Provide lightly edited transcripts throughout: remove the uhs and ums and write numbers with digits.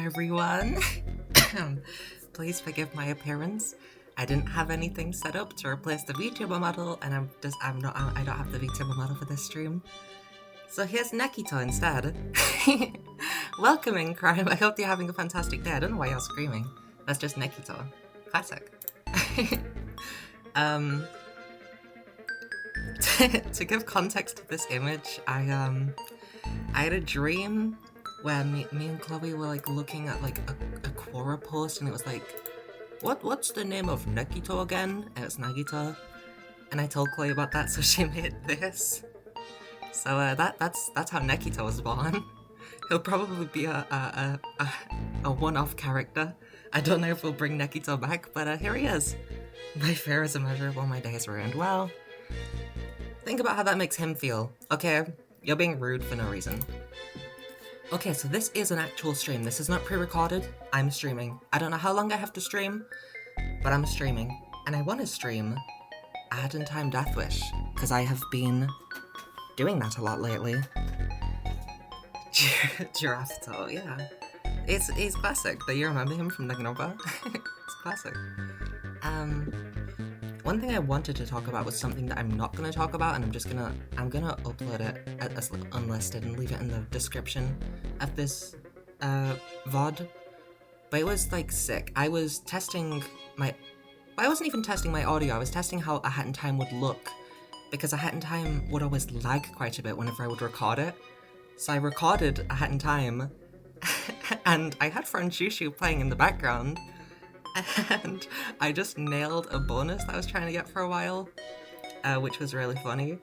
everyone. Please forgive my appearance. I didn't have anything set up to replace the VTuber model, and I don't have the VTuber model for this stream. So here's Nekito instead. Welcome crime. I hope you're having a fantastic day. I don't know why you're screaming. That's just Nekito. Classic. To give context to this image, I had a dream where me and Chloe were like looking at like a Quora post, and it was like, what's the name of Nekito again? And it's Nagito. And I told Chloe about that, so she made this. So that's how Nekito was born. He'll probably be a one-off character. I don't know if we'll bring Nekito back, but here he is. My fear is immeasurable, my days ruined. Well, think about how that makes him feel. Okay, you're being rude for no reason. Okay, so this is an actual stream. This is not pre-recorded. I'm streaming. I don't know how long I have to stream, but I'm streaming. And I want to stream Ad in Time Deathwish, because I have been doing that a lot lately. Giraffe, yeah. He's classic. Do you remember him from Naganova? It's classic. One thing I wanted to talk about was something that I'm not going to talk about, and I'm gonna upload it as unlisted and leave it in the description of this VOD. But it was like sick. I was testing I wasn't even testing my audio, I was testing how A Hat in Time would look, because A Hat in Time would always lag quite a bit whenever I would record it. So I recorded A Hat in Time, and I had Friend Shushu playing in the background, and I just nailed a bonus that I was trying to get for a while, which was really funny.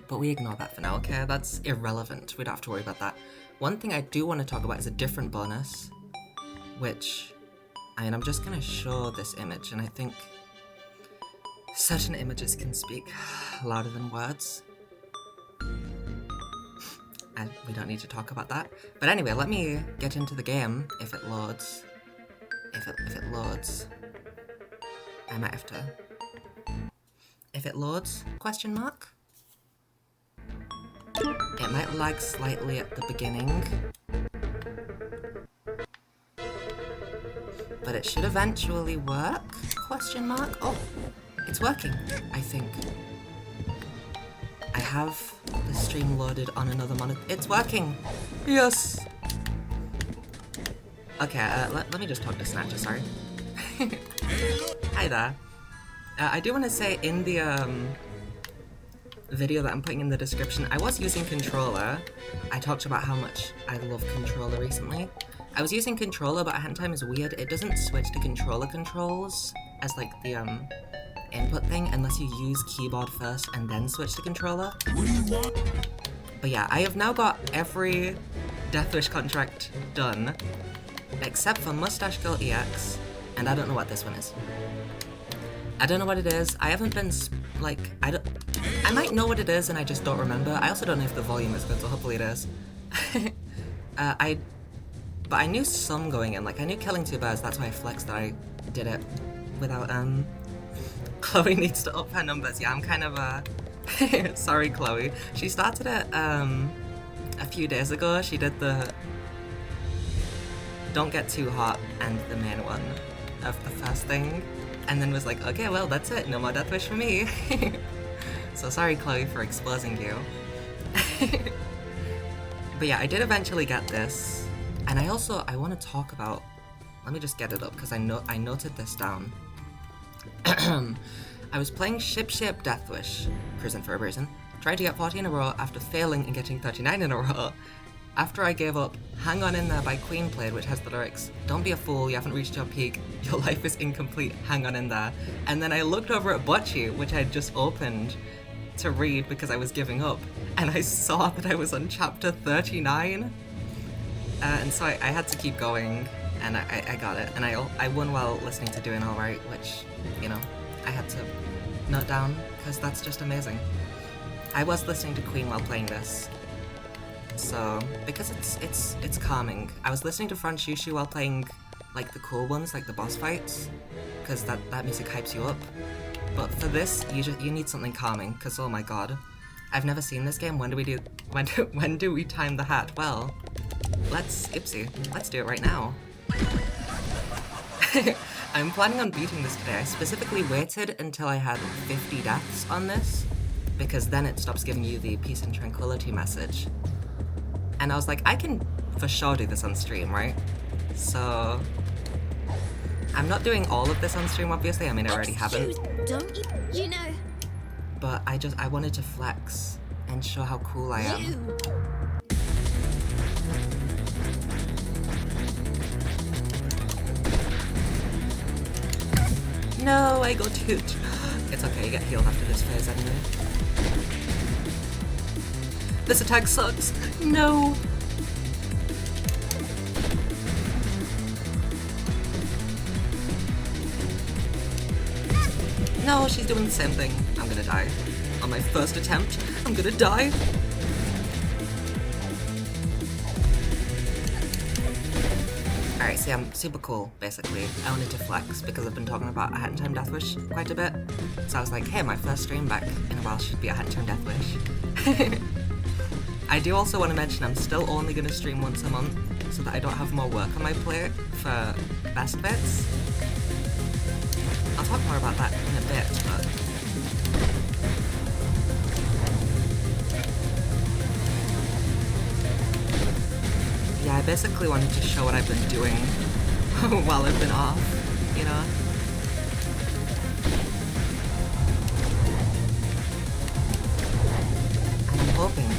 But we ignore that for now, okay? That's irrelevant. We don't have to worry about that. One thing I do want to talk about is a different bonus, which, I'm just going to show this image, and I think certain images can speak louder than words. And we don't need to talk about that. But anyway, let me get into the game, if it loads. If it loads. I might have to... If it loads, question mark? It might lag slightly at the beginning. But it should eventually work, question mark? Oh, it's working, I think. I have the stream loaded on another monitor. It's working! Yes! Okay, let me just talk to Snatcher, sorry. Hi there. I do want to say in the video that I'm putting in the description, I was using controller. I talked about how much I love controller recently. I was using controller, but A Hat in Time is weird. It doesn't switch to controller controls as like the input thing unless you use keyboard first and then switch to controller. What do you want? But yeah, I have now got every Deathwish contract done except for Mustache Girl EX, and I don't know what this one is. I don't know what it is. I haven't been I might know what it is and I just don't remember. I also don't know if the volume is good, so hopefully it is. But I knew some going in, like I knew Killing Two Birds, that's why I flexed that I did it without Chloe needs to up her numbers. Yeah, I'm kind of sorry Chloe. She started it a few days ago. She did the Don't Get Too Hot and the main one of the first thing, and then was like, okay, well that's it, no more Deathwish for me. So sorry Chloe for exposing you. But yeah, I did eventually get this. And I want to talk about, let me just get it up because I noted this down. I was playing Ship Deathwish, cruising for a reason, tried to get 40 in a row after failing and getting 39 in a row. After I gave up, Hang On In There by Queen played, which has the lyrics, don't be a fool, you haven't reached your peak, your life is incomplete, hang on in there. And then I looked over at Bocce, which I had just opened to read because I was giving up, and I saw that I was on chapter 39. And so I had to keep going, and I got it. And I won while listening to Doing Alright, which, you know, I had to note down, because that's just amazing. I was listening to Queen while playing this, so, because it's calming. I was listening to Friend Shushu while playing, like, the cool ones, like the boss fights, because that music hypes you up. But for this, you need something calming, because oh my god. I've never seen this game. When do we time the hat? Well, Let's do it right now. I'm planning on beating this today. I specifically waited until I had 50 deaths on this, because then it stops giving you the peace and tranquility message. And I was like, I can for sure do this on stream, right? So I'm not doing all of this on stream, obviously. I mean, I already haven't. Don't you know? But I wanted to flex and show how cool I am. No, I got hit. It's okay, you get healed after this phase anyway. This attack sucks. No. No, she's doing the same thing. I'm gonna die. On my first attempt, I'm gonna die. Alright, see, I'm super cool, basically. I wanted to flex because I've been talking about a Hat in Time Deathwish quite a bit. So I was like, hey, my first stream back in a while should be a Hat in Time Deathwish. I do also want to mention I'm still only going to stream once a month so that I don't have more work on my plate for best bits. I'll talk more about that in a bit, but... yeah, I basically wanted to show what I've been doing while I've been off, you know? And I'm hoping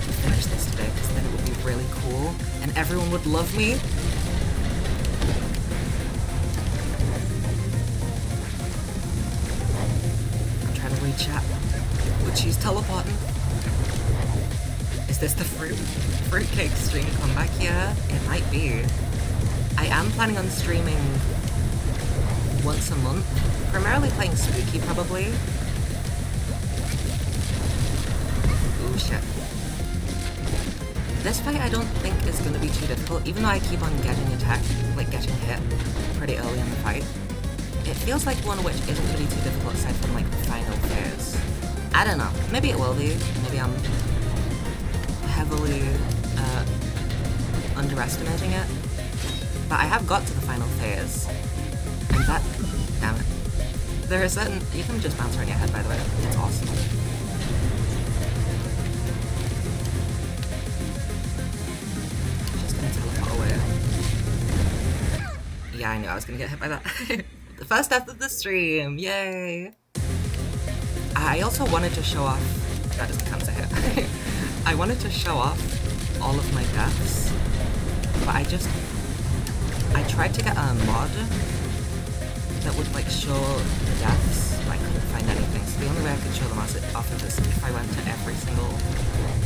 to finish this today, because then it would be really cool, and everyone would love me. I'm trying to read chat, but she's teleporting. Is this the fruitcake stream comeback? Yeah, it might be. I am planning on streaming once a month, primarily playing Spooky probably. Ooh, shit. This fight I don't think is going to be too difficult, even though I keep on getting attacked, like getting hit pretty early in the fight. It feels like one which isn't going to be too difficult aside from like the final phase. I don't know, maybe it will be, maybe I'm heavily underestimating it, but I have got to the final phase, and that, damn it, there are certain, you can just bounce around your head by the way, it's awesome. Just gonna teleport away. Yeah, I knew I was gonna get hit by that. The first death of the stream, yay! I also wanted to show off, that doesn't count as a hit. I wanted to show off all of my deaths, but I tried to get a mod that would like show the deaths, but I couldn't find anything, so the only way I could show them off of this if I went to every single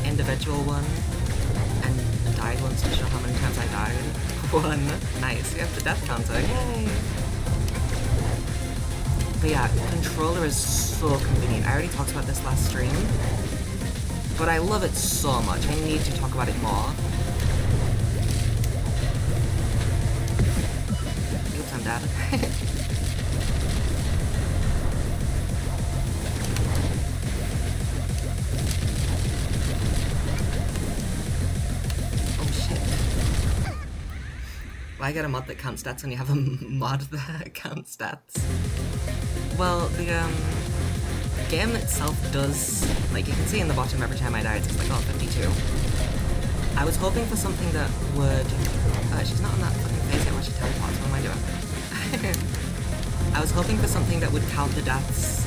individual one and died once to show how many times I died. One. Nice, we have the death counter, yay! But yeah, controller is so convenient. I already talked about this last stream, but I love it so much. I need to talk about it more. Oops, I'm dead. Oh shit. Why get a mod that counts stats when you have a mod that counts stats? Well, the game itself does, like you can see in the bottom every time I die, it's just like, oh, 52. I was hoping for something that would, she's not on that fucking phase yet when she teleports, what am I doing? I was hoping for something that would count the deaths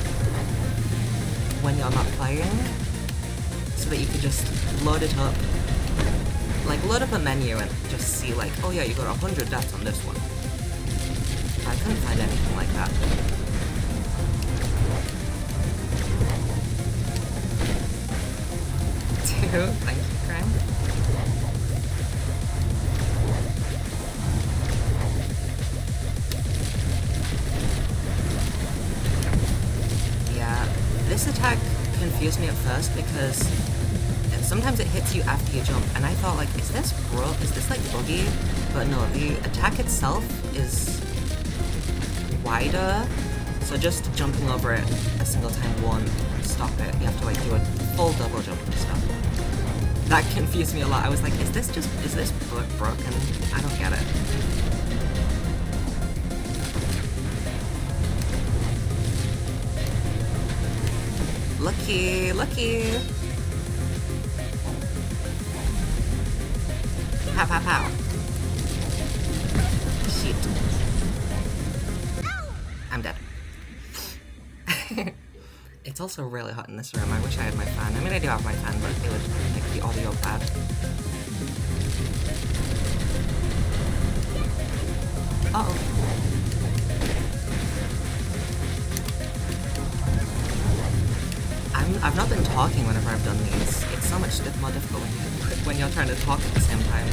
when you're not playing, so that you could just load it up, like load up a menu and just see like, oh yeah, you got 100 deaths on this one. I couldn't find anything like that. Thank you, Crime. Yeah, this attack confused me at first because sometimes it hits you after you jump, and I thought like, is this like buggy? But no, the attack itself is wider, so just jumping over it a single time won't stop it. You have to like do a full double jump and stuff. That confused me a lot. I was like, is this broken? I don't get it. Lucky, lucky. Pow, pow, pow. Shit. I'm dead. It's also really hot in this room. I wish I had my fan. I mean, I do have my fan, but it would make the audio bad. Uh-oh. I've not been talking whenever I've done these. It's so much more difficult when you're trying to talk at the same time.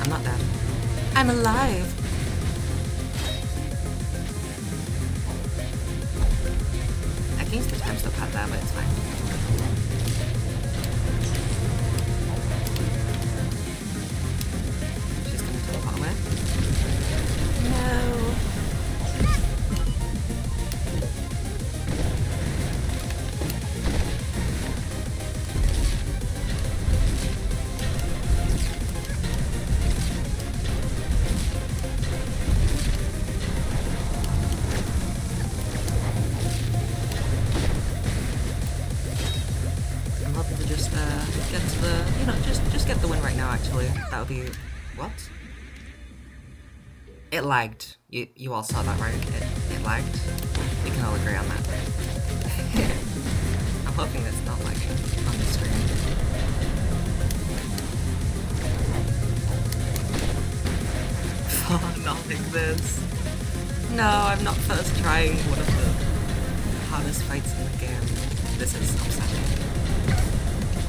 I'm not dead. I'm alive! I can use the time stop pad there, but it's fine. She's gonna teleport away. No! Get to the, you know, just get the win right now, actually. That would be, what? It lagged. You all saw that, right? It lagged. We can all agree on that. I'm hoping it's not lagging on the stream. Oh, not like this. No, I'm not first trying one of the hardest fights in the game. This is upsetting.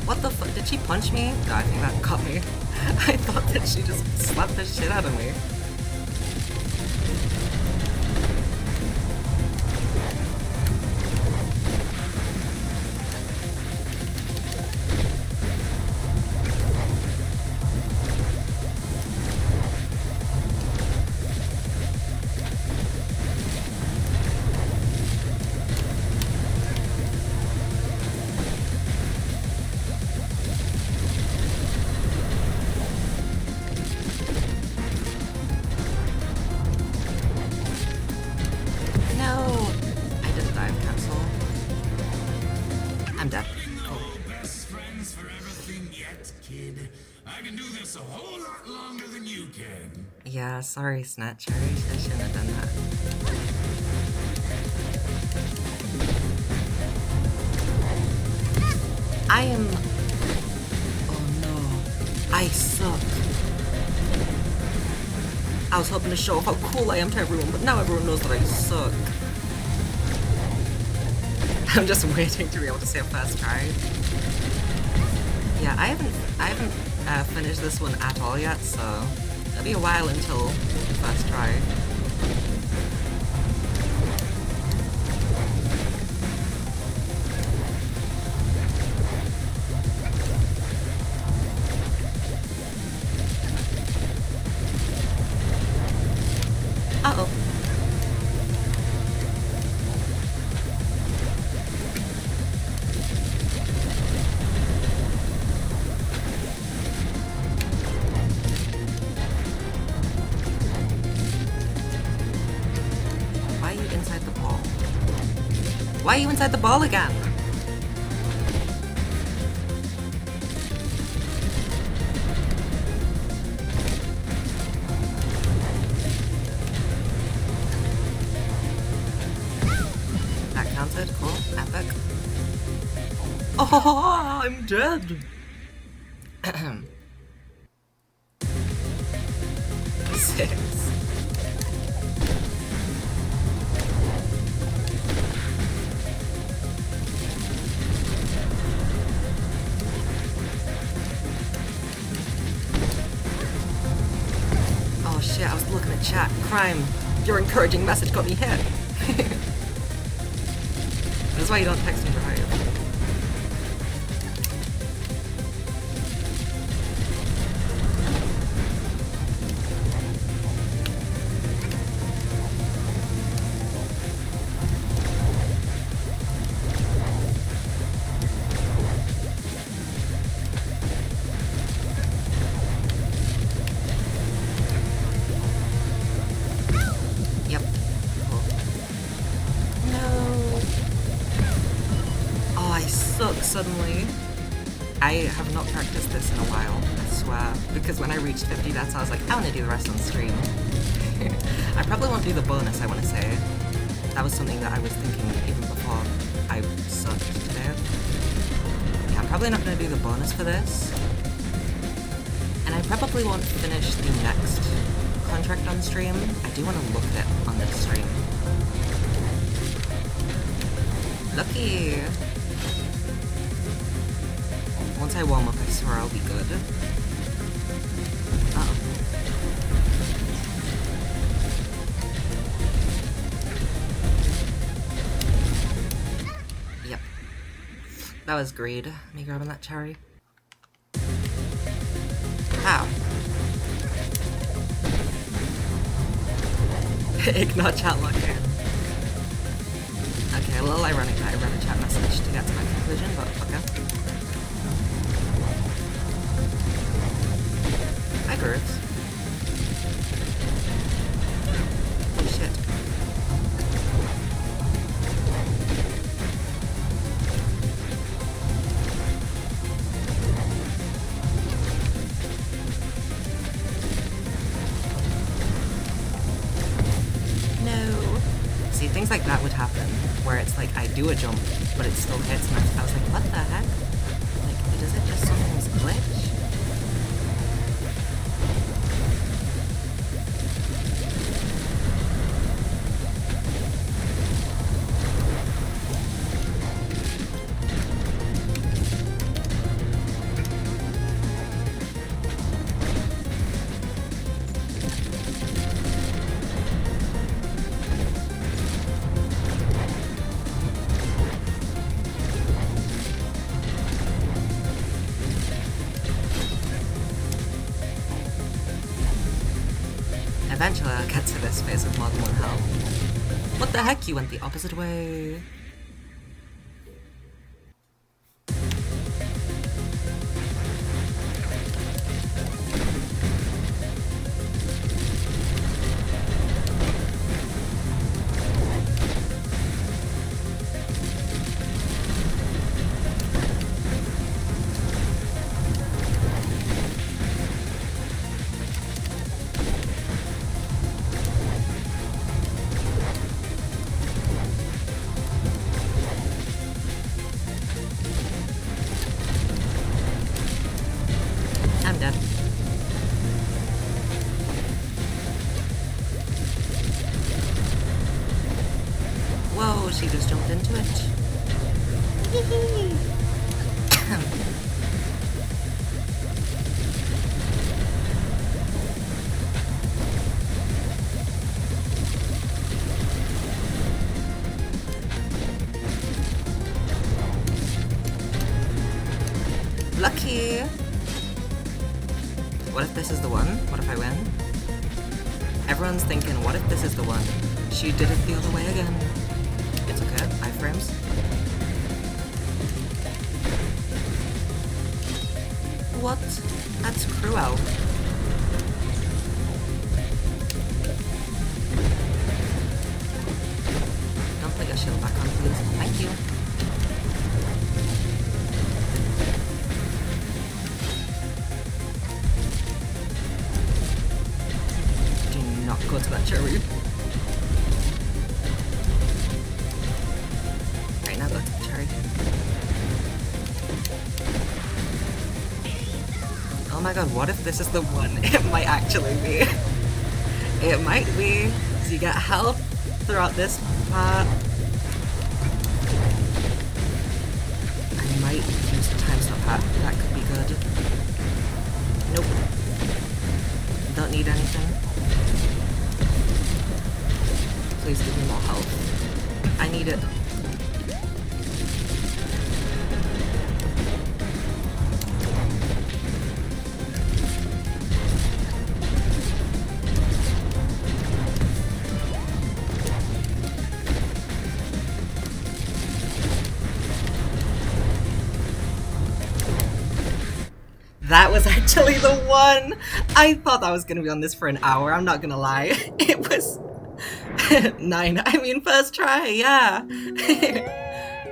What the fuck? Did she punch me? No, I think that got me. I thought that she just slapped the shit out of me. I'm dead. Best friends for everything yet, kid. I can do this a whole lot longer than you can. Yeah, sorry, Snatcher. I shouldn't have done that. I am... Oh no. I suck. I was hoping to show off how cool I am to everyone, but now everyone knows that I suck. I'm just waiting to be able to say first try. Yeah, I haven't finished this one at all yet, so it'll be a while until first try. Uh-oh. Why are you inside the ball? Why are you inside the ball again? started. Cool. Epic. Oh, I'm dead. 6. Oh shit, I was looking at chat. Crime. Your encouraging message got me hit. That's why you don't text and drive. Suddenly, I have not practiced this in a while, I swear, because when I reached 50 deaths I was like, I want to do the rest on stream. I probably won't do the bonus, I want to say. That was something that I was thinking even before I sucked today. Yeah, I'm probably not going to do the bonus for this. And I probably won't finish the next contract on stream. I do want to look at it on this stream. Lucky! Once I warm up, I swear I'll be good. Uh-oh. Yep. That was greed. Me grabbing that cherry. Ow. Ignore chat lock-in. Okay, a little ironic that I read a chat message to get to my conclusion, but okay. Hi, birds. Oh, shit. No. See, things like that would happen, where it's like I do a jump, but it still hits, and I was like, what the heck? Like, does it just sometimes glitch? Eventually I'll get to this phase of more than one health. What the heck, you went the opposite way? I'm dead. Whoa, she just jumped into it. Lucky! What if this is the one? What if I win? Everyone's thinking, what if this is the one? She did it the other way again. It's okay, iframes. What? That's cruel. Don't put your shield back on, please. Thank you. Do not go to that cherry. my god, what if this is the one? It might actually be. It might be. So you get health throughout this part. I might use the time stop hat. That could be good. Nope. Don't need anything. Please give me more health. I need it. That was actually the one! I thought I was gonna be on this for an hour, I'm not gonna lie. It was 9, I mean first try, yeah!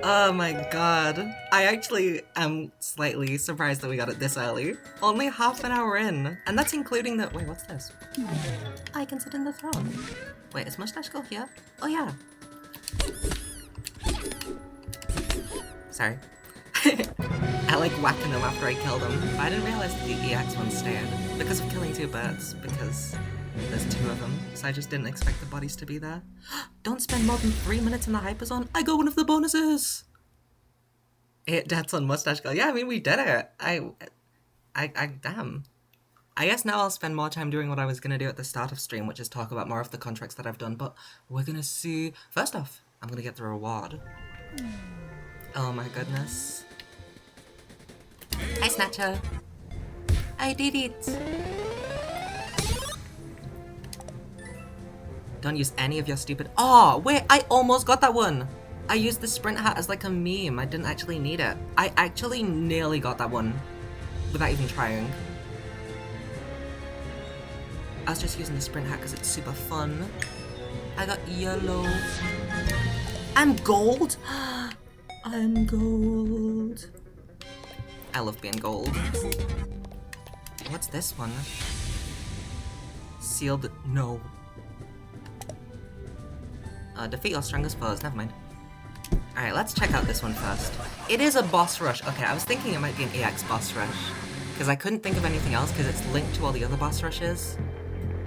Oh my god. I actually am slightly surprised that we got it this early. Only half an hour in. And that's including the- wait, what's this? I can sit in the throne. Wait, is Mustache Girl here? Oh yeah. Sorry. I like whacking them after I kill them. But I didn't realize that the EX one stayed. Because of killing 2 birds. Because there's 2 of them. So I just didn't expect the bodies to be there. Don't spend more than 3 minutes in the hyperzone. I got one of the bonuses! 8 deaths on Mustache Girl. Yeah, I mean, we did it. Damn. I guess now I'll spend more time doing what I was gonna do at the start of stream, which is talk about more of the contracts that I've done. But we're gonna see. First off, I'm gonna get the reward. Oh my goodness. Hi, Snatcher. I did it. Don't use any of your stupid- Oh, wait, I almost got that one. I used the sprint hat as like a meme. I didn't actually need it. I actually nearly got that one without even trying. I was just using the sprint hat because it's super fun. I got yellow. And gold. I'm gold. I love being gold. What's this one? Sealed. No. Defeat your strongest foes. Never mind. Alright, let's check out this one first. It is a boss rush. Okay, I was thinking it might be an EX boss rush. Because I couldn't think of anything else because it's linked to all the other boss rushes.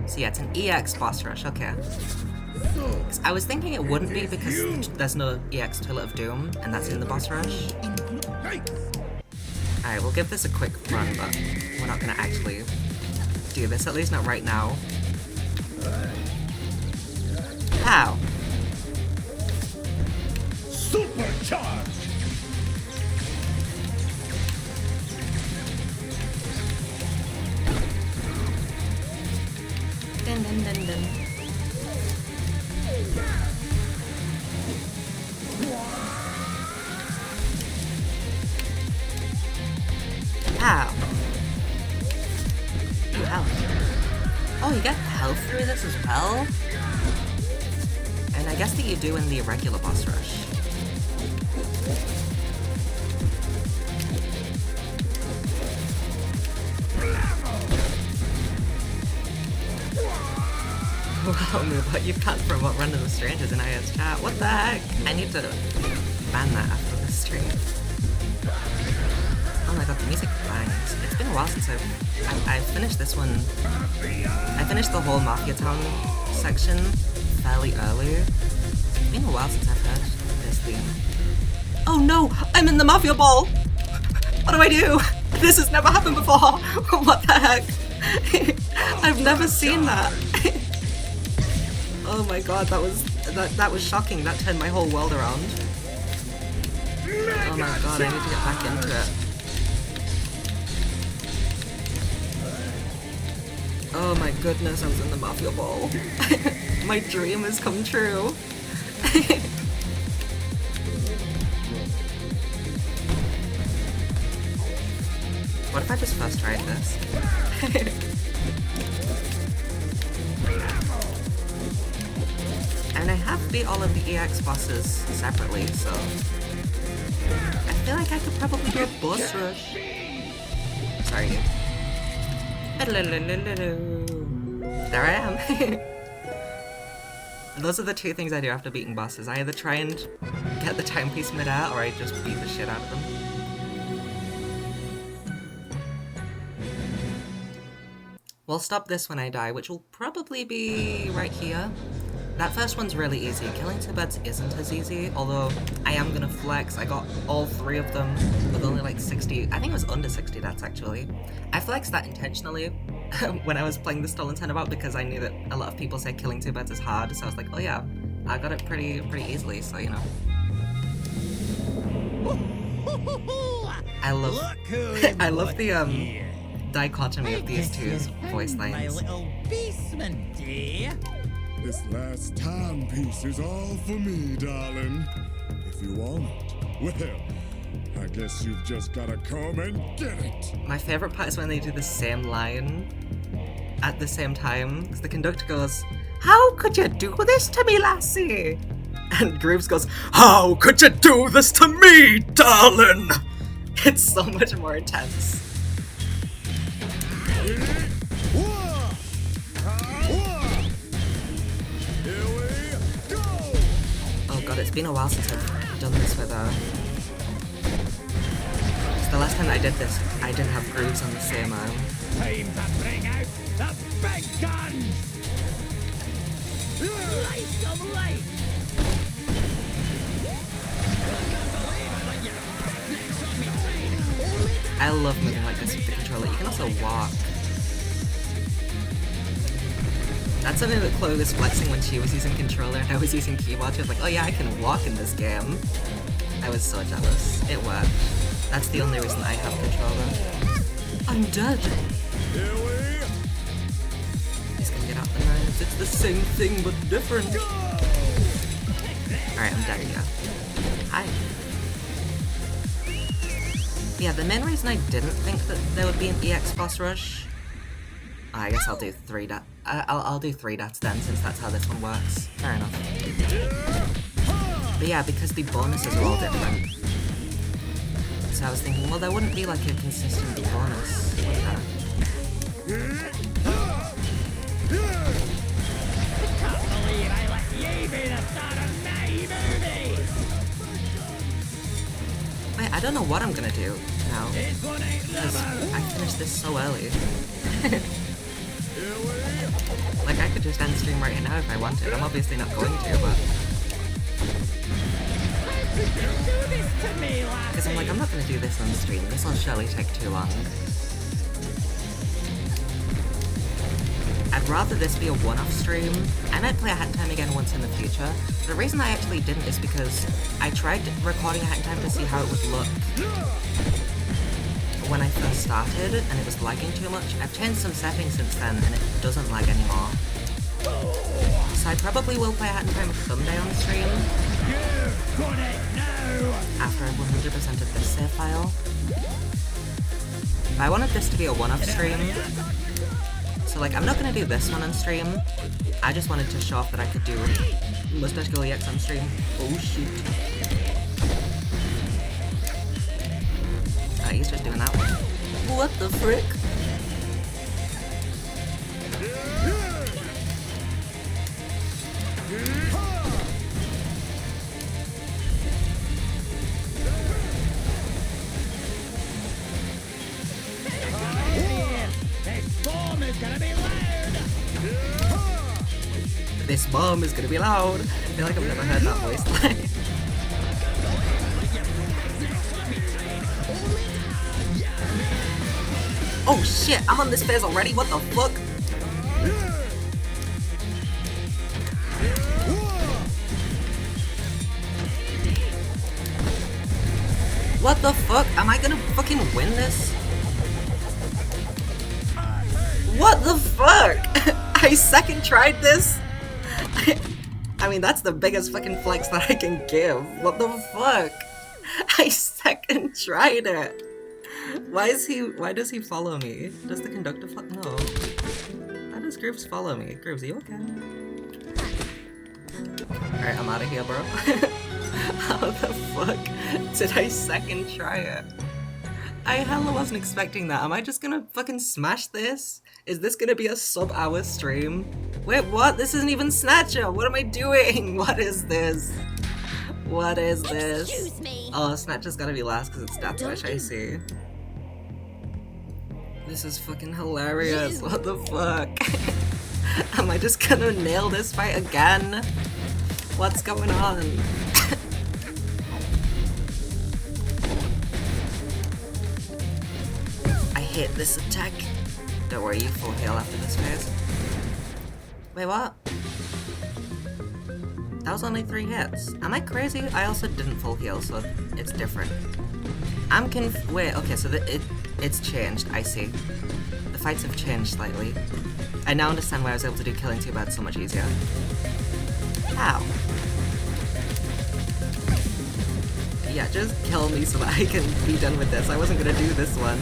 So yeah, it's an EX boss rush. Okay. I was thinking it wouldn't be because there's no EX Toilet of Doom, and that's in the boss rush. Alright, we'll give this a quick run, but we're not gonna actually do this, at least not right now. How? Supercharged! Dun dun dun dun. Ow. Health. Oh, you get health through this as well? And I guess that you do in the regular boss rush. Wow, move what you cut from what random strangers in IS chat. What the heck? I need to ban that after this stream. Oh my god, the music bangs. It's been a while since I've finished this one. I finished the whole Mafia Town section fairly early. It's been a while since I've heard this theme. Oh no! I'm in the Mafia Ball! What do I do? This has never happened before! What the heck? I've never seen that. Oh my god, that was shocking. That turned my whole world around. Oh my god, I need to get back into it. Oh my goodness, I was in the Mafia Ball. My dream has come true. What if I just first tried this? And I have beat all of the EX bosses separately, so I feel like I could probably do a boss rush. Sorry. There I am. Those are the two things I do after beating bosses. I either try and get the timepiece mid-air, or I just beat the shit out of them. We'll stop this when I die, which will probably be right here. That first one's really easy. Killing 2 beds isn't as easy, although I am gonna flex. I got all 3 of them with only like 60, I think it was under 60 deaths actually. I flexed that intentionally when I was playing the Stolen Turnabout because I knew that a lot of people say killing 2 beds is hard, so I was like, oh yeah, I got it pretty easily, so you know. I love the dichotomy of these two's voice lines. My little basement, eh? This last timepiece is all for me, darling. If you want it, well, I guess you've just gotta come and get it. My favorite part is when they do the same line at the same time, because the conductor goes, "How could you do this to me, lassie?" And Grooves goes, "How could you do this to me, darling?" It's so much more intense. Oh god, it's been a while since I've done this with her. The last time I did this, I didn't have Grooves on the same arm. Time to bring out the big guns! Light some light! I love moving like this with the controller. You can also walk. That's something that Chloe was flexing when she was using controller and I was using keyboard. She was like, oh yeah, I can walk in this game. I was so jealous. It worked. That's the only reason I have controller. I'm dead. He's gonna get out the knives. It's the same thing but different. Alright, I'm dead again. Hi. Yeah, the main reason I didn't think that there would be an EX boss rush. I guess I'll do 3 dots. I'll do 3 dots then, since that's how this one works. Fair enough. But yeah, because the bonuses are all different. So I was thinking, well, there wouldn't be like a consistent bonus with that. Can't believe I let you be the star of my movie! Wait, I don't know what I'm gonna do now. Because I finished this so early. Like, I could just end stream right now if I wanted. I'm obviously not going to, but... Because I'm like, I'm not gonna do this on stream. This will surely take too long. I'd rather this be a one-off stream. I might play a Hat in Time again once in the future. The reason I actually didn't is because I tried recording a Hat in Time to see how it would look when I first started, and it was lagging too much. I've changed some settings since then, and it doesn't lag anymore. So I probably will play a Hat in Time someday on stream. After I've 100%ed this save file. But I wanted this to be a one-off stream. So like, I'm not gonna do this one on stream. I just wanted to show off that I could do Mustache Girl EX on stream. Oh shoot. He's just doing that one. What the frick? This bomb is gonna be loud. I feel like I've never heard that voice line. Oh shit, I'm on this phase already? What the fuck? What the fuck? Am I gonna fucking win this? What the fuck? I second tried this? I mean, that's the biggest fucking flex that I can give. What the fuck? I second tried it. Why does he follow me? Does the conductor no. Why does Grooves follow me? Grooves, are you okay? Alright, I'm out of here, bro. How the fuck did I second try it? I hella wasn't expecting that. Am I just gonna fucking smash this? Is this gonna be a sub-hour stream? Wait, what? This isn't even Snatcher! What am I doing? What is this? What is this? Excuse me. Oh, Snatcher's gotta be last because it's Death Wish, I see. This is fucking hilarious. What the fuck? Am I just gonna nail this fight again? What's going on? I hate this attack. Don't worry, you full heal after this phase. Wait, what? That was only 3 hits. Am I crazy? I also didn't full heal, so it's different. I'm wait, okay, so it's changed, I see. The fights have changed slightly. I now understand why I was able to do killing 2 birds so much easier. Ow. Yeah, just kill me so that I can be done with this. I wasn't gonna do this one.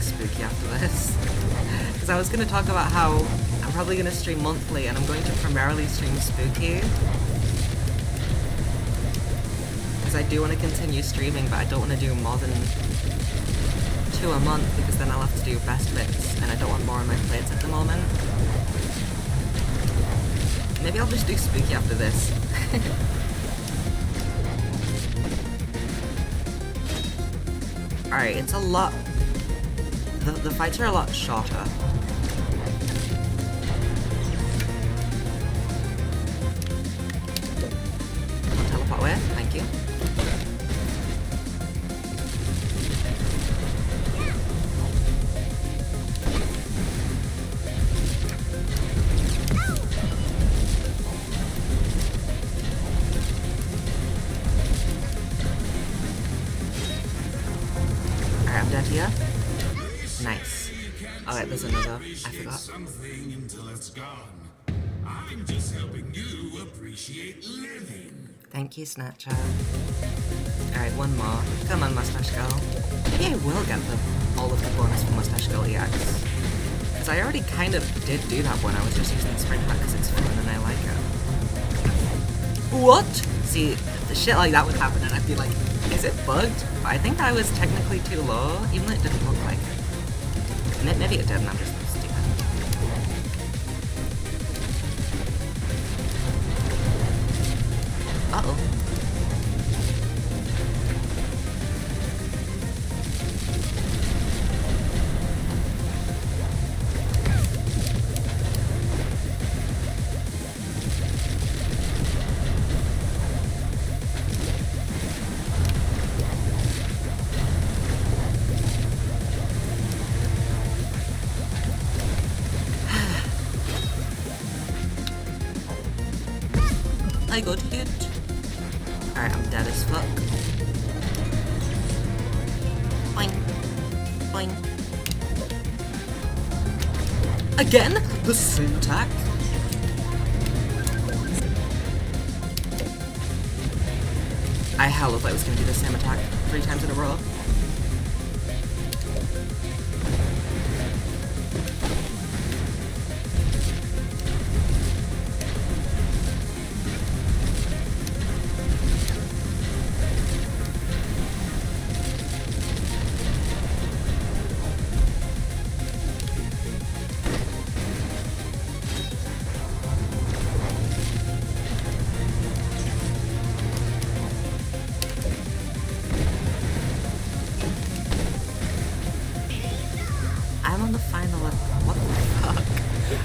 Spooky after this, because I was going to talk about how I'm probably going to stream monthly and I'm going to primarily stream Spooky, because I do want to continue streaming, but I don't want to do more than 2 a month, because then I'll have to do best bits and I don't want more on my plates at the moment. Maybe I'll just do Spooky after this. Alright, it's a lot. The fights are a lot shorter. Don't teleport away, thank you. Alright, I'm dead here. Nice. Alright, there's another. I forgot. Something until it's gone. I'm just helping you appreciate living. Thank you, Snatcher. Alright, one more. Come on, Mustache Girl. Maybe I will get all of the bonus for Mustache Girl EX. Because I already kind of did do that one. I was just using the Sprint Hack because it's fun and I like it. What? See, the shit like that would happen and I'd be like, is it bugged? But I think I was technically too low, even though it didn't look like it. Maybe it did and I'm just stupid. Uh-oh. I got hit. Alright, I'm dead as fuck. Boing. Boing. Again? The same attack? I hella thought I was gonna do the same attack 3 times in a row.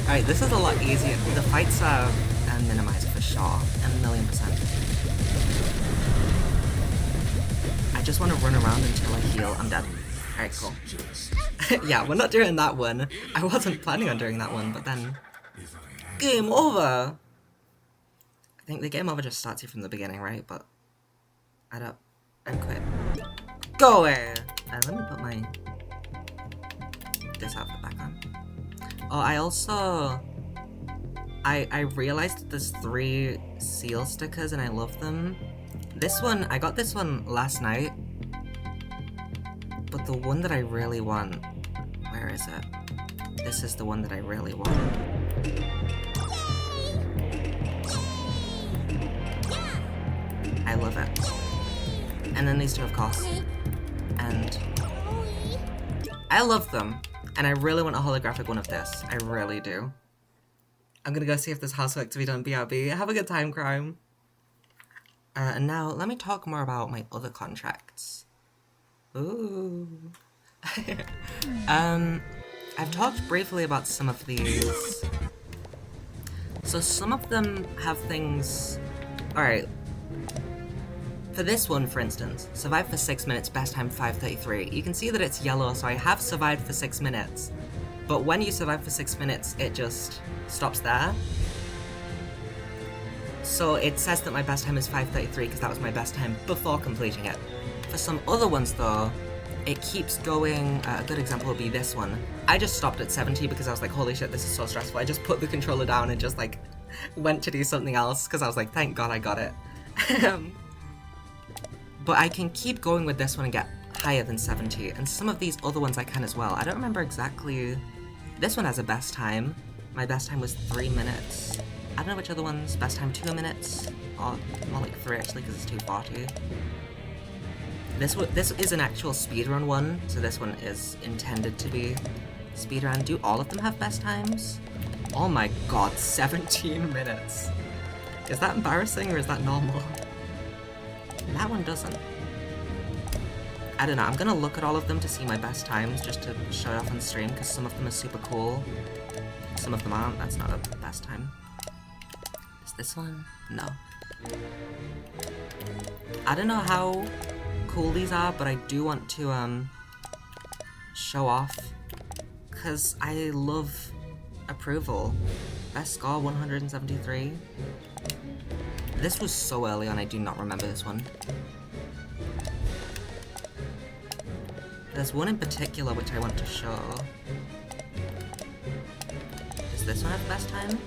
Alright, this is a lot easier. The fights are minimized for sure, 1,000,000%. I just want to run around until I heal. I'm dead. Alright, cool. Yeah, we're not doing that one. I wasn't planning on doing that one, but then... Game over! I think the game over just starts you from the beginning, right? But... I'm quit. Go away! Let me put my... this outfit back on. Oh, I also... I realized that there's 3 seal stickers and I love them. This one, I got this one last night. But the one that I really want... Where is it? This is the one that I really want. I love it. And then these two, of course. And I love them. And I really want a holographic one of this. I really do. I'm gonna go see if there's housework to be done, BRB. Have a good time, Crime. And now, let me talk more about my other contracts. Ooh. I've talked briefly about some of these. So some of them have things... Alright. For this one, for instance, survive for 6 minutes, best time 5:33. You can see that it's yellow, so I have survived for 6 minutes. But when you survive for 6 minutes, it just stops there. So it says that my best time is 5:33 because that was my best time before completing it. For some other ones though, it keeps going. A good example would be this one. I just stopped at 70 because I was like, holy shit, this is so stressful. I just put the controller down and just like went to do something else because I was like, thank God I got it. But I can keep going with this one and get higher than 70, and some of these other ones I can as well. I don't remember exactly. This one has a best time. My best time was 3 minutes. I don't know which other one's best time 2 minutes, or more like 3 actually because it's 2:40. This is an actual speedrun one, so this one is intended to be speedrun. Do all of them have best times? Oh my god, 17 minutes. Is that embarrassing or is that normal? That one doesn't. I don't know, I'm gonna look at all of them to see my best times just to show it off on stream because some of them are super cool. Some of them aren't, that's not a best time. Is this one? No. I don't know how cool these are, but I do want to show off because I love approval. Best score 173. This was so early on, I do not remember this one. There's one in particular which I want to show. Does this one have the best time?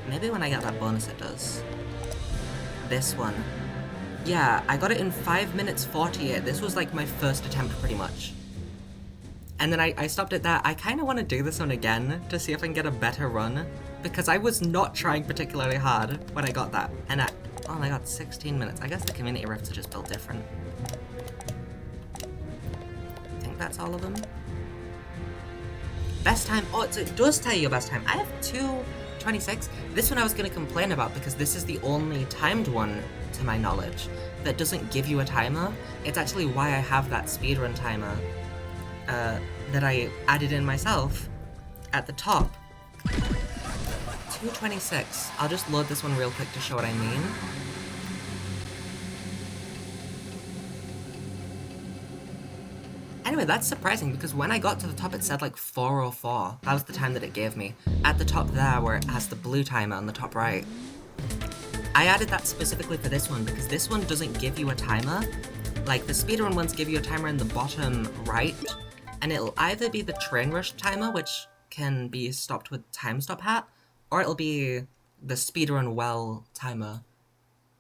Maybe when I get that bonus it does. This one. Yeah, I got it in 5 minutes 48. This was like my first attempt pretty much. And then I stopped at that. I kind of want to do this one again to see if I can get a better run. Because I was not trying particularly hard when I got that. And oh my god, 16 minutes. I guess the community rifts are just built different. I think that's all of them. Best time. Oh, it does tell you your best time. I have 2:26. This one I was going to complain about because this is the only timed one, to my knowledge, that doesn't give you a timer. It's actually why I have that speedrun timer that I added in myself at the top. 2:26. I'll just load this one real quick to show what I mean. Anyway, that's surprising because when I got to the top it said like 4:04. That was the time that it gave me. At the top there where it has the blue timer on the top right. I added that specifically for this one because this one doesn't give you a timer. Like the speedrun ones give you a timer in the bottom right, and it'll either be the train rush timer, which can be stopped with time stop hat, or it'll be the speedrun well timer,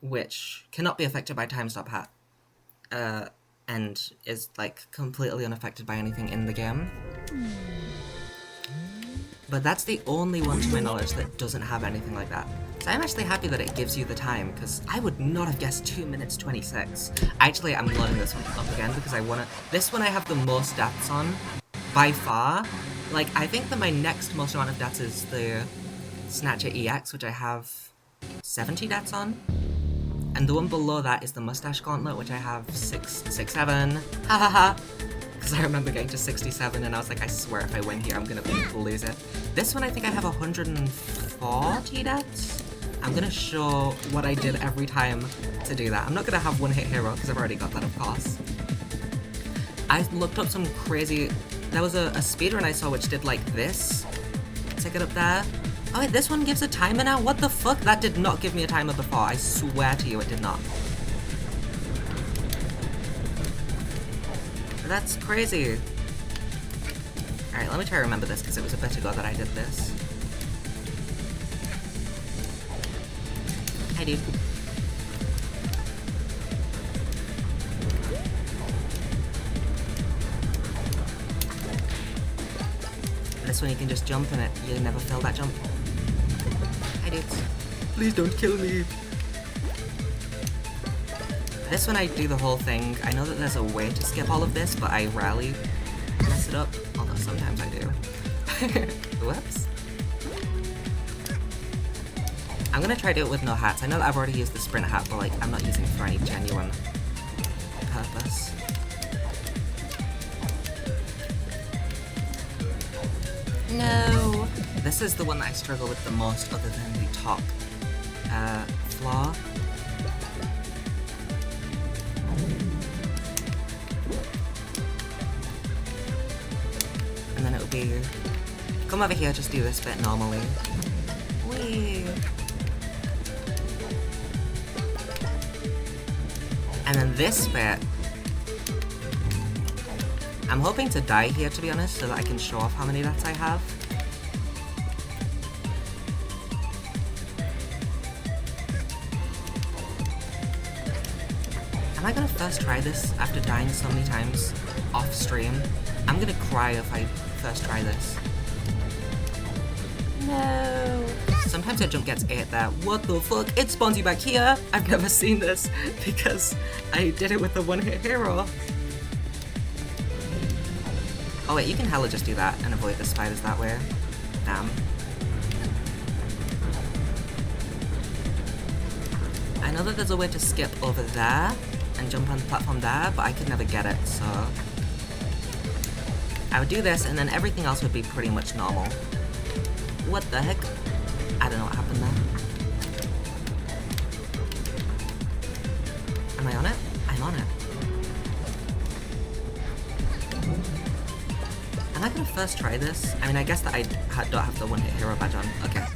which cannot be affected by time stop hat, and is like completely unaffected by anything in the game. But that's the only one to my knowledge that doesn't have anything like that. So I'm actually happy that it gives you the time, because I would not have guessed 2 minutes 26. Actually, I'm loading this one up again because I wanna... This one I have the most deaths on, by far. Like, I think that my next most amount of deaths is the Snatcher EX, which I have 70 deaths on. And the one below that is the Mustache Gauntlet, which I have 67. Ha ha ha! Because I remember getting to 67 and I was like, I swear if I win here, I'm gonna lose it. This one I think I have 140 deaths. I'm gonna show what I did every time to do that. I'm not gonna have one hit hero because I've already got that, of course. I looked up some crazy... There was a speedrun I saw which did like this to get up there. Oh wait, this one gives a timer now? What the fuck? That did not give me a timer before. I swear to you it did not. That's crazy. Alright, let me try to remember this because it was a bit ago that I did this. Hi, dude. This one you can just jump and you never fail that jump. Hi, dudes. Please don't kill me. This one I do the whole thing. I know that there's a way to skip all of this, but I rarely mess it up. Although sometimes I do. Whoops. I'm gonna try to do it with no hats. I know that I've already used the sprint hat, but like I'm not using it for any genuine purpose. No! This is the one that I struggle with the most other than the top floor. And then it would be... Come over here, just do this bit normally. Whee! And then this bit... I'm hoping to die here, to be honest, so that I can show off how many deaths I have. Am I gonna first try this after dying so many times off stream? I'm gonna cry if I first try this. No. Sometimes your jump gets 8 there. What the fuck? It spawns you back here. I've never seen this because I did it with the one-hit hero. Oh wait, you can hella just do that and avoid the spiders that way. Damn. I know that there's a way to skip over there and jump on the platform there, but I could never get it, so... I would do this and then everything else would be pretty much normal. What the heck? I don't know what happened there. Am I on it? I'm on it. Am I gonna first try this? I mean, I guess that I don't have the one-hit hero badge on. Okay.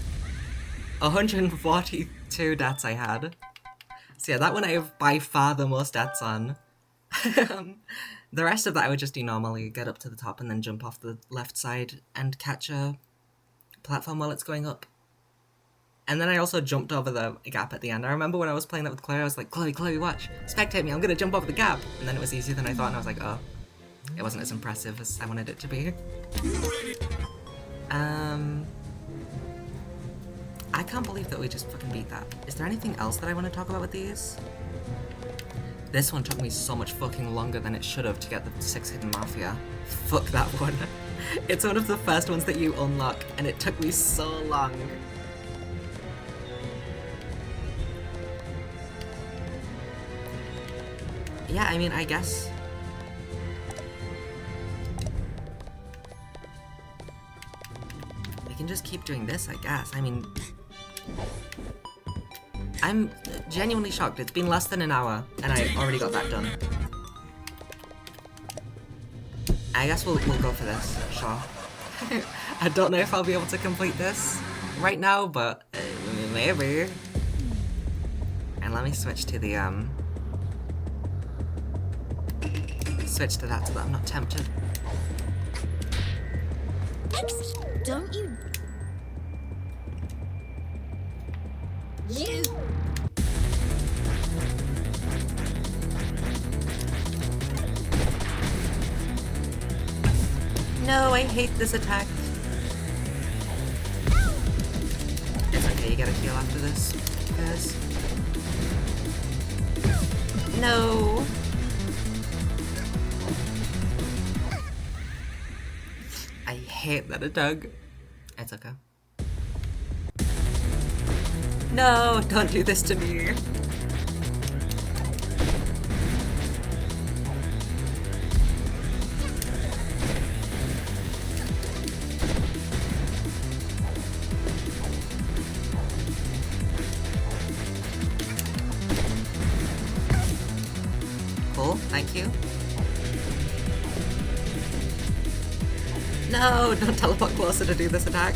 142 deaths I had. So yeah, that one I have by far the most deaths on. The rest of that I would just do normally, get up to the top and then jump off the left side and catch a platform while it's going up. And then I also jumped over the gap at the end. I remember when I was playing that with Chloe, I was like, Chloe, watch. Spectate me, I'm gonna jump over the gap. And then it was easier than I thought, and I was like, oh. It wasn't as impressive as I wanted it to be. I can't believe that we just fucking beat that. Is there anything else that I want to talk about with these? This one took me so much fucking longer than it should have to get the 6 Hidden Mafia. Fuck that one. It's one of the first ones that you unlock, and it took me so long. Yeah, I mean, I guess... we can just keep doing this, I guess. I mean... I'm genuinely shocked. It's been less than an hour, and I already got that done. I guess we'll go for this, sure. I don't know if I'll be able to complete this right now, but maybe. And let me switch to the, switch to that so that I'm not tempted. Pixie, don't you... You... No, I hate this attack. It's okay, you get a heal after this, guys. No. I hate that attack. It's okay. No, don't do this to me. Cool, thank you. No, don't teleport closer to do this attack.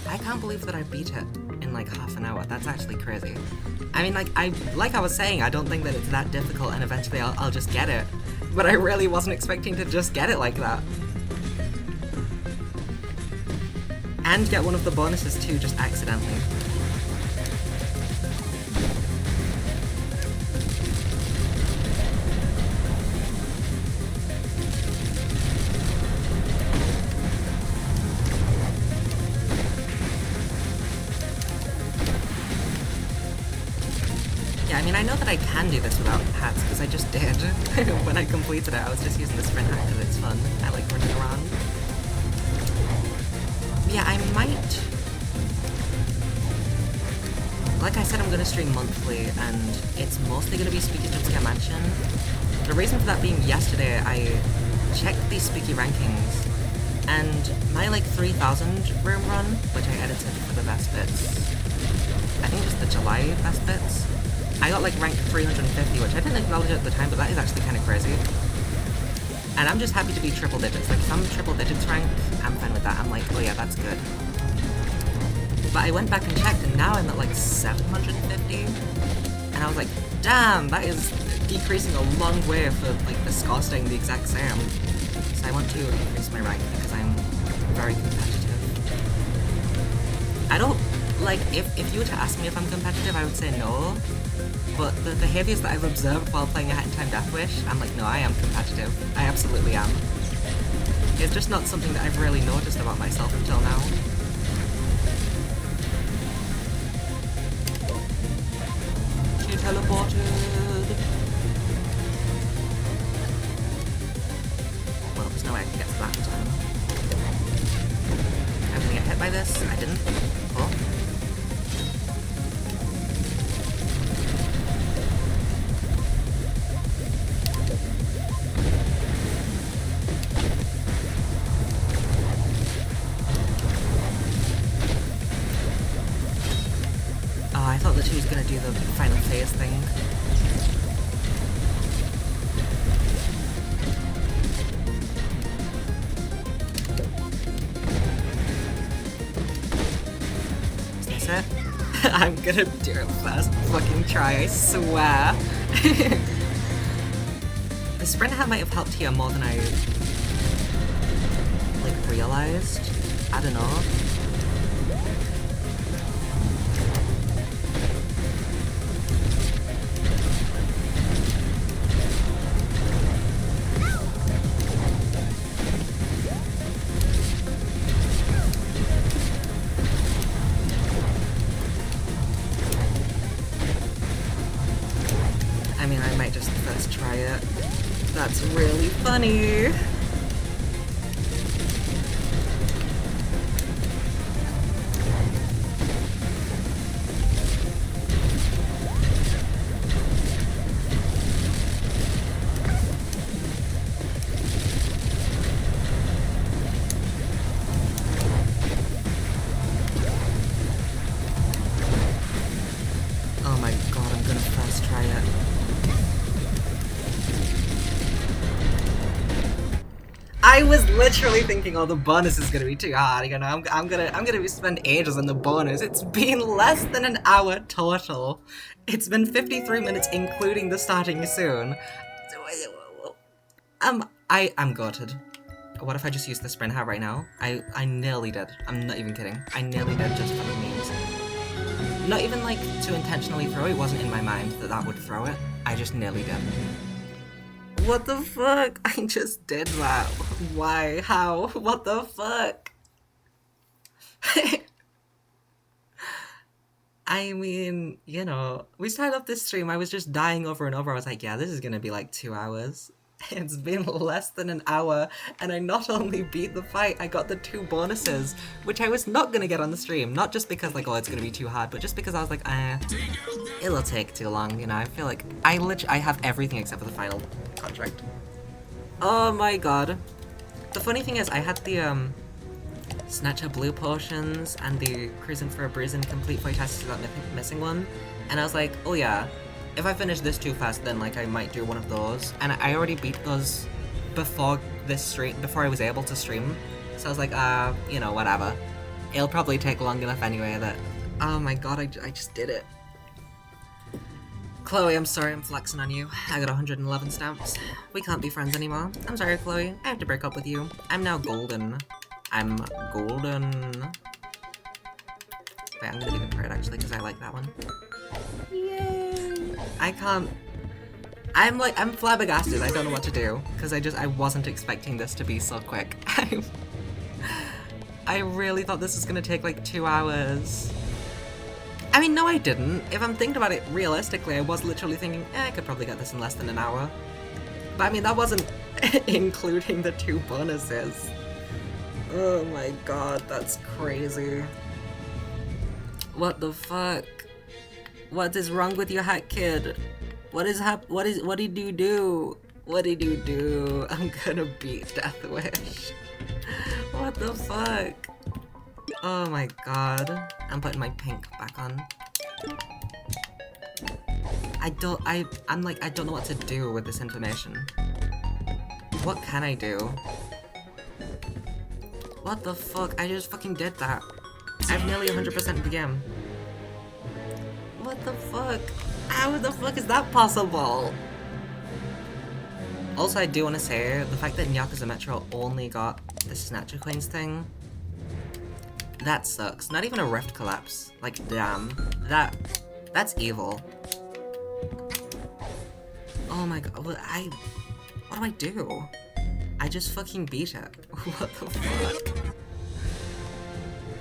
I can't believe that I beat it in like half an hour. That's actually crazy. I mean, like I was saying, I don't think that it's that difficult, and eventually I'll just get it. But I really wasn't expecting to just get it like that. And get one of the bonuses too, just accidentally. know that I can do this without hats, because I just did. When I completed it, I was just using the sprint hat because it's fun. I like running around. Yeah, I might... Like I said, I'm going to stream monthly, and it's mostly going to be Spooky Jumpscare Mansion. The reason for that being yesterday, I checked these spooky rankings, and my like 3000 room run, which I edited for the best bits, I think it was the July best bits, I got like rank 350, which I didn't acknowledge at the time, but that is actually kind of crazy. And I'm just happy to be triple digits. Like if I'm triple digits rank, I'm fine with that. I'm like, oh yeah, that's good. But I went back and checked, and now I'm at like 750, and I was like, damn, that is decreasing a long way for like the score staying the exact same. So I want to increase my rank because I'm very competitive. I don't, like, if you were to ask me if I'm competitive, I would say no. But the behaviors that I've observed while playing a Hat in Time Death Wish, I'm like, no, I am competitive. I absolutely am. It's just not something that I've really noticed about myself until now. She teleported. Well, there's no way I can get to that in time. I'm gonna get hit by this. I didn't. Oh. I thought that she was gonna do the final phase thing. Is this it? I'm gonna do it first fucking try, I swear. The sprint hat might have helped here more than I like realized. I don't know. I mean, I might just first try it. That's really funny. Oh my god, I'm gonna first try it. I was literally thinking, oh, the bonus is gonna be too hard. You know, I'm gonna spend ages on the bonus. It's been less than an hour total. It's been 53 minutes, including the starting soon. I'm gutted. What if I just use the sprint hat right now? I nearly did. I'm not even kidding. I nearly did just for the memes. Not even like to intentionally throw. It wasn't in my mind that that would throw it. I just nearly did. What the fuck? I just did that. Why? How? What the fuck? I mean, you know, we started off this stream, I was just dying over and over. I was like, yeah, this is gonna be like 2 hours. It's been less than an hour, and I not only beat the fight, I got the 2 bonuses, which I was not gonna get on the stream. Not just because, like, oh, it's gonna be too hard, but just because I was like, it'll take too long, you know? I feel like I have everything except for the final contract. Oh my god. The funny thing is, I had the, Snatcher Blue Potions and the Cruising for a Breeze and Complete Fight Tests to that missing one, and I was like, oh yeah, if I finish this too fast, then like I might do one of those. And I already beat those before this stream, before I was able to stream. So I was like, you know, whatever. It'll probably take long enough anyway that... Oh my god, I just did it. Chloe, I'm sorry I'm flexing on you. I got 111 stamps. We can't be friends anymore. I'm sorry, Chloe. I have to break up with you. I'm now golden. I'm golden. Wait, I'm gonna leave it for it actually, because I like that one. Yay! I can't... I'm flabbergasted. I don't know what to do, because I wasn't expecting this to be so quick. I really thought this was gonna take like 2 hours. I mean, no I didn't. If I'm thinking about it realistically, I was literally thinking, I could probably get this in less than an hour. But I mean, that wasn't including the 2 bonuses. Oh my god, that's crazy. What the fuck? What is wrong with your hack kid? What did you do? What did you do? I'm gonna beat Death Wish. What the fuck? Oh my god. I'm putting my pink back on. I don't know what to do with this information. What can I do? What the fuck? I just fucking did that. I've nearly 100% the game. What the fuck? How the fuck is that possible? Also, I do want to say, the fact that Yakuza Metro only got the Snatcher Coins thing, that sucks. Not even a Rift collapse. Like, damn. That's evil. Oh my god, what do I do? I just fucking beat it. What the fuck?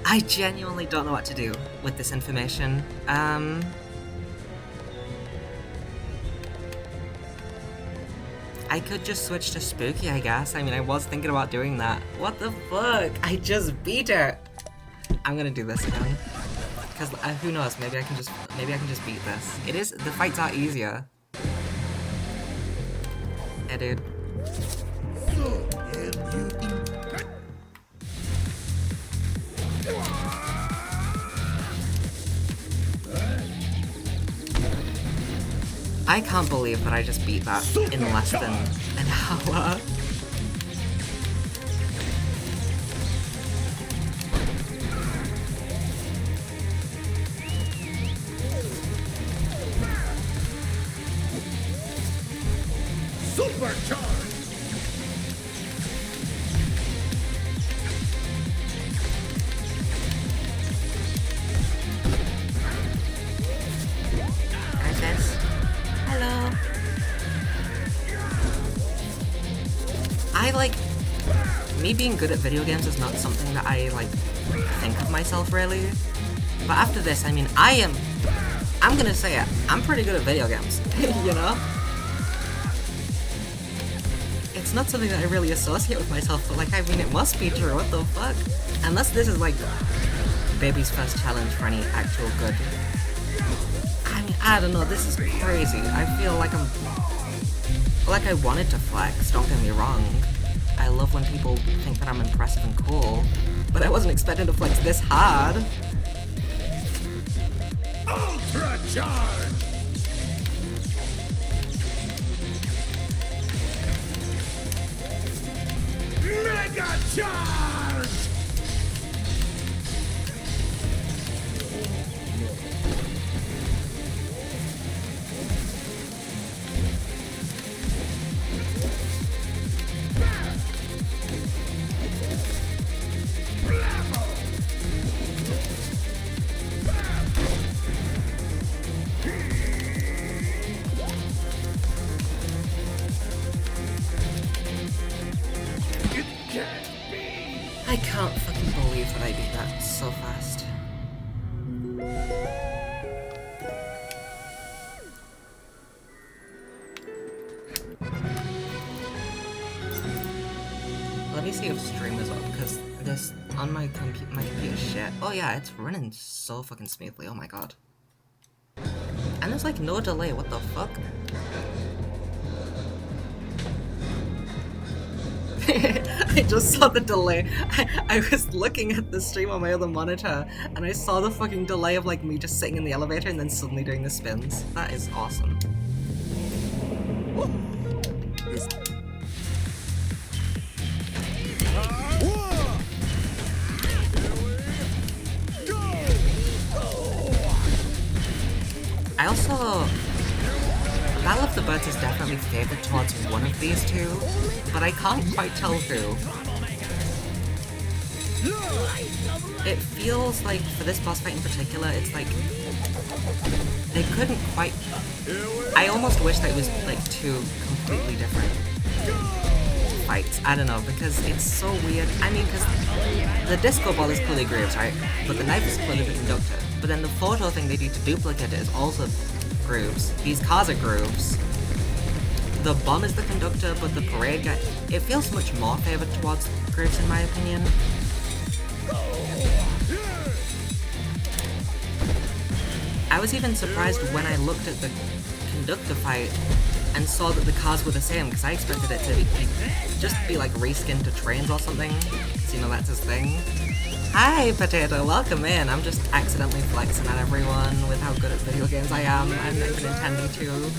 I genuinely don't know what to do with this information. I could just switch to Spooky, I guess. I mean, I was thinking about doing that. What the fuck? I just beat it! I'm gonna do this again. Because who knows, maybe I can just beat this. The fights are easier. Yeah, dude. I can't believe that I just beat that in less than an hour. Supercharged! Princess. Hello. Me being good at video games is not something that I, think of myself, really. But after this, I mean, I'm gonna say it, I'm pretty good at video games, you know? It's not something that I really associate with myself, but, I mean, it must be true, what the fuck? Unless this is, baby's first challenge for any actual good. I mean, I don't know, this is crazy. I feel like I wanted to flex, don't get me wrong. I love when people think that I'm impressive and cool, but I wasn't expecting to flex this hard. Ultra charge! Mega charge! I can't fucking believe that I beat that so fast. Let me see if stream is up, because this on my computer shit. Oh yeah, it's running so fucking smoothly, oh my god. And there's no delay, what the fuck? I just saw the delay. I was looking at the stream on my other monitor, and I saw the fucking delay of me just sitting in the elevator and then suddenly doing the spins. That is awesome. I also... Battle of the Birds is definitely favored towards one of these two, but I can't quite tell who. It feels like, for this boss fight in particular, it's they couldn't quite... I almost wish that it was, two completely different fights. I don't know, because it's so weird. I mean, because the disco ball is clearly Graves, right? But the knife is clearly the conductor. But then the photo thing they do to duplicate it is also grooves. These cars are grooves. The bomb is the conductor, but the parade guy, it feels much more favored towards grooves in my opinion. I was even surprised when I looked at the conductor fight and saw that the cars were the same, because I expected it to just be like reskinned to trains or something, because you know that's his thing. Hi Potato, welcome in. I'm just accidentally flexing at everyone with how good at video games I am. I'm not even intending to.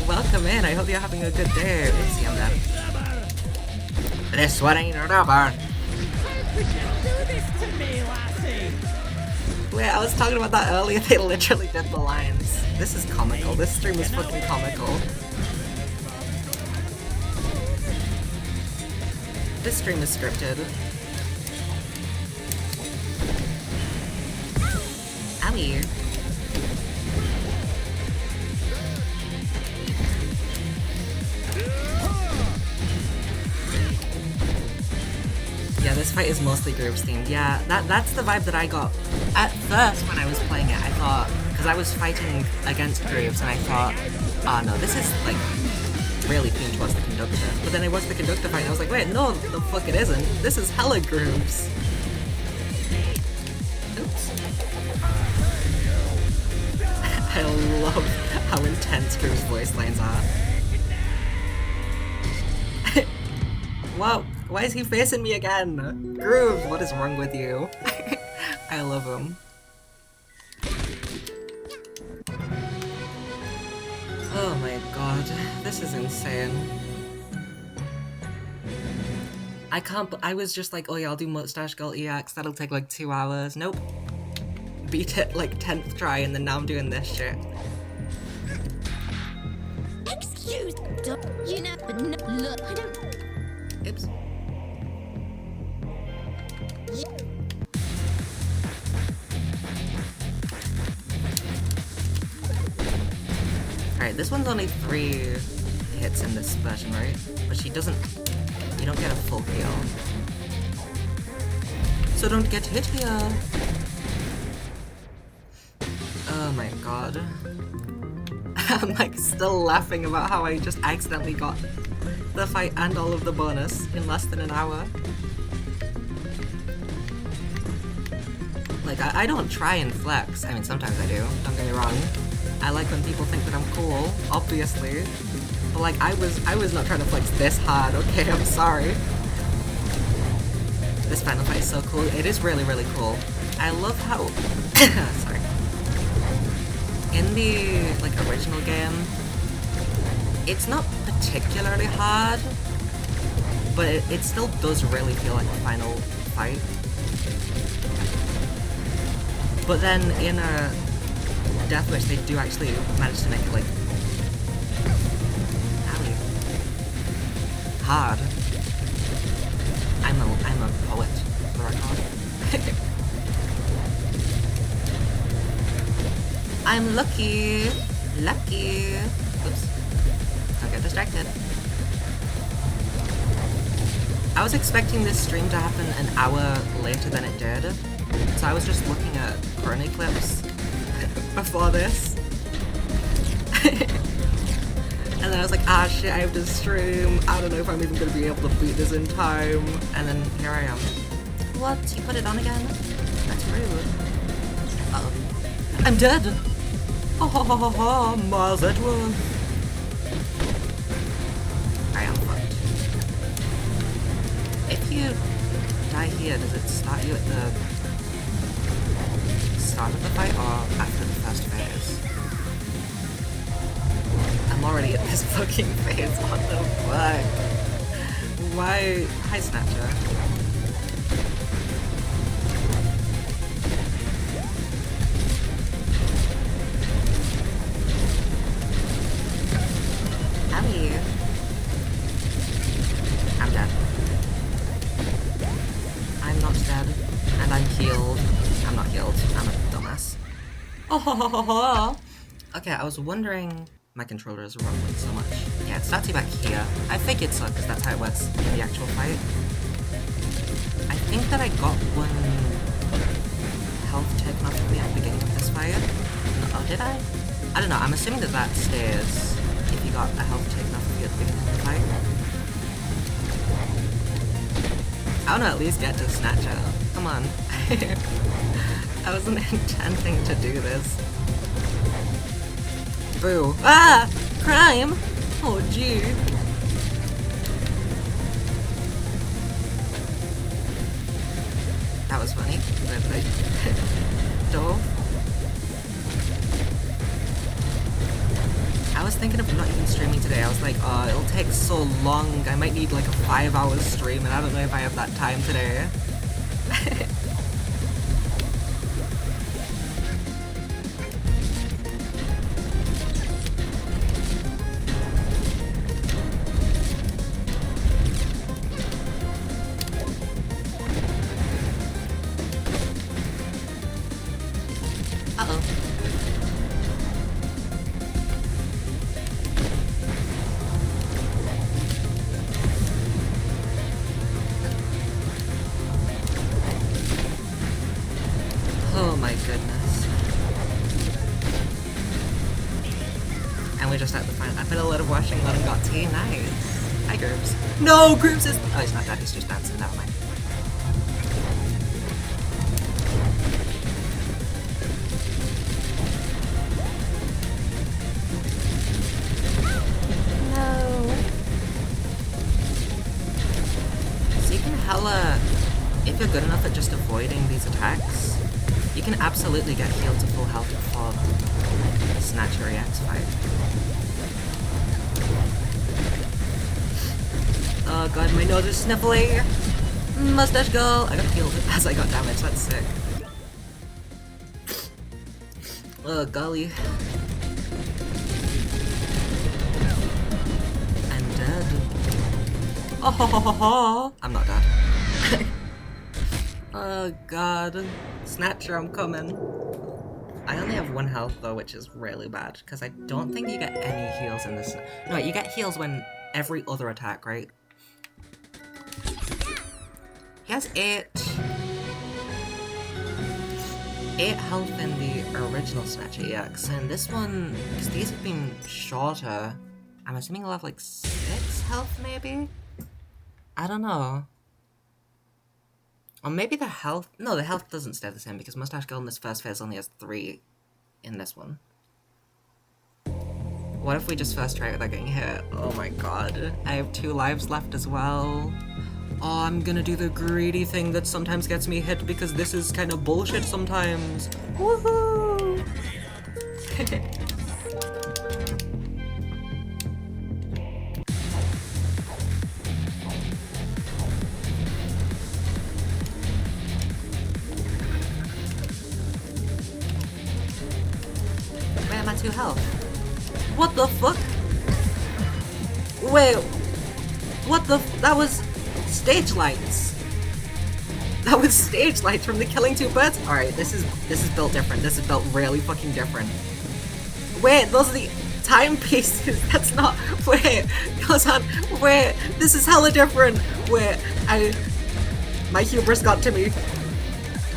Welcome in, I hope you're having a good day. Oopsie, I'm dead. This one ain't rubber. How could you do this to me, lassie? Wait, I was talking about that earlier, they literally did the lines. This is comical, this stream is fucking comical. This stream is scripted. Owie. Yeah, this fight is mostly grooves themed. Yeah, that's the vibe that I got at first when I was playing it. I thought, because I was fighting against grooves and I thought, oh no, this is like really themed towards the conductor. But then it was the conductor fight and I was like, wait, no, the fuck it isn't. This is hella grooves. Oops. I love how intense grooves voice lines are. Wow. Why is he facing me again? Groove, what is wrong with you? I love him. Oh my god, this is insane. I was just like, oh yeah, I'll do Mustache Girl EX, that'll take like 2 hours. Nope. Beat it like 10th try and then now I'm doing this shit. Excuse you know, but no, look, I don't. Oops. Alright, this one's only 3 hits in this version, right? But she doesn't... You don't get a full heal. So don't get hit here! Oh my god. I'm like still laughing about how I just accidentally got the fight and all of the bonus in less than an hour. Like, I don't try and flex. I mean, sometimes I do, don't get me wrong. I like when people think that I'm cool, obviously. But like, I was not trying to flex this hard, okay? I'm sorry. This final fight is so cool. It is really, really cool. I love how... sorry. In the, like, original game, it's not particularly hard, but it still does really feel like a final fight. But then in a Deathwish, they do actually manage to make it like hard. I'm a poet, for the record. I'm lucky. Oops. Don't get distracted. I was expecting this stream to happen an hour later than it did, so I was just looking at Chrono clips before this. And then I was like, ah shit, I have to stream. I don't know if I'm even gonna be able to beat this in time. And then here I am. What? You put it on again? That's rude. I'm dead! Ha ha ha ha ha, Miles Edgeworth. I am fucked. If you die here, does it start you at the start of the fight or after the first phase? I'm already at this fucking phase, what the fuck? Why? Hi, Snatcher. Owie. I'm dead. I'm not dead. And I'm healed. I'm not healed. I'm a dumbass. Oh ho ho ho ho! Okay, I was wondering... My controller is rumbling so much. Yeah, it starts you back here. I figured so, because that's how it works in the actual fight. I think that I got one health taken off of me at the beginning of this fight. Oh, did I? I don't know, I'm assuming that that stays if you got a health taken off of you at the beginning of the fight. I wanna at least get to Snatcher. Come on. I wasn't intending to do this. Boo. Ah! Crime! Oh, gee. That was funny. Dove. I was thinking of not even streaming today. I was like, oh, it'll take so long. I might need like a 5-hour stream, and I don't know if I have that time today. Oh my goodness. And we're just at the final. I put a lot of washing on and got tea. Nice. Hi, Groups. No, Groups is. Oh, he's not dead. He's just dancing. Never mind. No. So you can hella. If you're good enough at just avoiding these attacks, you can absolutely get healed to full health before the Snatcher EX fight. Oh god, my nose is sniffly! Mustache girl! I got healed as I got damaged, that's sick. Oh golly. I'm dead. Oh ho ho ho ho! I'm not dead. Oh god. Snatcher, I'm coming. I only have 1 health though, which is really bad, because I don't think you get any heals in this. No, you get heals when every other attack, right? He has 8 health in the original Snatcher EX, and this one, because these have been shorter, I'm assuming he'll have like 6 health maybe? I don't know. Or maybe the health... No, the health doesn't stay the same because Mustache Girl in this first phase only has 3 in this one. What if we just first try it without getting hit? Oh my god. I have 2 lives left as well. Oh, I'm gonna do the greedy thing that sometimes gets me hit because this is kind of bullshit sometimes. Woohoo! Where am I 2 health? What the fuck? Wait, what the that was stage lights. That was stage lights from the Killing Two Birds? Alright, this is built different. This is built really fucking different. Wait, those are the timepieces. That's not wait, goes on. Wait, this is hella different. Wait, my hubris got to me.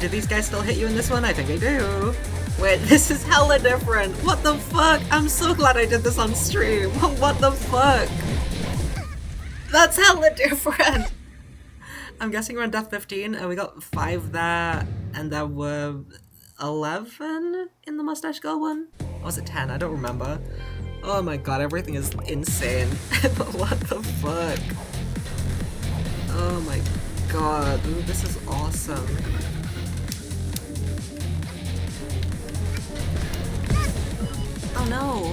Do these guys still hit you in this one? I think they do. Wait, this is hella different. What the fuck? I'm so glad I did this on stream. What the fuck? That's hella different. I'm guessing we're on death 15 and we got 5 there and there were 11 in the Mustache Girl one? Or was it 10? I don't remember. Oh my god, everything is insane. What the fuck? Oh my god, ooh, this is awesome. Oh no.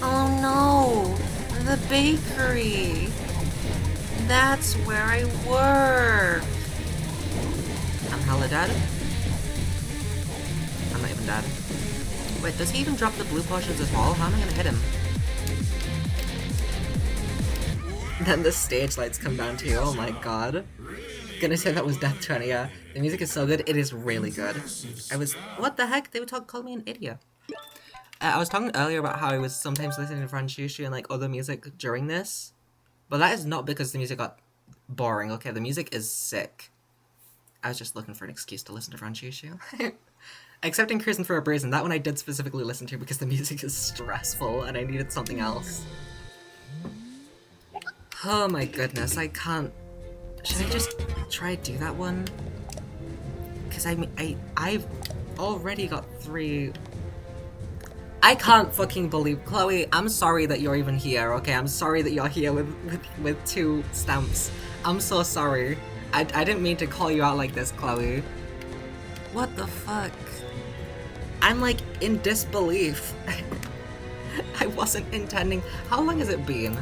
Oh no. The bakery. That's where I work. I'm hella dead. I'm not even dead. Wait, does he even drop the blue potions as well? How am I gonna hit him? Then the stage lights come down to you. Oh my god. Gonna say that was Death 20, yeah. The music is so good. It is really good. What the heck? They would call me an idiot. I was talking earlier about how I was sometimes listening to Franchushu and like other music during this. But that is not because the music got boring, okay? The music is sick. I was just looking for an excuse to listen to Franchushu. Except in Cruising for a Brazen, that one I did specifically listen to because the music is stressful and I needed something else. Oh my goodness, I can't... Should I just try to do that one? Because I mean, I've already got 3... I can't fucking believe... Chloe, I'm sorry that you're even here, okay? I'm sorry that you're here with 2 stamps. I'm so sorry. I didn't mean to call you out like this, Chloe. What the fuck? I'm like in disbelief. I wasn't intending... How long has it been?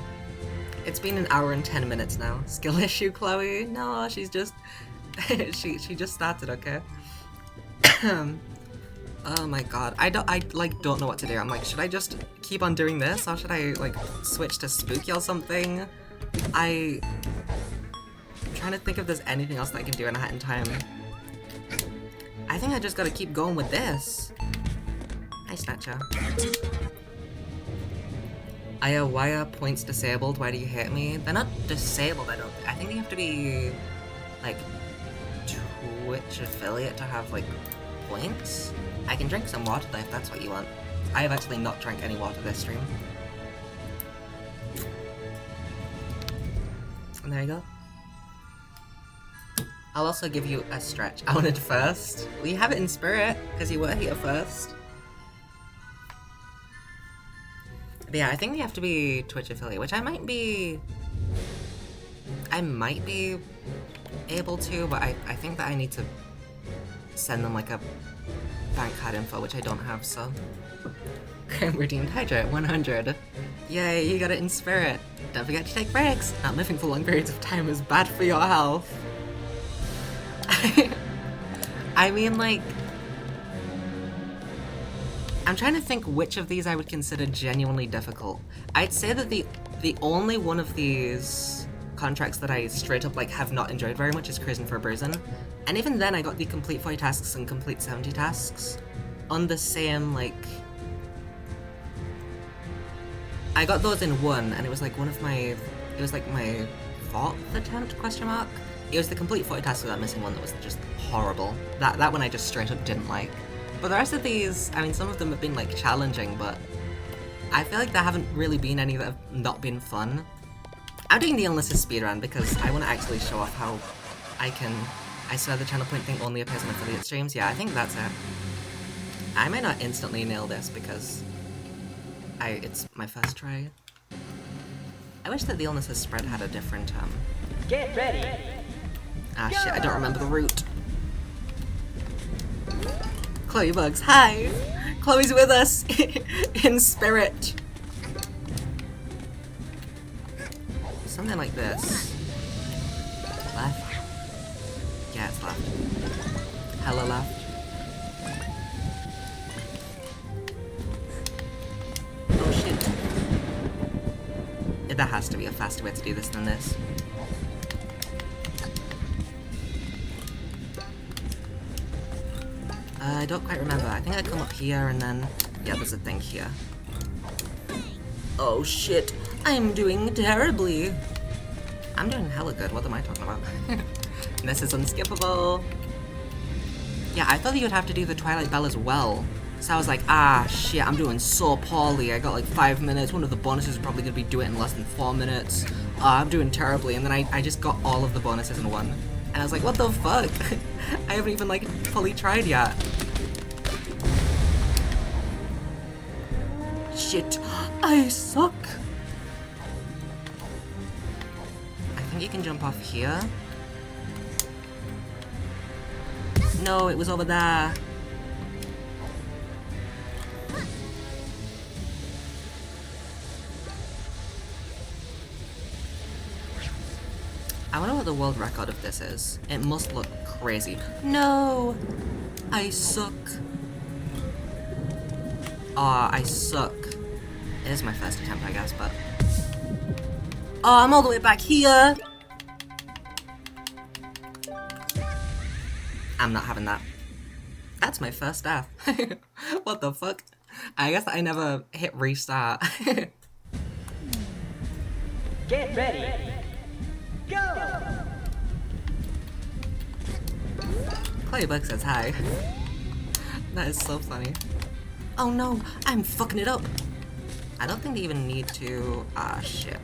It's been 1 hour and 10 minutes now. Skill issue, Chloe? No, she's just... she just started, okay? Oh my god. I don't know what to do. I'm like, should I just keep on doing this? Or should I, like, switch to spooky or something? I'm trying to think if there's anything else that I can do in time. I think I just gotta keep going with this. Hi, Snatcher. Aya, why are points disabled? Why do you hate me? They're not disabled, I don't... I think they have to be, like, Twitch affiliate to have, like, points? I can drink some water though if that's what you want. I have actually not drank any water this stream. And there you go. I'll also give you a stretch. I wanted first. Well, you have it in spirit, because you were here first. But yeah, I think they have to be Twitch affiliate, which I might be able to, but I think that I need to send them like a bank card info, which I don't have, so... Redeemed Hydrate, 100. Yay, you got it in spirit. Don't forget to take breaks. Not living for long periods of time is bad for your health. I mean, like... I'm trying to think which of these I would consider genuinely difficult. I'd say that the only one of these contracts that I straight up, like, have not enjoyed very much is Cruising for a Brazen. And even then, I got the complete 40 tasks and complete 70 tasks on the same, like... I got those in one, and it was like one of my... It was like my 4th attempt, question mark? It was the complete 40 tasks with that missing one that was just horrible. That one I just straight up didn't like. But the rest of these, I mean, some of them have been, like, challenging, but I feel like there haven't really been any that have not been fun. I'm doing the Illnesses speedrun because I want to actually show off how I swear the channel point thing only appears on affiliate streams. Yeah, I think that's it. I might not instantly nail this because it's my first try. I wish that the Illnesses spread had a different, Get ready. Ah shit, I don't remember the route. Chloe Bugs, hi! Chloe's with us in spirit. Something like this. Left? Yeah, it's left. Hella left. Oh shit. There has to be a faster way to do this than this. I don't quite remember. I think I come up here and then... Yeah, there's a thing here. Oh shit, I'm doing terribly. I'm doing hella good, what am I talking about? This is unskippable. Yeah, I thought that you'd have to do the Twilight Bell as well. So I was like, ah shit, I'm doing so poorly. I got like 5 minutes. One of the bonuses is probably going to be do it in less than 4 minutes. I'm doing terribly. And then I just got all of the bonuses in one. And I was like, what the fuck? I haven't even like fully tried yet. Shit, I suck. I think you can jump off here. No, it was over there. I wonder what the world record of this is. It must look crazy. No! I suck. Aw, I suck. It is my first attempt, I guess, but... Oh, I'm all the way back here! I'm not having that. That's my first death. What the fuck? I guess I never hit restart. Get ready. Go! Chloe Buck says hi. That is so funny. Oh no, I'm fucking it up. I don't think they even need to. Ah, shit.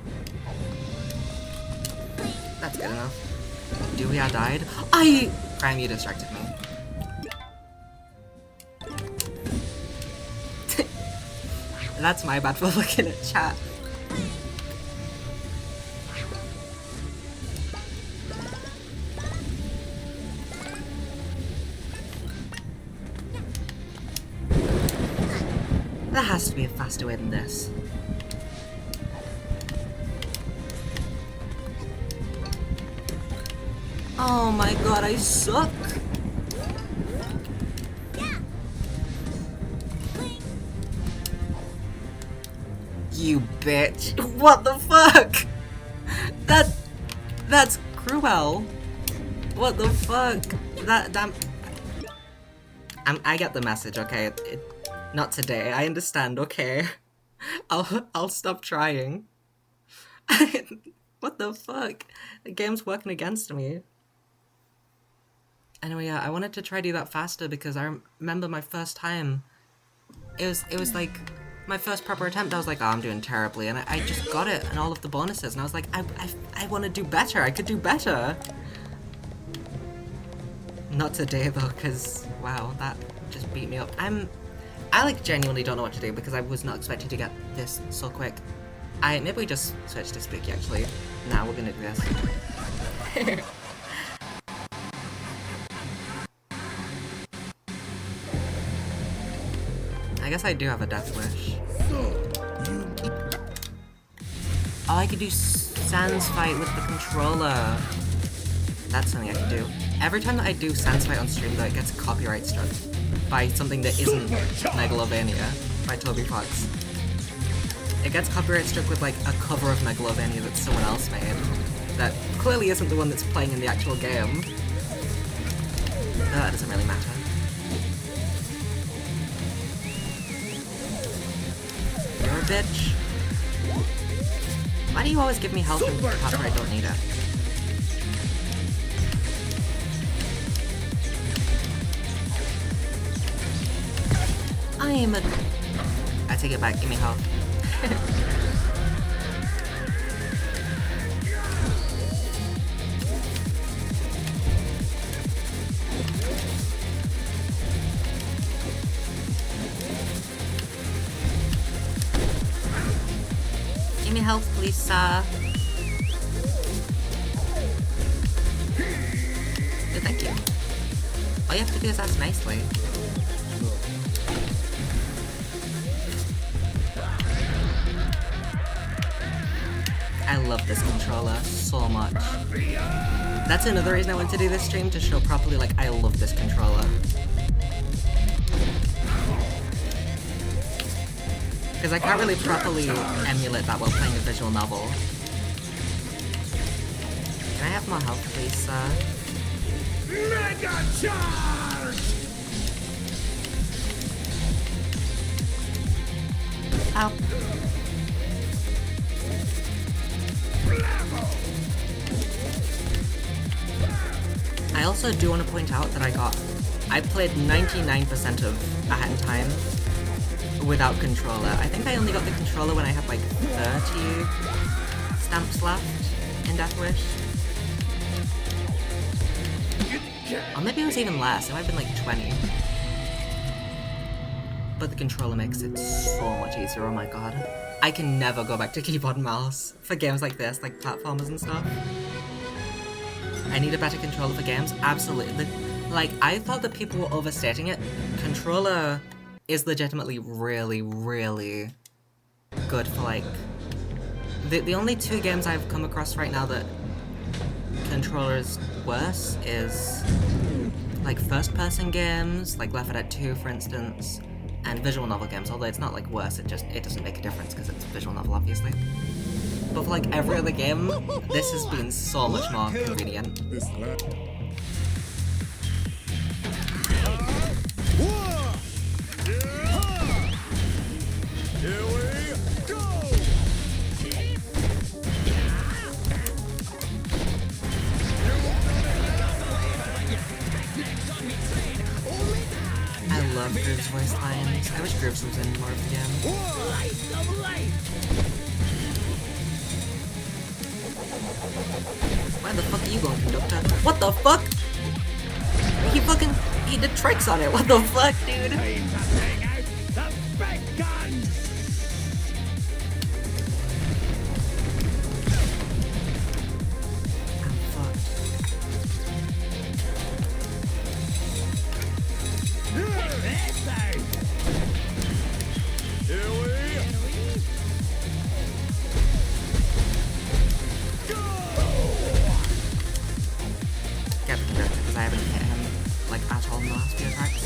That's good enough. Dewey, I died. Prime, you distracted me. That's my bad for looking at chat. There has to be a faster way than this. Oh my god, I suck! You bitch! What the fuck? That's cruel. What the fuck? I get the message, okay? Not today. I understand, okay? I'll stop trying. What the fuck? The game's working against me. Anyway, yeah, I wanted to try to do that faster because I remember my first time. It was like my first proper attempt. I was like, oh, I'm doing terribly, and I just got it and all of the bonuses, and I was like, I want to do better. I could do better. Not today though, because wow, that just beat me up. I like genuinely don't know what to do because I was not expecting to get this so quick. Maybe we just switch to Spooky actually. Nah, we're gonna do this. I guess I do have a death wish. Oh, I could do Sans Fight with the controller. That's something I could do. Every time that I do Sans Fight on stream though, it gets copyright struck by something that isn't Megalovania by Toby Fox. It gets copyright struck with like a cover of Megalovania that someone else made that clearly isn't the one that's playing in the actual game. That doesn't really matter. You're a bitch. Why do you always give me health after I don't need it? I take it back, give me health. Give me health, please, sir. Good, thank you. All you have to do is ask nicely. I love this controller so much. That's another reason I wanted to do this stream, to show properly, like, I love this controller. Because I can't really properly emulate that while playing a visual novel. Can I have more health, please, sir? Mega charge! Ow. I also do want to point out that I played 99% of A Hat in Time without controller. I think I only got the controller when I had like 30 stamps left in Death Wish. Or maybe it was even less, it might have been like 20. But the controller makes it so much easier, oh my god. I can never go back to keyboard and mouse for games like this, like platformers and stuff. I need a better controller for games, absolutely. Like, I thought that people were overstating it. Controller is legitimately really, really good for like... The only two games I've come across right now that controller is worse is like first-person games, like Left 4 Dead 2 for instance, and visual novel games, although it's not like worse, it doesn't make a difference because it's visual novel obviously. But for like every other game, this has been so much more convenient. Here we go! voice lines. I wish Grooves was in more of the game. Light of light! Where the fuck are you going, conductor? What the fuck? He did tricks on it. What the fuck, dude? Time to bring out the big guns! I'm fucked. Check this out! Get the conductor because I haven't hit him like at all in the last few attacks.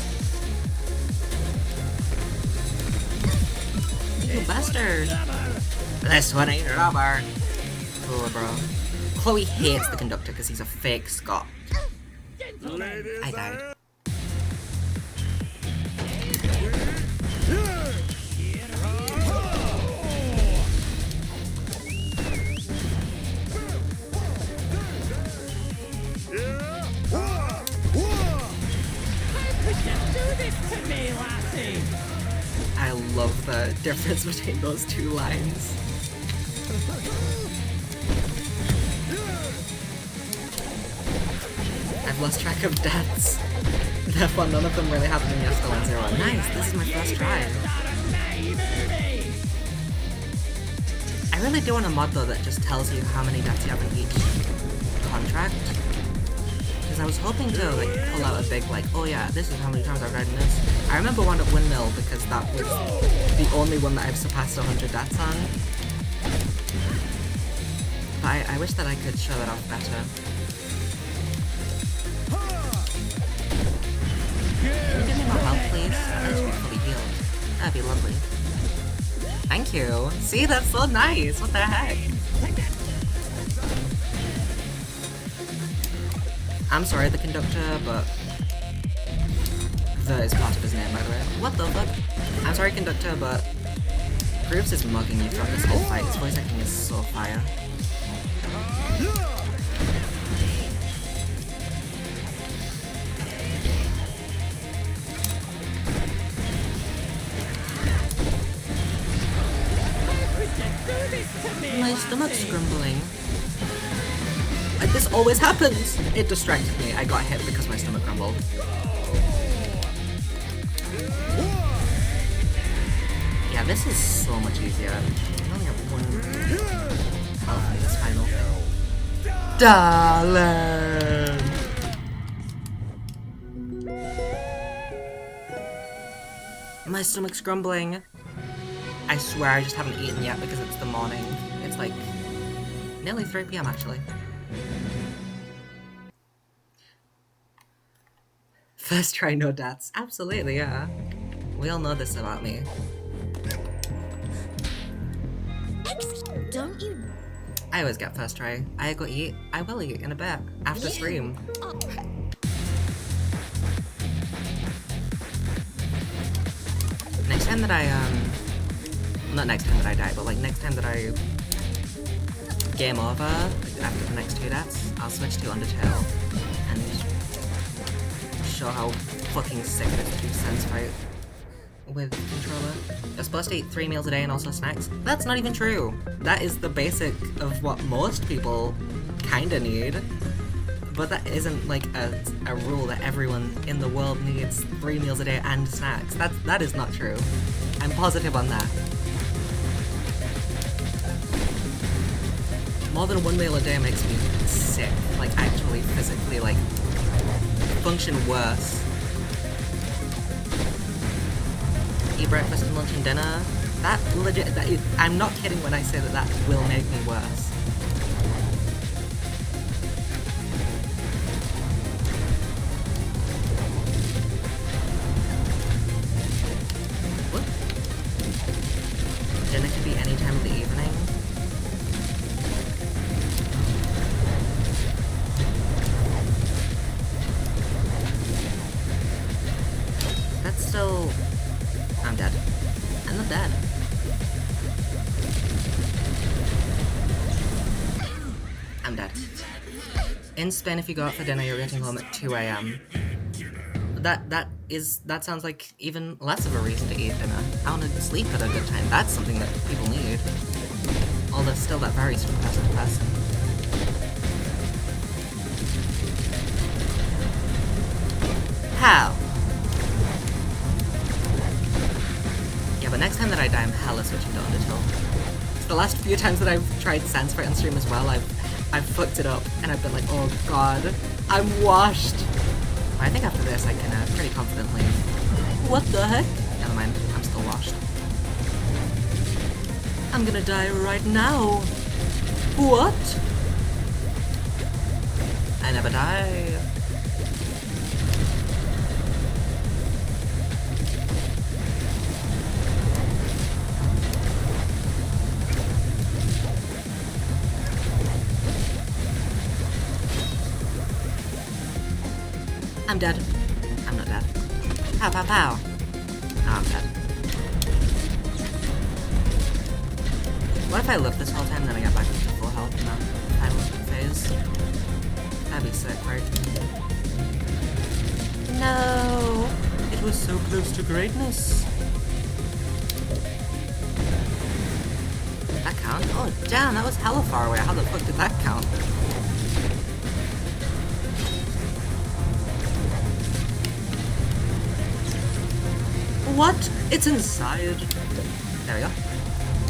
You bastard! This one ain't rubber. Cool, bro. Chloe hates the conductor because he's a fake Scot. I died. Do this to me, lassie! I love the difference between those two lines. I've lost track of deaths. Therefore, none of them really happened in Yes 0. Nice, this is my first try. I really do want a mod though that just tells you how many deaths you have in each contract. Because I was hoping to like pull out a big like, oh yeah, this is how many times I've died in this. I remember one at Windmill because that was the only one that I've surpassed 100 deaths on. But I wish that I could show that off better. Can you give me more health, please? I should be fully healed. That'd be lovely. Thank you. See, that's so nice. What the heck? I'm sorry, the conductor, but the is part of his name, by the way. What the fuck? I'm sorry, conductor, but Grooves is mugging you throughout this whole fight. His voice acting is so fire. My stomach's grumbling. This always happens! It distracted me. I got hit because my stomach grumbled. Yeah, this is so much easier. I only have one health in this final thing. Darling! My stomach's grumbling. I swear I just haven't eaten yet because it's the morning. It's like nearly 3 PM actually. First try, no deaths. Absolutely, yeah. We all know this about me. Don't you? I always get first try. I go eat. I will eat in a bit after stream. Oh. Next time that I not next time that I die, but like next time that I game over, like after the next 2 deaths, I'll switch to Undertale and show how fucking sick it is to do sense fight with the controller. You're supposed to eat 3 meals a day and also snacks. That's not even true. That is the basic of what most people kinda need. But that isn't like a rule that everyone in the world needs 3 meals a day and snacks. That is not true. I'm positive on that. More than 1 meal a day makes me sick. Like actually physically like function worse. Eat breakfast and lunch and dinner. That legit, I'm not kidding when I say that that will make me worse. What? Dinner can be any time of the evening. That's still... I'm dead. I'm not dead. I'm dead. In Spain, if you go out for dinner, you're getting home at 2 AM. that sounds like even less of a reason to eat dinner. I want to sleep at a good time. That's something that people need. Although still that varies from person to person. How? Yeah, but next time that I die, I'm hella switching to Undertale. The last few times that I've tried Sansfight on stream as well, I've fucked it up, and I've been like, oh god, I'm washed. I think after this I can pretty confidently... What the heck? Never mind, I'm still washed. I'm gonna die right now. What? I never die. I'm dead. I'm not dead. Pow pow pow. Oh, I'm dead. What if I live this whole time and then I get back to full health in that final phase? That'd be sick, right? No! It was so close to greatness. Did that count? Oh damn, that was hella far away. How the fuck did that count? What? It's inside. There we go.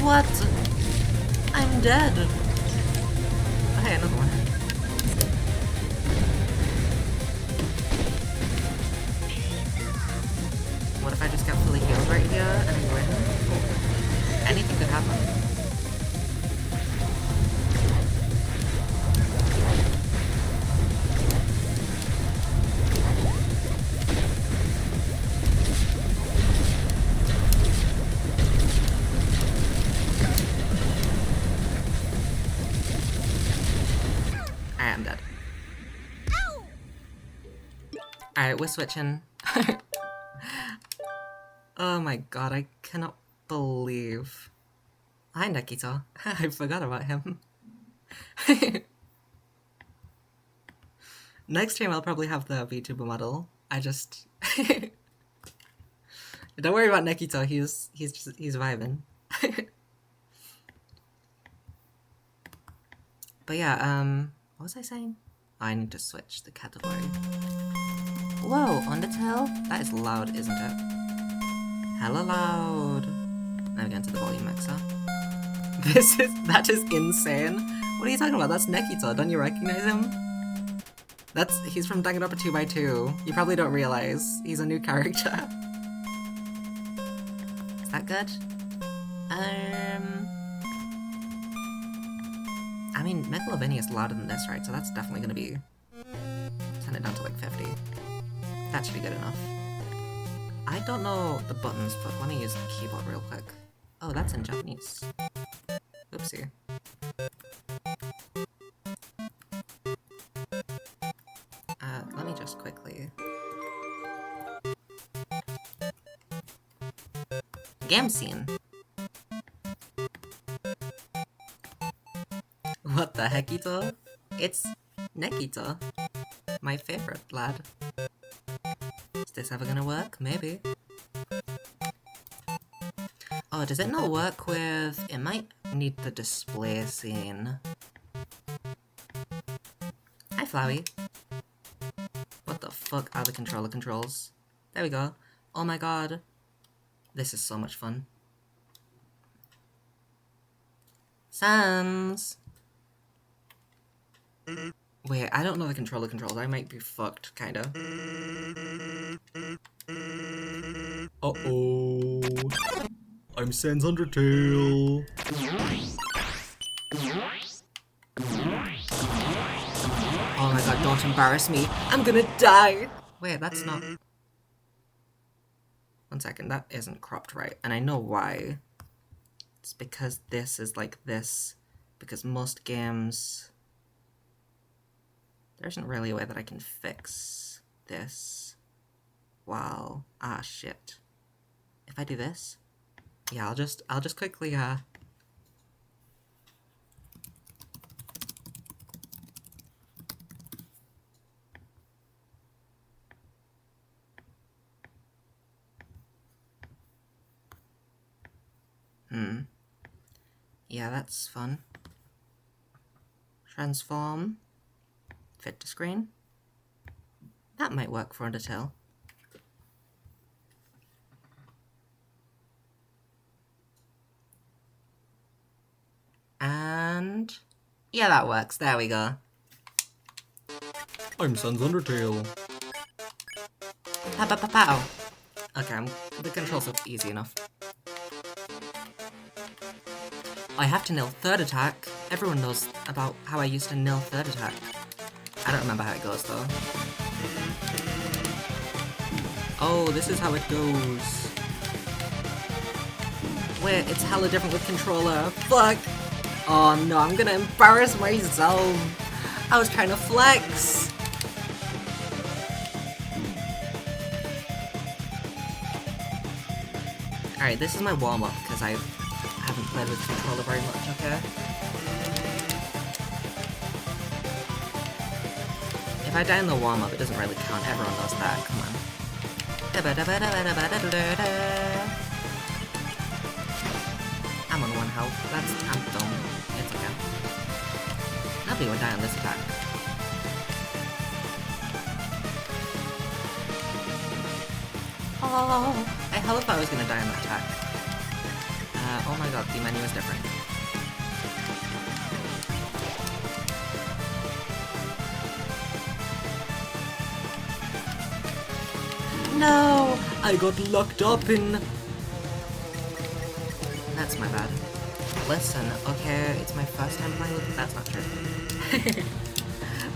What? I'm dead. Oh, hey, another one. What if I just get fully healed right here and win? Anything could happen. I'm dead. Alright, we're switching. Oh my god, I cannot believe... Hi, Nekito. I forgot about him. Next stream I'll probably have the VTuber model. I just... Don't worry about Nekito, he's vibing. But yeah, what was I saying? I need to switch the category. Whoa, Undertale? That is loud, isn't it? Hella loud. Now we get into the volume mixer. That is insane. What are you talking about? That's Nekito, don't you recognize him? He's from Danganronpa 2x2. You probably don't realize. He's a new character. Is that good? I mean, Megalovania is louder than this, right? So that's definitely gonna be... Turn it down to like 50. That should be good enough. I don't know the buttons, but let me use the keyboard real quick. Oh, that's in Japanese. Oopsie. Let me just quickly... Game scene. What the heckito? It's Nekito. My favorite lad. Is this ever gonna work? Maybe. Oh, does it not work with... It might need the display scene. Hi, Flowey. What the fuck are the controller controls? There we go. Oh my god. This is so much fun. Sans! Wait, I don't know the controller controls. I might be fucked, kinda. Uh-oh. I'm Sans Undertale. Oh my god, don't embarrass me. I'm gonna die! Wait, that's not... One second, that isn't cropped right. And I know why. It's because this is like this. Because most games... There isn't really a way that I can fix this while... Ah, shit. If I do this... Yeah, I'll just quickly, Yeah, that's fun. Transform. Fit to screen. That might work for Undertale. And yeah, that works. There we go. I'm Sans Undertale. Pow. Okay, the controls look easy enough. I have to nil third attack. Everyone knows about how I used to nil third attack. I don't remember how it goes though. Oh, this is how it goes. Wait, it's hella different with controller. Fuck! Oh no, I'm gonna embarrass myself. I was trying to flex. Alright, this is my warm-up because I haven't played with controller very much, okay? If I die in the warm-up, it doesn't really count. Everyone knows that. Come on. I'm on 1 health. I'm dumb. It's okay. Nobody would die on this attack. Oh, I hell if I was gonna die on that attack. Oh my god, the menu is different. No! I got locked up in... That's my bad. Listen, okay, it's my first time playing with... That's not true.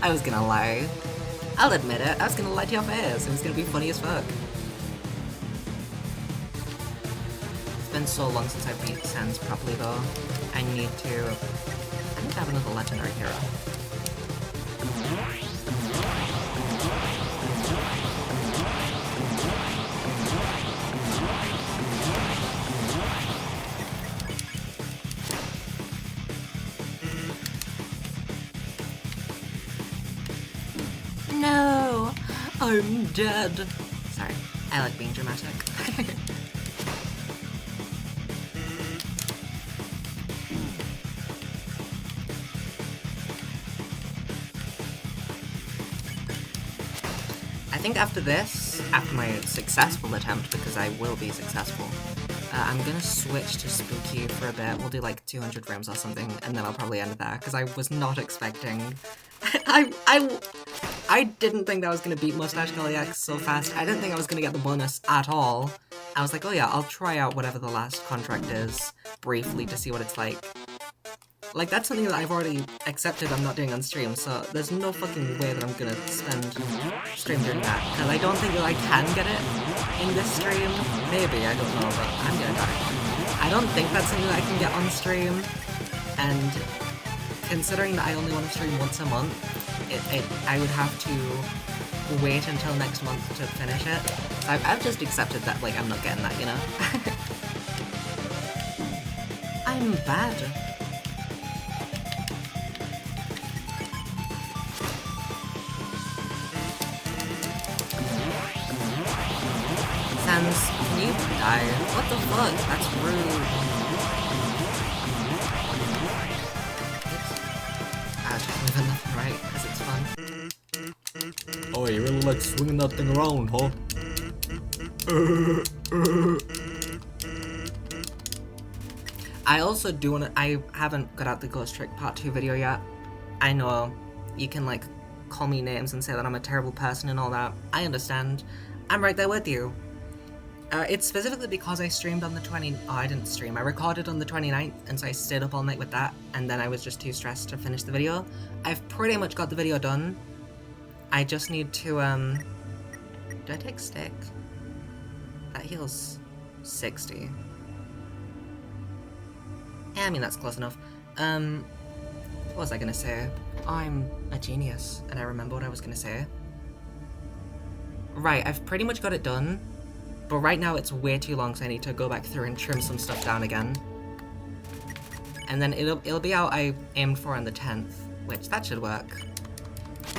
I was gonna lie. I'll admit it, I was gonna lie to your face. It was gonna be funny as fuck. It's been so long since I've beat Sans properly though. I need to have another legendary hero. No! I'm dead! Sorry, I like being dramatic. I think after this, after my successful attempt, because I will be successful, I'm gonna switch to Spooky for a bit. We'll do like 200 frames or something, and then I'll probably end there, because I was not expecting... I didn't think that I was gonna beat Mustache Collie X so fast. I didn't think I was gonna get the bonus at all. I was like, oh yeah, I'll try out whatever the last contract is, briefly, to see what it's like. Like, that's something that I've already accepted I'm not doing on stream, so there's no fucking way that I'm gonna spend stream doing that. Because I don't think that I can get it in this stream. Maybe, I don't know, but I'm gonna die. I don't think that's something that I can get on stream, and considering that I only want to stream once a month, I would have to wait until next month to finish it. So I've just accepted that, like, I'm not getting that, you know? I'm bad. Sans, can you die? What the fuck? That's rude. I was just moving left and right, because it's fun. Oh, you really like swinging that thing around, huh? I also do want to... I haven't got out the Ghost Trick Part 2 video yet. I know you can, like, call me names and say that I'm a terrible person and all that. I understand. I'm right there with you. It's specifically because I streamed on the I didn't stream. I recorded on the 29th, and so I stayed up all night with that, and then I was just too stressed to finish the video. I've pretty much got the video done. I just need to, do I take stick? That heals 60. Yeah, I mean, that's close enough. What was I gonna say? I'm a genius, and I remember what I was gonna say. Right, I've pretty much got it done. But right now it's way too long, so I need to go back through and trim some stuff down again. And then it'll be out, I aimed for on the 10th, which that should work.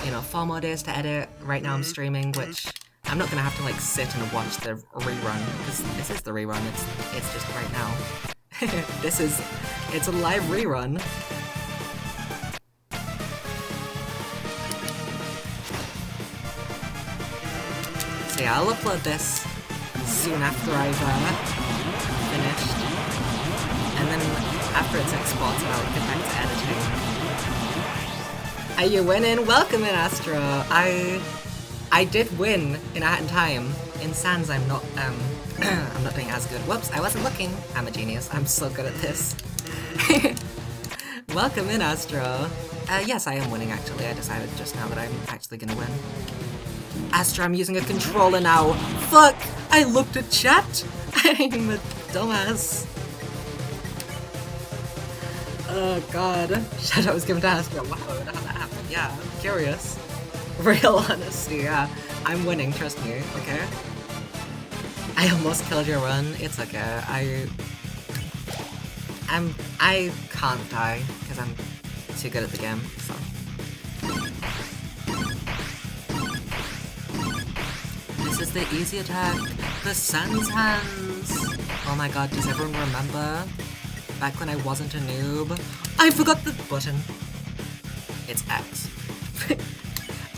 You know, 4 more days to edit. Right now I'm streaming, which I'm not gonna have to like sit and watch the rerun, because this is the rerun, it's just right now. It's a live rerun. So yeah, I'll upload this soon after I've finished. And then after it's exported, I'll get back to editing. Are you winning? Welcome in, Astro. I did win in Art and Time. In Sans, I'm not I'm not doing as good. Whoops, I wasn't looking. I'm a genius. I'm so good at this. Welcome in, Astro. Yes, I am winning, actually. I decided just now that I'm actually gonna win. Astro, I'm using a controller now. Fuck! I looked at chat! I'm a dumbass. Oh god. Shadow was given to Astro. Wow, how that happened? Yeah, I'm curious. Real honesty, yeah. I'm winning, trust me, okay? I almost killed your run. It's okay. I can't die because I'm too good at the game, so. This is the easy attack. The Sans hands. Oh my god, does everyone remember? Back when I wasn't a noob. I forgot the button. It's X.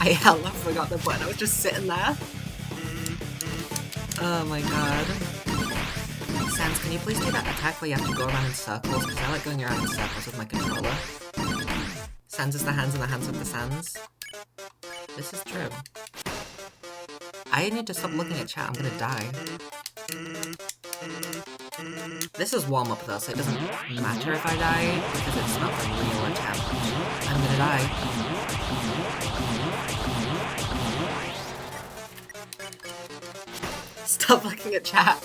I hella forgot the button. I was just sitting there. Oh my god. Sans, can you please do that attack where you have to go around in circles? Because I like going around in circles with my controller. Sans is the hands and the hands with the Sans. This is true. I need to stop looking at chat, I'm gonna die. This is warm-up though, so it doesn't matter if I die, because it's not a real attempt. I'm gonna die. Stop looking at chat.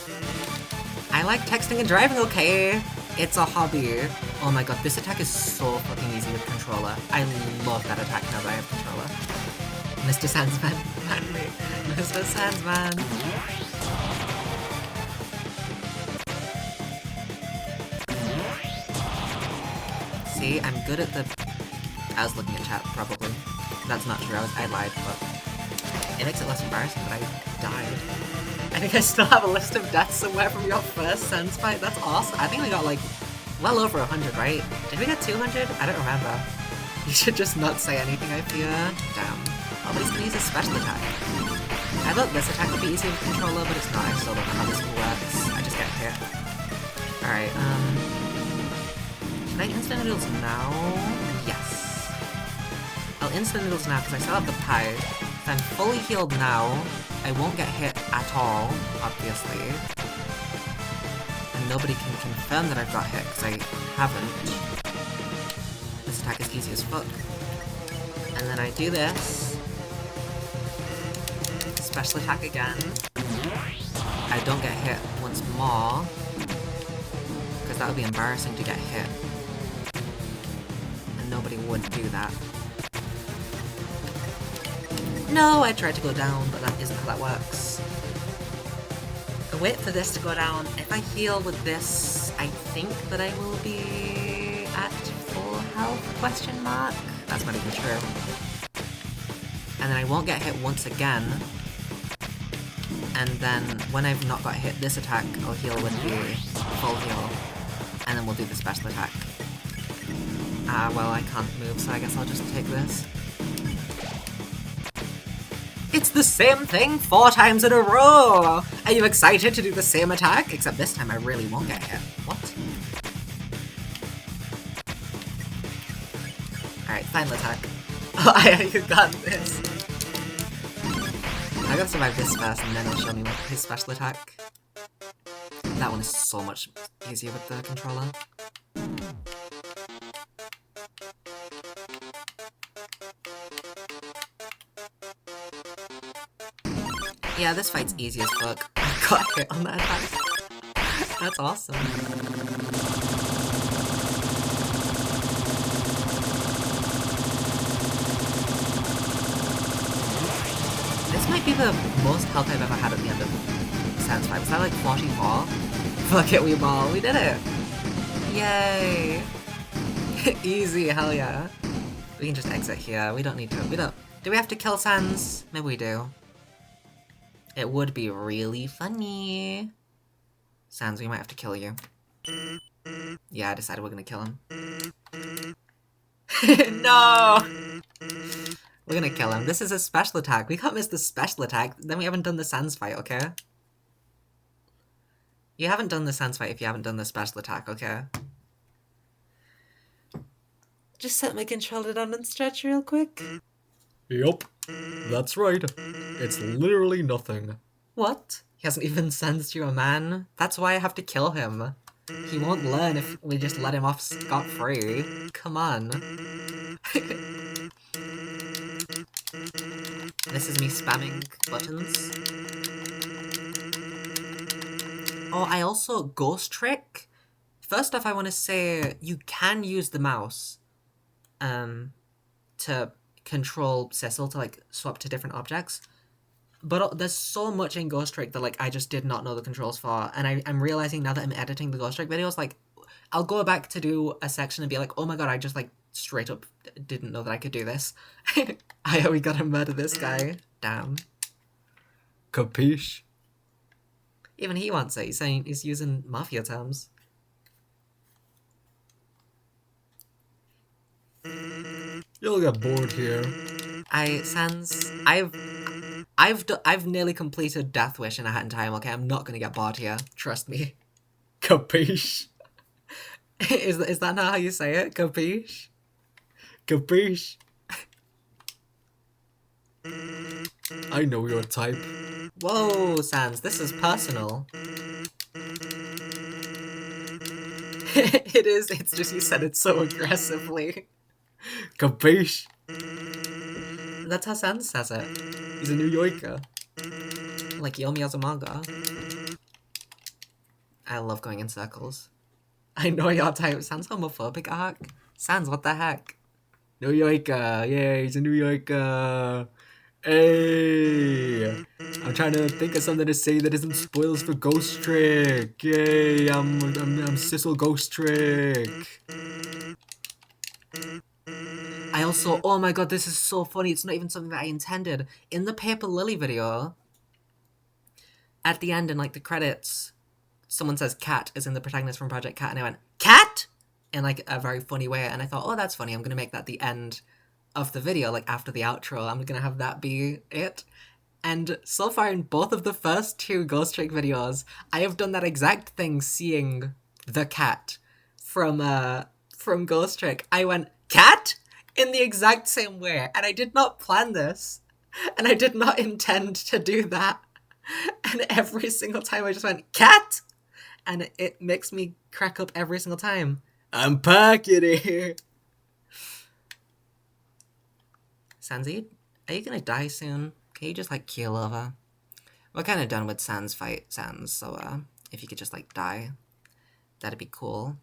I like texting and driving, okay? It's a hobby. Oh my god, this attack is so fucking easy with controller. I love that attack now that I have controller. Mr. Sandsman, man me. Mr. Sandsman. See, I'm good at the... I was looking at chat, probably. That's not true, I lied, but... It makes it less embarrassing that I died. I think I still have a list of deaths somewhere from your first Sans fight. That's awesome. I think we got like well over 100, right? Did we get 200? I don't remember. You should just not say anything, I fear. Damn. Oh, but he's gonna use his special attack. I thought this attack would be easier with controller, but it's not. I still don't know how this works. I just get hit. Alright, Can I instant noodles now? Yes. I'll instant noodles now because I still have the pie. If I'm fully healed now, I won't get hit at all, obviously. And nobody can confirm that I've got hit, because I haven't. This attack is easy as fuck. And then I do this. Special attack again. I don't get hit once more. Because that would be embarrassing to get hit. And nobody would do that. No, I tried to go down, but that isn't how that works. I wait for this to go down. If I heal with this, I think that I will be at full health, question mark? That's not even true. And then I won't get hit once again. And then when I've not got hit this attack, I'll heal with the full heal. And then we'll do the special attack. Well, I can't move, so I guess I'll just take this. It's the same thing 4 times in a row! Are you excited to do the same attack? Except this time I really won't get hit. What? Alright, final attack. Oh, you got this. I gotta survive this first and then he'll show me his special attack. That one is so much easier with the controller. Yeah, this fight's easy as fuck. I got hit on that attack. That's awesome. This might be the most health I've ever had at the end of Sans 5. Was that like 44? Fuck it, we ball. We did it! Yay! Easy, hell yeah. We can just exit here. We don't need to. Do we have to kill Sans? Maybe we do. It would be really funny. Sans, we might have to kill you. Yeah, I decided we're gonna kill him. No! We're gonna kill him. This is a special attack. We can't miss the special attack. Then we haven't done the Sans fight, okay? You haven't done the Sans fight if you haven't done the special attack, okay? Just set my controller down and stretch real quick. Yup, that's right. It's literally nothing. What? He hasn't even sensed you a man. That's why I have to kill him. He won't learn if we just let him off scot-free. Come on. This is me spamming buttons. Oh, I also ghost trick. First off, I want to say you can use the mouse to control Cecil to like swap to different objects. But there's so much in Ghost Trick that like I just did not know the controls for, and I'm realizing now that I'm editing the Ghost Trick videos, like I'll go back to do a section and be like, oh my god, I just like straight up didn't know that I could do this. We gotta murder this guy. Damn. Capiche? Even he wants it. He's saying he's using mafia terms. You'll get bored here. Sans, I've nearly completed Death Wish in a hat in time, okay? I'm not gonna get bored here. Trust me. Capiche? Is that not how you say it? Capiche? Capiche? I know your type. Whoa, Sans, this is personal. It is, it's just you said it so aggressively. Capiche? That's how Sans says it. He's a New Yorker. Like Yomi Azumanga. I love going in circles. I know your type. Sans homophobic arc. Sans, what the heck? New Yorker. Yay, he's a New Yorker. Hey! I'm trying to think of something to say that isn't spoilers for Ghost Trick. Yay! I'm Cecil Ghost Trick. I also, oh my god, this is so funny. It's not even something that I intended. In the Paper Lily video, at the end in like the credits, someone says Cat is in the protagonist from Project Cat, and I went, Cat? In like a very funny way, and I thought, oh, that's funny. I'm gonna make that the end of the video, like after the outro. I'm gonna have that be it. And so far in both of the first two Ghost Trick videos, I have done that exact thing seeing the cat from Ghost Trick. I went, Cat? In the exact same way, and I did not plan this, and I did not intend to do that, and every single time I just went, Cat? And it makes me crack up every single time. I'm packing it. Sansi, are you gonna die soon? Can you just like keel over? We're kind of done with Sans fight, Sans, so if you could just like die, that'd be cool.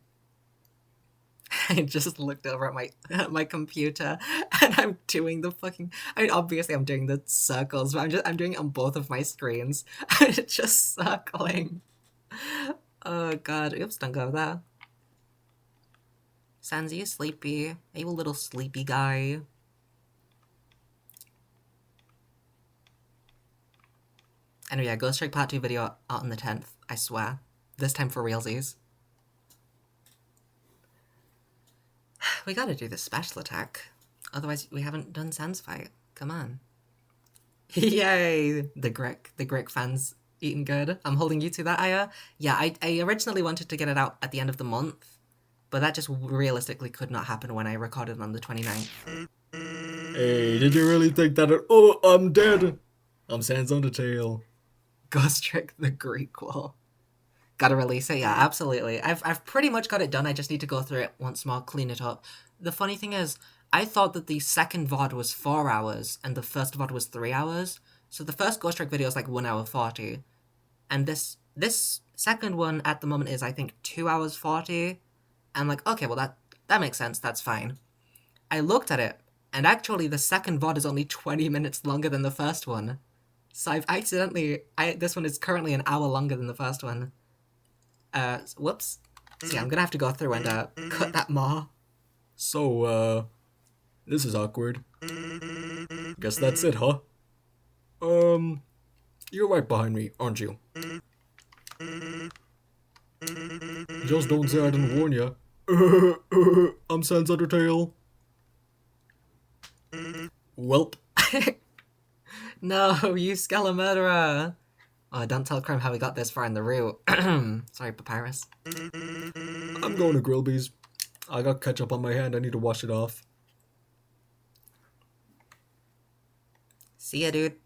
I just looked over at my computer and I'm doing the fucking, I mean, obviously I'm doing the circles, but I'm doing it on both of my screens. I'm just circling. Oh god, oops, don't go there. Sans, are you sleepy? Are you a little sleepy guy? Anyway, yeah, Ghost Trick Part 2 video out on the 10th, I swear. This time for realsies. We gotta do the special attack. Otherwise, we haven't done Sans fight. Come on. Yay! The Grick fans eating good. I'm holding you to that, Aya. Yeah, I originally wanted to get it out at the end of the month, but that just realistically could not happen when I recorded on the 29th. Hey, did you really think that? Oh, I'm dead. I'm Sans Undertale. Ghost Trick the Greek Wall. Gotta release it? Yeah, absolutely. I've pretty much got it done. I just need to go through it once more, clean it up. The funny thing is, I thought that the second VOD was 4 hours and the first VOD was 3 hours. So the first Ghost Trick video is like 1 hour 40. And this second one at the moment is, I think, 2 hours 40. I'm like, okay, well that makes sense. That's fine. I looked at it, and actually the second VOD is only 20 minutes longer than the first one. So I've accidentally... this one is currently an hour longer than the first one. Whoops. So yeah, I'm gonna have to go through and cut that more. So, this is awkward. Guess that's it, huh? You're right behind me, aren't you? Just don't say I didn't warn you. I'm Sans Undertale. Welp. No, you Scala murderer! Oh, don't tell Crumb how we got this far in the route. Sorry, Papyrus. I'm going to Grillby's. I got ketchup on my hand, I need to wash it off. See ya, dude.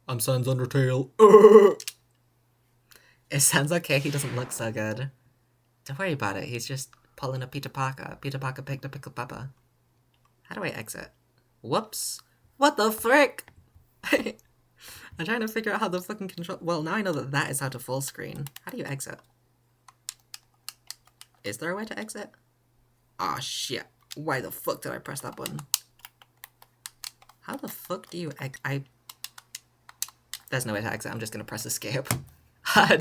I'm Sans Undertale. It sounds okay, he doesn't look so good. Don't worry about it, he's just pulling a Peter Parker. Peter Parker picked a pickled pepper. How do I exit? Whoops. What the frick? I'm trying to figure out how the fucking control... Well, now I know that that is how to full screen. How do you exit? Is there a way to exit? Aw, shit. Why the fuck did I press that button? How the fuck do you There's no way to exit, I'm just gonna press escape.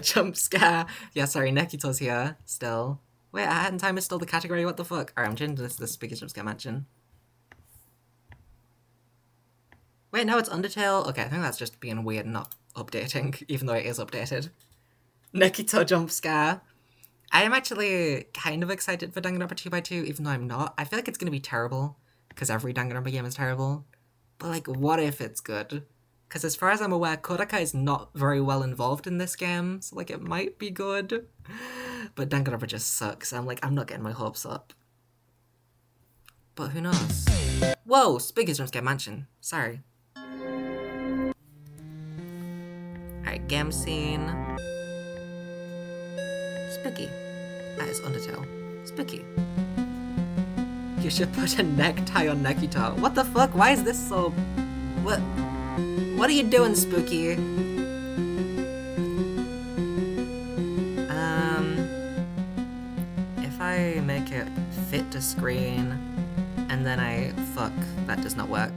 Jump scare! Yeah, sorry, Nekito's here, still. Wait, A Hat in Time is still the category, what the fuck? Alright, I'm changing this to the biggest jump scare mansion. Wait, no, it's Undertale? Okay, I think that's just being weird, not updating, even though it is updated. Nekito jump scare. I am actually kind of excited for Danganronpa 2x2, even though I'm not. I feel like it's gonna be terrible, because every Danganronpa game is terrible. But like, what if it's good? Because as far as I'm aware, Kodaka is not very well involved in this game, so like, it might be good. But Danganronpa just sucks, I'm not getting my hopes up. But who knows? Whoa, Spooky's Jump Scare Mansion. Sorry. Alright, game scene. Spooky. That is Undertale. Spooky. You should put a necktie on Nekito. What the fuck? Why is this so... What are you doing, Spooky? If I make it fit to screen, and then fuck, that does not work.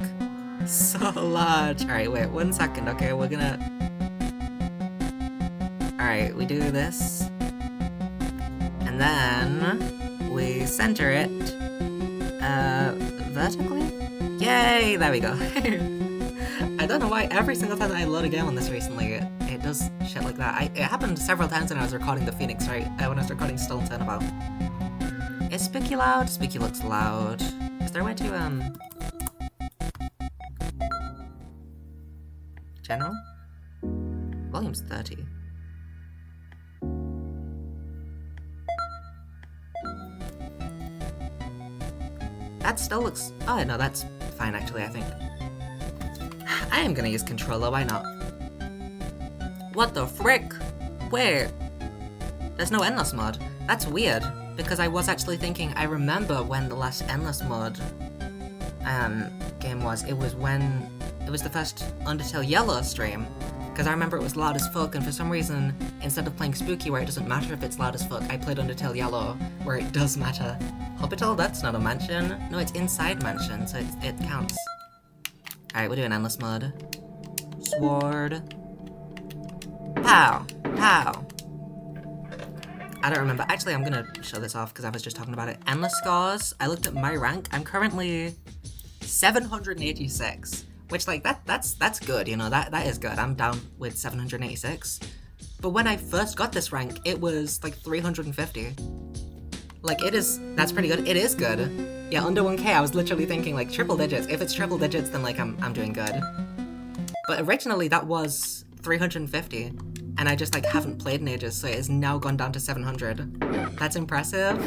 So large. Alright, wait, 1 second, okay, we're gonna... Alright, we do this. And then we center it vertically? Yay! There we go. I don't know why every single time that I load a game on this recently, it does shit like that. It happened several times when I was recording the Phoenix, right? When I was recording Stolen Turnabout. Is Spooky loud? Spooky looks loud. Is there a way to, General? Volume's 30. That still looks... Oh, no, that's fine, actually, I think. I am gonna use controller, why not? What the frick? Where? There's no endless mode. That's weird, because I was actually thinking, I remember when the last endless mode game was. It was when... It was the first Undertale Yellow stream. Because I remember it was loud as fuck, and for some reason, instead of playing Spooky where it doesn't matter if it's loud as fuck, I played Undertale Yellow where it does matter. Hospital? That's not a mansion. No, it's inside mansion, so it counts. Alright, we're doing endless mode. Sword. Pow! Pow! I don't remember. Actually, I'm gonna show this off because I was just talking about it. Endless scores. I looked at my rank. I'm currently 786. Which, like, that's good, you know, that is good. I'm down with 786. But when I first got this rank, it was, like, 350. Like, that's pretty good. It is good. Yeah, under 1k, I was literally thinking, like, triple digits. If it's triple digits, then, like, I'm doing good. But originally, that was 350. And I just, like, haven't played in ages, so it has now gone down to 700. That's impressive.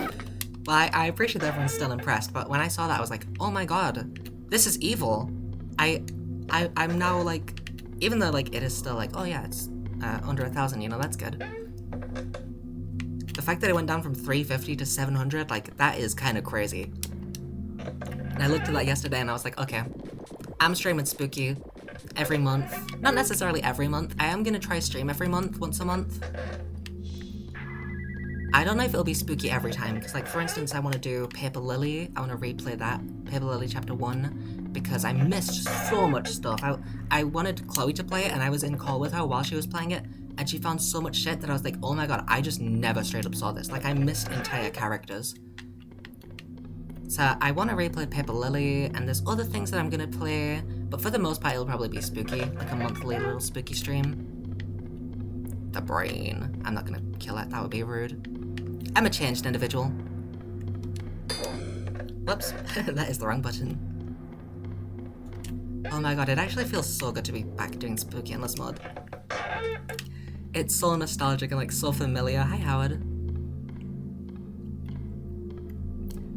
Well, I appreciate that everyone's still impressed, but when I saw that, I was like, oh my god, this is evil. I'm now, like, even though, like, it is still, like, oh yeah, it's under 1,000, you know, that's good. The fact that it went down from 350 to 700, like, that is kind of crazy. And I looked at that yesterday and I was like, okay, I'm streaming Spooky every month. Not necessarily every month. I am gonna try stream every month, once a month. I don't know if it'll be Spooky every time, because, like, for instance, I want to do Paper Lily. I want to replay that, Paper Lily Chapter 1, because I missed so much stuff. I wanted Chloe to play it, and I was in call with her while she was playing it, and she found so much shit that I was like, oh my god, I just never straight up saw this. Like, I missed entire characters. So I want to replay Paper Lily, and there's other things that I'm gonna play, but for the most part it'll probably be spooky, like a monthly little spooky stream. The brain. I'm not gonna kill it, that would be rude. I'm a changed individual. Whoops, that is the wrong button. Oh my god, it actually feels so good to be back doing spooky endless mode. It's so nostalgic and like so familiar. Hi Howard.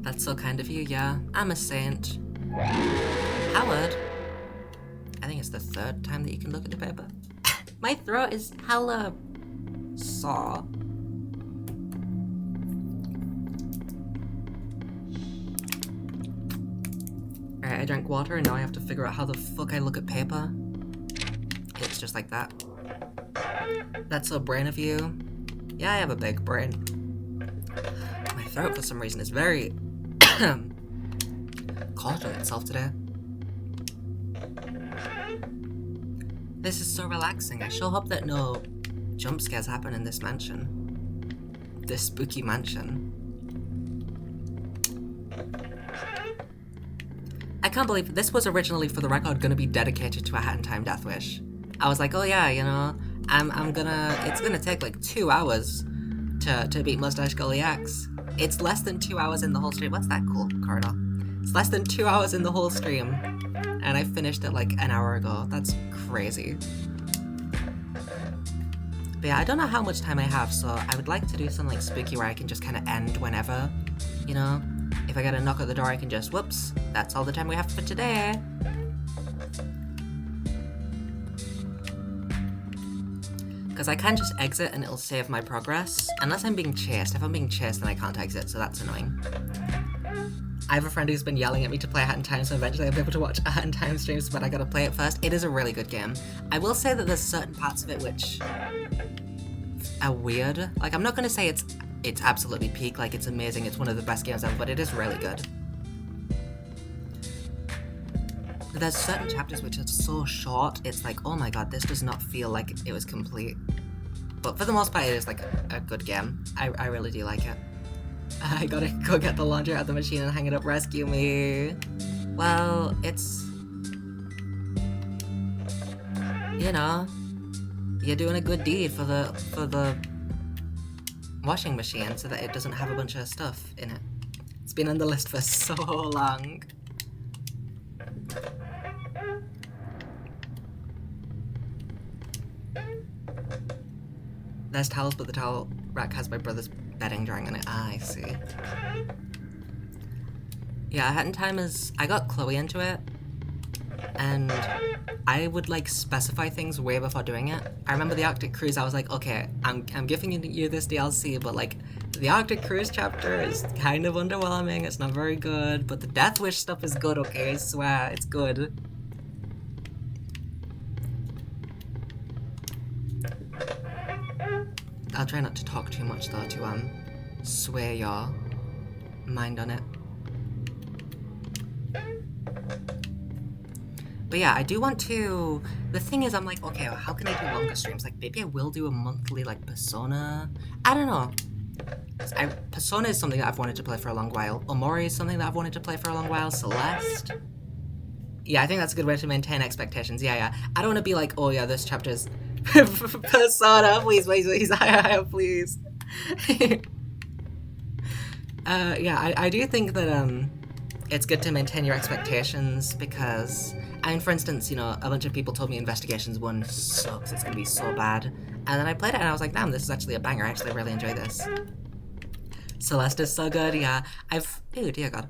That's so kind of you, yeah. I'm a saint. Howard. I think it's the third time that you can look at the paper. My throat is hella sore. Alright, I drank water and now I have to figure out how the fuck I look at paper. It's just like that. That's so brain of you. Yeah, I have a big brain. My throat for some reason is very caught on itself today. This is so relaxing. I sure hope that no jump scares happen in this mansion. This spooky mansion. I can't believe this was originally, for the record, gonna be dedicated to a Hat in Time Death Wish. I was like, oh yeah, you know, it's gonna take like 2 hours to beat Mustache Gully X. It's less than 2 hours in the whole stream. What's that cool corridor? It's less than 2 hours in the whole stream, and I finished it like an hour ago. That's crazy. But yeah, I don't know how much time I have, so I would like to do something like spooky where I can just kind of end whenever, you know? If I get a knock at the door, I can just, whoops, that's all the time we have for today. Because I can just exit and it'll save my progress, unless I'm being chased. If I'm being chased, then I can't exit, so that's annoying. I have a friend who's been yelling at me to play Hat in Time, so eventually I'll be able to watch Hat in Time streams, but I gotta play it first. It is a really good game. I will say that there's certain parts of it which are weird. Like, I'm not gonna say it's absolutely peak, like it's amazing, it's one of the best games ever, but it is really good. There's certain chapters which are so short, it's like, oh my god, this does not feel like it was complete. But for the most part, it is like a good game. I really do like it. I gotta go get the laundry out of the machine and hang it up, rescue me. Well, it's... you know, you're doing a good deed for the washing machine so that it doesn't have a bunch of stuff in it. It's been on the list for so long. There's towels, but the towel rack has my brother's bedding drawing on it. Ah, I see. Yeah, Hat in Time is... I got Chloe into it, and I would like specify things way before doing it. I remember the Arctic Cruise, I was like, okay, I'm giving you this DLC, but like, the Arctic Cruise chapter is kind of underwhelming, it's not very good, but the Death Wish stuff is good, okay, I swear, it's good. I'll try not to talk too much though, to sway your mind on it. But yeah, I do want to... The thing is, I'm like, okay, how can I do longer streams? Like, maybe I will do a monthly, like, Persona... I don't know. Persona is something that I've wanted to play for a long while. Omori is something that I've wanted to play for a long while. Celeste... Yeah, I think that's a good way to maintain expectations. Yeah. I don't want to be like, oh yeah, this chapter's... Persona, please, please, please. Yeah, I do think that, it's good to maintain your expectations because... I mean, for instance, you know, a bunch of people told me Investigations 1 sucks, it's gonna be so bad. And then I played it and I was like, damn, this is actually a banger, I actually really enjoy this. Celeste is so good, yeah. Oh dear god.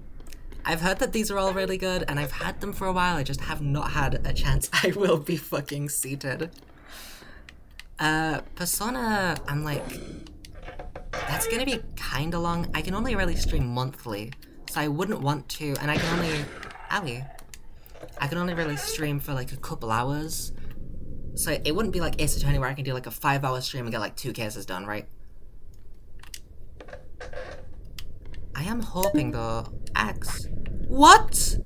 I've heard that these are all really good, and I've had them for a while, I just have not had a chance. I will be fucking seated. Persona, I'm like... That's gonna be kinda long. I can only really stream monthly, so I wouldn't want to, and I can only... Owie. I can only really stream for like a couple hours. So it wouldn't be like Ace Attorney where I can do like a 5-hour stream and get like 2 cases done, right? I am hoping though... Axe. What?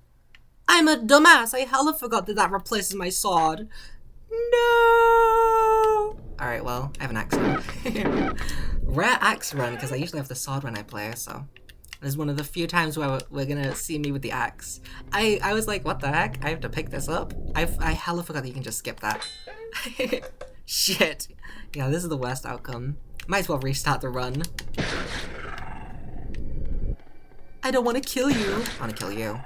I'm a dumbass. I hella forgot that replaces my sword. No! Alright, well, I have an axe now. Rare axe run, because I usually have the sword when I play, so... This is one of the few times where we're gonna see me with the axe. I was like, what the heck? I have to pick this up? I hella forgot that you can just skip that. Shit. Yeah, this is the worst outcome. Might as well restart the run. I don't want to kill you. I want to kill you.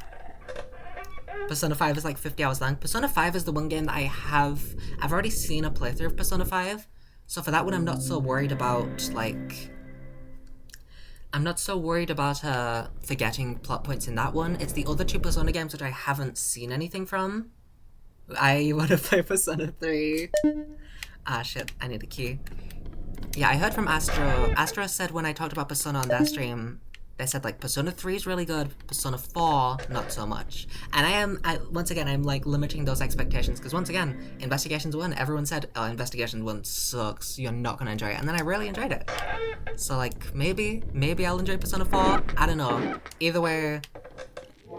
Persona 5 is like 50 hours long. Persona 5 is the one game that I've already seen a playthrough of Persona 5. So for that one, I'm not so worried about, like... I'm not so worried about forgetting plot points in that one. It's the other two Persona games which I haven't seen anything from. I want to play Persona 3. Ah, shit. I need the key. Yeah, I heard from Astro. Astro said when I talked about Persona on their stream, they said, like, Persona 3 is really good, Persona 4, not so much. And once again, I'm, like, limiting those expectations, because once again, Investigations 1, everyone said, oh, Investigations 1 sucks, you're not gonna enjoy it, and then I really enjoyed it. So, like, maybe I'll enjoy Persona 4, I don't know. Either way,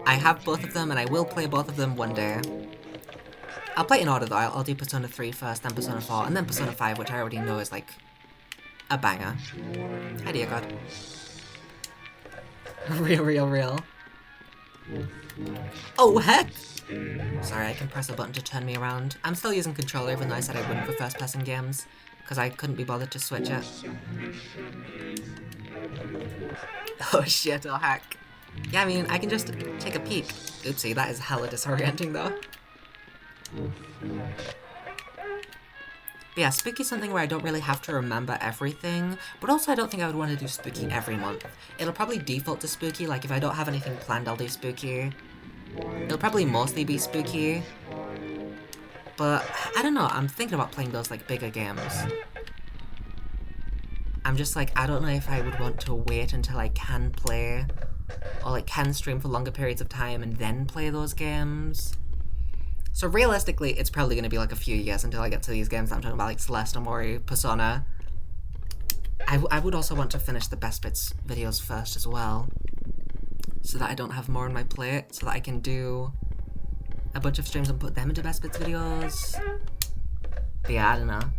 I have both of them, and I will play both of them one day. I'll play in order, though. I'll do Persona 3 first, then Persona 4, and then Persona 5, which I already know is, like, a banger. Hi, dear God. Real. Oh, heck! Sorry, I can press a button to turn me around. I'm still using controller, even though I said I wouldn't for first-person games, because I couldn't be bothered to switch it. Oh shit, oh heck. Yeah, I mean, I can just take a peek. Oopsie, that is hella disorienting, though. But yeah, Spooky's something where I don't really have to remember everything, but also I don't think I would want to do Spooky every month. It'll probably default to Spooky, like if I don't have anything planned, I'll do Spooky. It'll probably mostly be Spooky. But, I don't know, I'm thinking about playing those, like, bigger games. I'm just like, I don't know if I would want to wait until I can play, or like can stream for longer periods of time and then play those games. So realistically, it's probably going to be like a few years until I get to these games that I'm talking about, like Celeste, Omori, Persona. I would also want to finish the Best Bits videos first as well, so that I don't have more on my plate, so that I can do a bunch of streams and put them into Best Bits videos. But yeah, I don't know.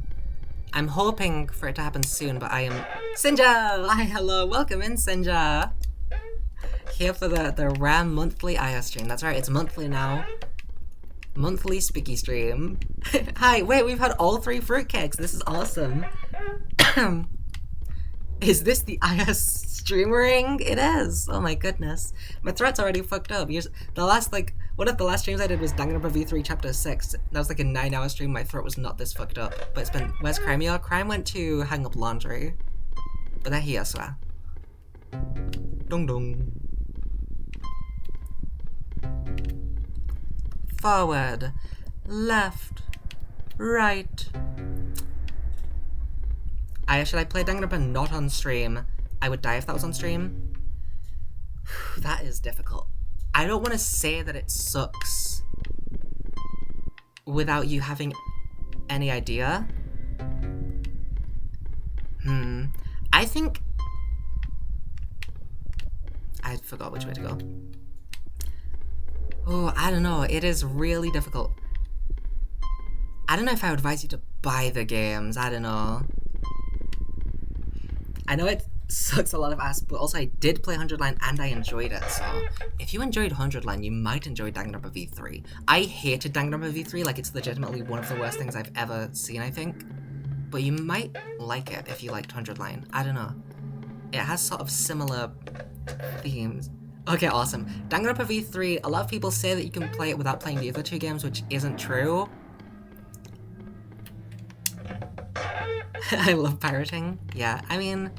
I'm hoping for it to happen soon, but I am... Sinja! Hi, hello, welcome in, Sinja! Here for the rare monthly IS stream. That's right, it's monthly now. Monthly spooky stream. Hi, wait, we've had all 3 fruitcakes. This is awesome. Is this the IS streamering? It is. Oh my goodness. My throat's already fucked up. The last, like, one of the last streams I did was Danganronpa V3 Chapter 6. That was like a 9-hour stream. My throat was not this fucked up. But it's been... Where's Crimea? Crime went to hang up laundry. But they're here, so... Dong dong. Forward, left, right. Should I play Danganronpa not on stream? I would die if that was on stream. That is difficult. I don't want to say that it sucks without you having any idea. I think... I forgot which way to go. Oh, I don't know. It is really difficult. I don't know if I would advise you to buy the games. I don't know. I know it sucks a lot of ass, but also I did play 100 Line and I enjoyed it, so... If you enjoyed 100 Line, you might enjoy Danganronpa V3. I hated Danganronpa V3, like it's legitimately one of the worst things I've ever seen, I think. But you might like it if you liked 100 Line. I don't know. It has sort of similar themes. Okay, awesome. Danganronpa V3, a lot of people say that you can play it without playing the other 2 games, which isn't true. I love pirating. Yeah, I mean,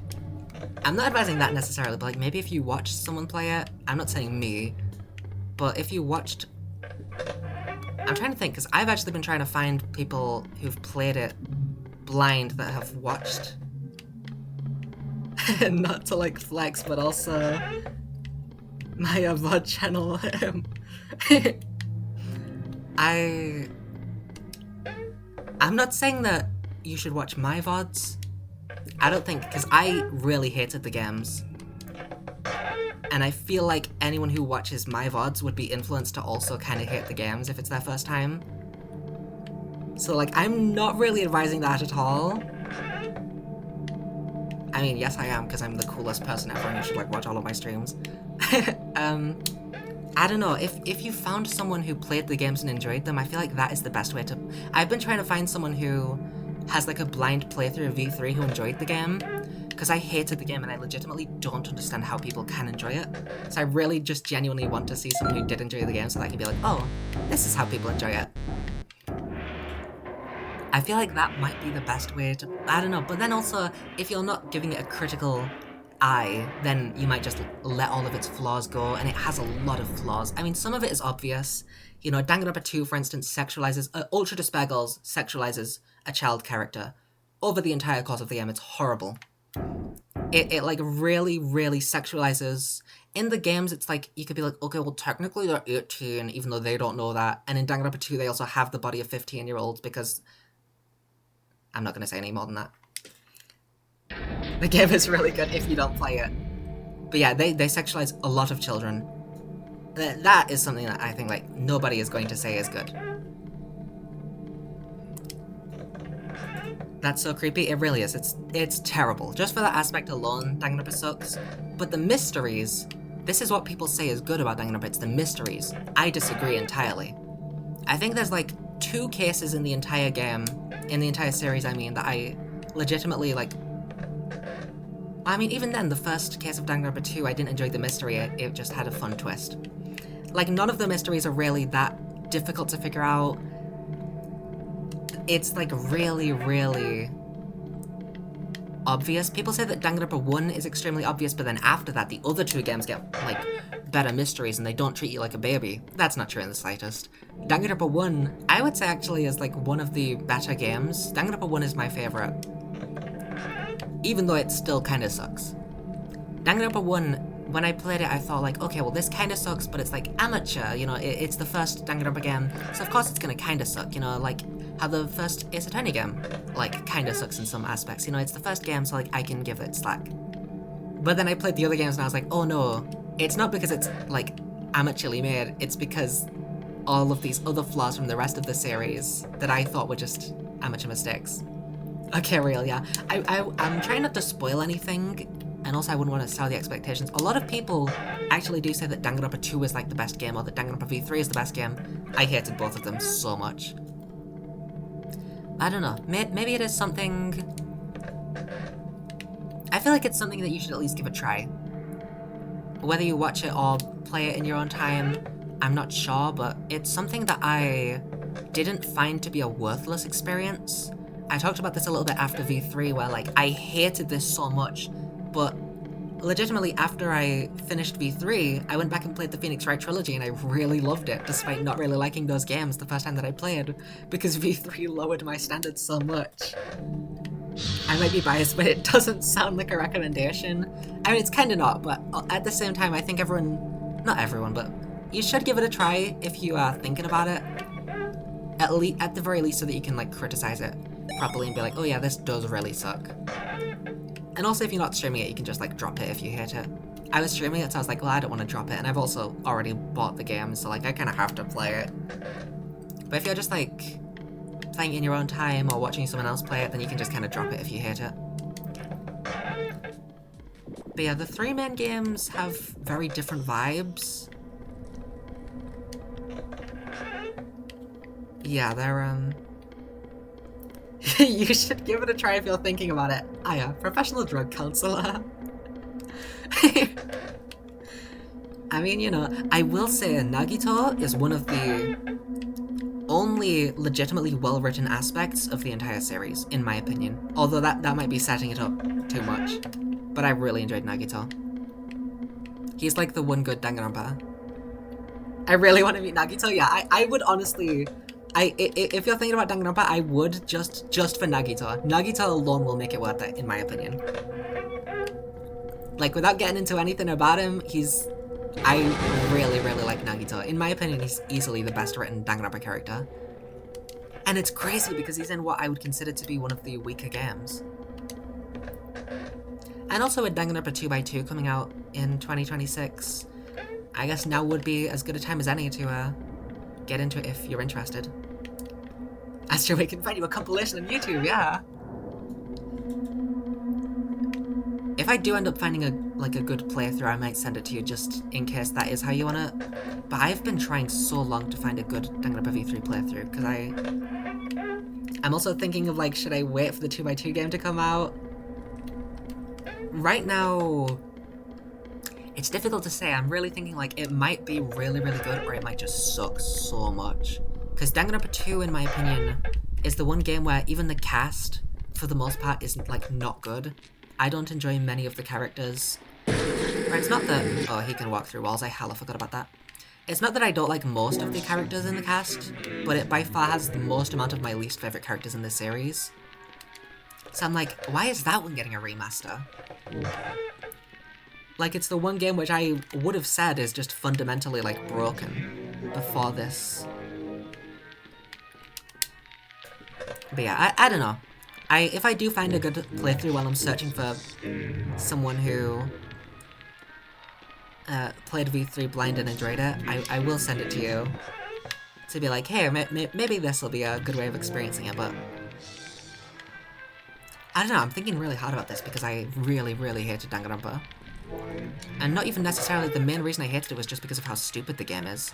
I'm not advising that necessarily, but like maybe if you watch someone play it, I'm not saying me, but if you watched... I'm trying to think, because I've actually been trying to find people who've played it blind that have watched. Not to like flex, but also... my VOD channel. I'm not saying that you should watch my VODs. I don't think, because I really hated the games. And I feel like anyone who watches my VODs would be influenced to also kind of hate the games if it's their first time. So like, I'm not really advising that at all. I mean, yes, I am, because I'm the coolest person ever, and you should, like, watch all of my streams. I don't know, if you found someone who played the games and enjoyed them, I feel like that is the best way to... I've been trying to find someone who has, like, a blind playthrough of V3 who enjoyed the game, because I hated the game and I legitimately don't understand how people can enjoy it. So I really just genuinely want to see someone who did enjoy the game so that I can be like, oh, this is how people enjoy it. I feel like that might be the best way to... I don't know, but then also, if you're not giving it a critical eye, then you might just let all of its flaws go, and it has a lot of flaws. I mean, some of it is obvious. You know, Danganronpa 2, for instance, sexualizes... Ultra Despair Girls sexualizes a child character. Over the entire course of the game, it's horrible. It like, really, really sexualizes... In the games, it's like, you could be like, okay, well, technically they're 18, even though they don't know that. And in Danganronpa 2, they also have the body of 15-year-olds, because... I'm not going to say any more than that. The game is really good if you don't play it. But yeah, they sexualize a lot of children. That is something that I think, like, nobody is going to say is good. That's so creepy. It really is. It's terrible. Just for that aspect alone, Danganronpa sucks. But the mysteries... This is what people say is good about Danganronpa. It's the mysteries. I disagree entirely. I think there's, like, 2 cases in the entire game... In the entire series, I mean, that I legitimately, like... I mean, even then, the first case of Danganronpa 2, I didn't enjoy the mystery, it just had a fun twist. Like, none of the mysteries are really that difficult to figure out. It's, like, really, really... obvious. People say that Danganronpa 1 is extremely obvious, but then after that, the other 2 games get, like, better mysteries and they don't treat you like a baby. That's not true in the slightest. Danganronpa 1, I would say actually is, like, one of the better games. Danganronpa 1 is my favorite. Even though it still kind of sucks. Danganronpa 1, when I played it, I thought, like, okay, well, this kind of sucks, but it's, like, amateur, you know, it's the first Danganronpa game, so of course it's gonna kind of suck, you know, like, how the first Ace Attorney game, like, kind of sucks in some aspects, you know, it's the first game, so, like, I can give it slack. But then I played the other games and I was like, oh no, it's not because it's, like, amateurly made, it's because all of these other flaws from the rest of the series that I thought were just amateur mistakes. Okay, real, yeah. I'm trying not to spoil anything, and also I wouldn't want to sell the expectations. A lot of people actually do say that Danganronpa 2 is, like, the best game, or that Danganronpa V3 is the best game. I hated both of them so much. I don't know, maybe it is something... I feel like it's something that you should at least give a try. Whether you watch it or play it in your own time, I'm not sure, but it's something that I didn't find to be a worthless experience. I talked about this a little bit after V3, where, like, I hated this so much, but legitimately after I finished V3, I went back and played the Phoenix Wright trilogy and I really loved it, despite not really liking those games the first time that I played, because V3 lowered my standards so much. I might be biased, but it doesn't sound like a recommendation. I mean, it's kinda not, but at the same time, I think everyone... Not everyone, but you should give it a try if you are thinking about it. At the very least, so that you can, like, criticize it properly and be like, oh yeah, this does really suck. And also, if you're not streaming it, you can just, like, drop it if you hate it. I was streaming it, so I was like, well, I don't want to drop it, and I've also already bought the game, so, like, I kind of have to play it. But if you're just, like, playing it in your own time or watching someone else play it, then you can just kind of drop it if you hate it. But yeah, the 3 main games have very different vibes. Yeah, they're, you should give it a try if you're thinking about it. I am a professional drug counselor. I mean, you know, I will say Nagito is one of the only legitimately well-written aspects of the entire series, in my opinion. Although that might be setting it up too much. But I really enjoyed Nagito. He's like the one good Danganronpa. I really want to meet Nagito. Yeah, I would honestly... if you're thinking about Danganronpa, I would just for Nagito. Nagito alone will make it worth it, in my opinion. Like, without getting into anything about him, I really, really like Nagito. In my opinion, he's easily the best written Danganronpa character. And it's crazy because he's in what I would consider to be one of the weaker games. And also with Danganronpa 2x2 coming out in 2026, I guess now would be as good a time as any to get into it if you're interested. Astro, we can find you a compilation on YouTube, yeah! If I do end up finding a good playthrough, I might send it to you just in case that is how you want it. But I've been trying so long to find a good Danganronpa V3 playthrough, because I'm also thinking of like, should I wait for the 2x2 game to come out? Right now, it's difficult to say. I'm really thinking like it might be really, really good, or it might just suck so much. Because Danganronpa 2, in my opinion, is the one game where even the cast, for the most part, is like not good. I don't enjoy many of the characters. Or it's not that... Oh, he can walk through walls. I hella forgot about that. It's not that I don't like most of the characters in the cast, but it by far has the most amount of my least favourite characters in the series. So I'm like, why is that one getting a remaster? Like, it's the one game which I would have said is just fundamentally, like, broken before this. But yeah, I don't know. If I do find a good playthrough while I'm searching for someone who played V3 blind and enjoyed it, I will send it to you to be like, hey, maybe this will be a good way of experiencing it, but I don't know, I'm thinking really hard about this because I really, really hated Danganronpa. And not even necessarily the main reason I hated it was just because of how stupid the game is.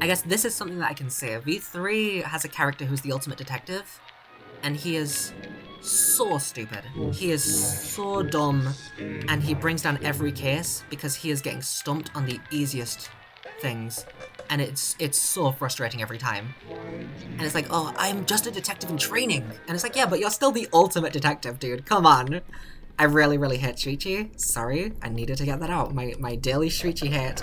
I guess this is something that I can say. V3 has a character who's the ultimate detective, and he is so stupid. He is so dumb, and he brings down every case because he is getting stumped on the easiest things, and it's so frustrating every time. And it's like, oh, I'm just a detective in training. And it's like, yeah, but you're still the ultimate detective, dude. Come on. I really, really hate Shuichi. Sorry, I needed to get that out. My daily Shuichi hate.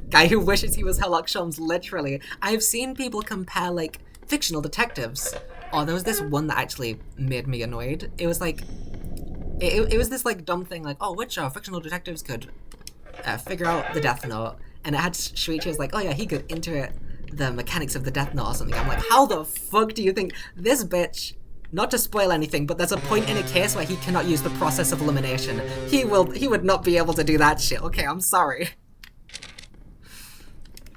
Guy who wishes he was Herlock Sholmes, literally. I've seen people compare, like, fictional detectives. Oh, there was this one that actually made me annoyed. It was like... It was this, like, dumb thing, like, oh, which fictional detectives could figure out the Death Note? And it had Shuichi was like, oh yeah, he could intuit the mechanics of the Death Note or something. I'm like, how the fuck do you think this bitch... Not to spoil anything, but there's a point in a case where he cannot use the process of elimination. He would not be able to do that shit. Okay, I'm sorry.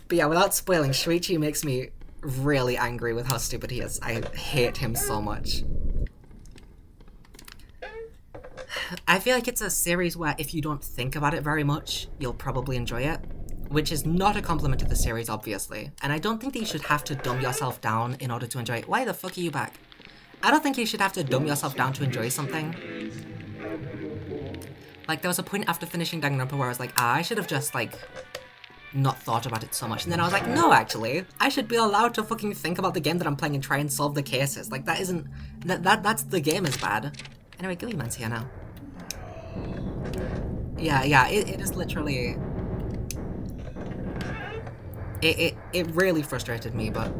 But yeah, without spoiling, Shuichi makes me really angry with how stupid he is. I hate him so much. I feel like it's a series where if you don't think about it very much, you'll probably enjoy it. Which is not a compliment to the series, obviously. And I don't think that you should have to dumb yourself down in order to enjoy it. Why the fuck are you back? I don't think you should have to dumb yourself down to enjoy something. Like, there was a point after finishing Danganronpa where I was like, I should have just, like, not thought about it so much. And then I was like, no, actually, I should be allowed to fucking think about the game that I'm playing and try and solve the cases. Like, that isn't... That's the game is bad. Anyway, Gillyman's here now. Yeah, it is literally... It really frustrated me, but...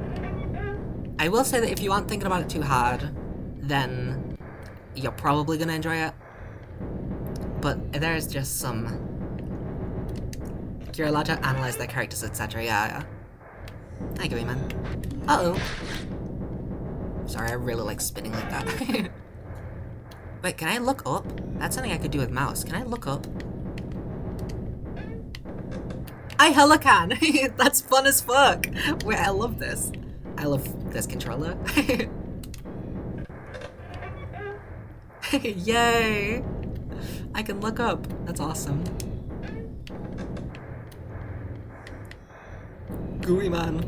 I will say that if you aren't thinking about it too hard, then you're probably gonna enjoy it. But there's just some... You're allowed to analyze their characters, etc. Yeah. Hi, Gibby man. Uh-oh. Sorry, I really like spinning like that. Wait, can I look up? That's something I could do with mouse. Can I look up? I hella can! That's fun as fuck! Wait, I love this. I love this controller. Yay! I can look up. That's awesome. Gooey man.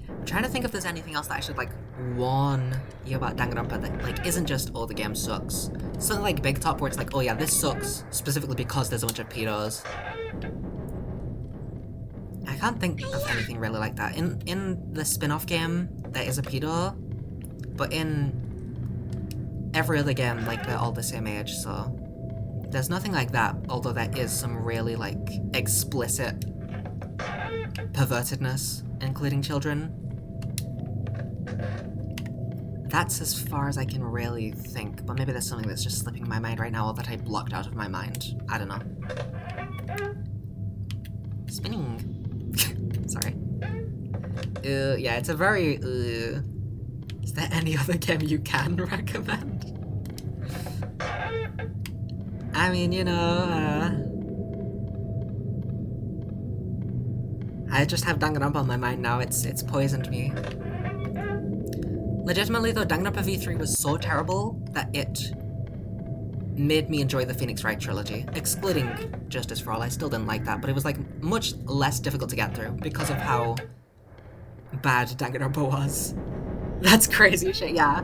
I'm trying to think if there's anything else that I should like warn you about Danganronpa that like isn't just, oh, the game sucks. Something like Big Top where it's like, oh yeah, this sucks specifically because there's a bunch of pedos. I can't think of anything really like that. In the spin-off game, there is a pedo, but in every other game, like, they're all the same age, so there's nothing like that, although there is some really, like, explicit pervertedness, including children. That's as far as I can really think, but maybe there's something that's just slipping my mind right now or that I blocked out of my mind. I don't know. Spinning. Sorry. Yeah, it's a very, Is there any other game you can recommend? I mean, you know, I just have Danganronpa on my mind now. It's poisoned me. Legitimately though, Danganronpa V3 was so terrible that it made me enjoy the Phoenix Wright trilogy. Excluding Justice for All, I still didn't like that, but it was like much less difficult to get through because of how bad Danganronpa was. That's crazy shit, yeah.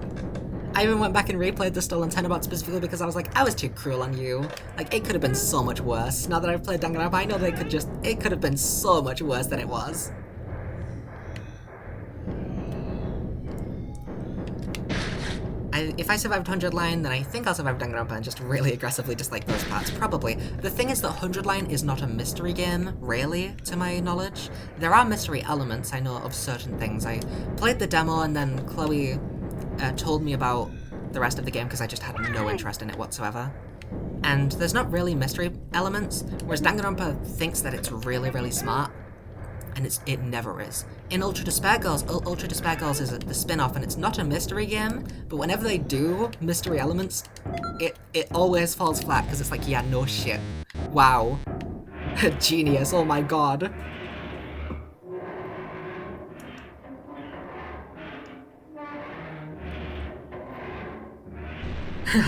I even went back and replayed the Stolen Tenabot specifically because I was like, I was too cruel on you. Like, it could have been so much worse. Now that I've played Danganronpa, I know it could have been so much worse than it was. If I survived 100 line, then I think I'll survive Danganronpa and just really aggressively dislike those parts, probably. The thing is that 100 line is not a mystery game, really, to my knowledge. There are mystery elements, I know, of certain things. I played the demo and then Chloe told me about the rest of the game because I just had no interest in it whatsoever. And there's not really mystery elements, whereas Danganronpa thinks that it's really, really smart, and it never is. In Ultra Despair Girls is the spin-off, and it's not a mystery game, but whenever they do mystery elements, it always falls flat, because it's like, yeah, no shit. Wow. Genius, oh my god.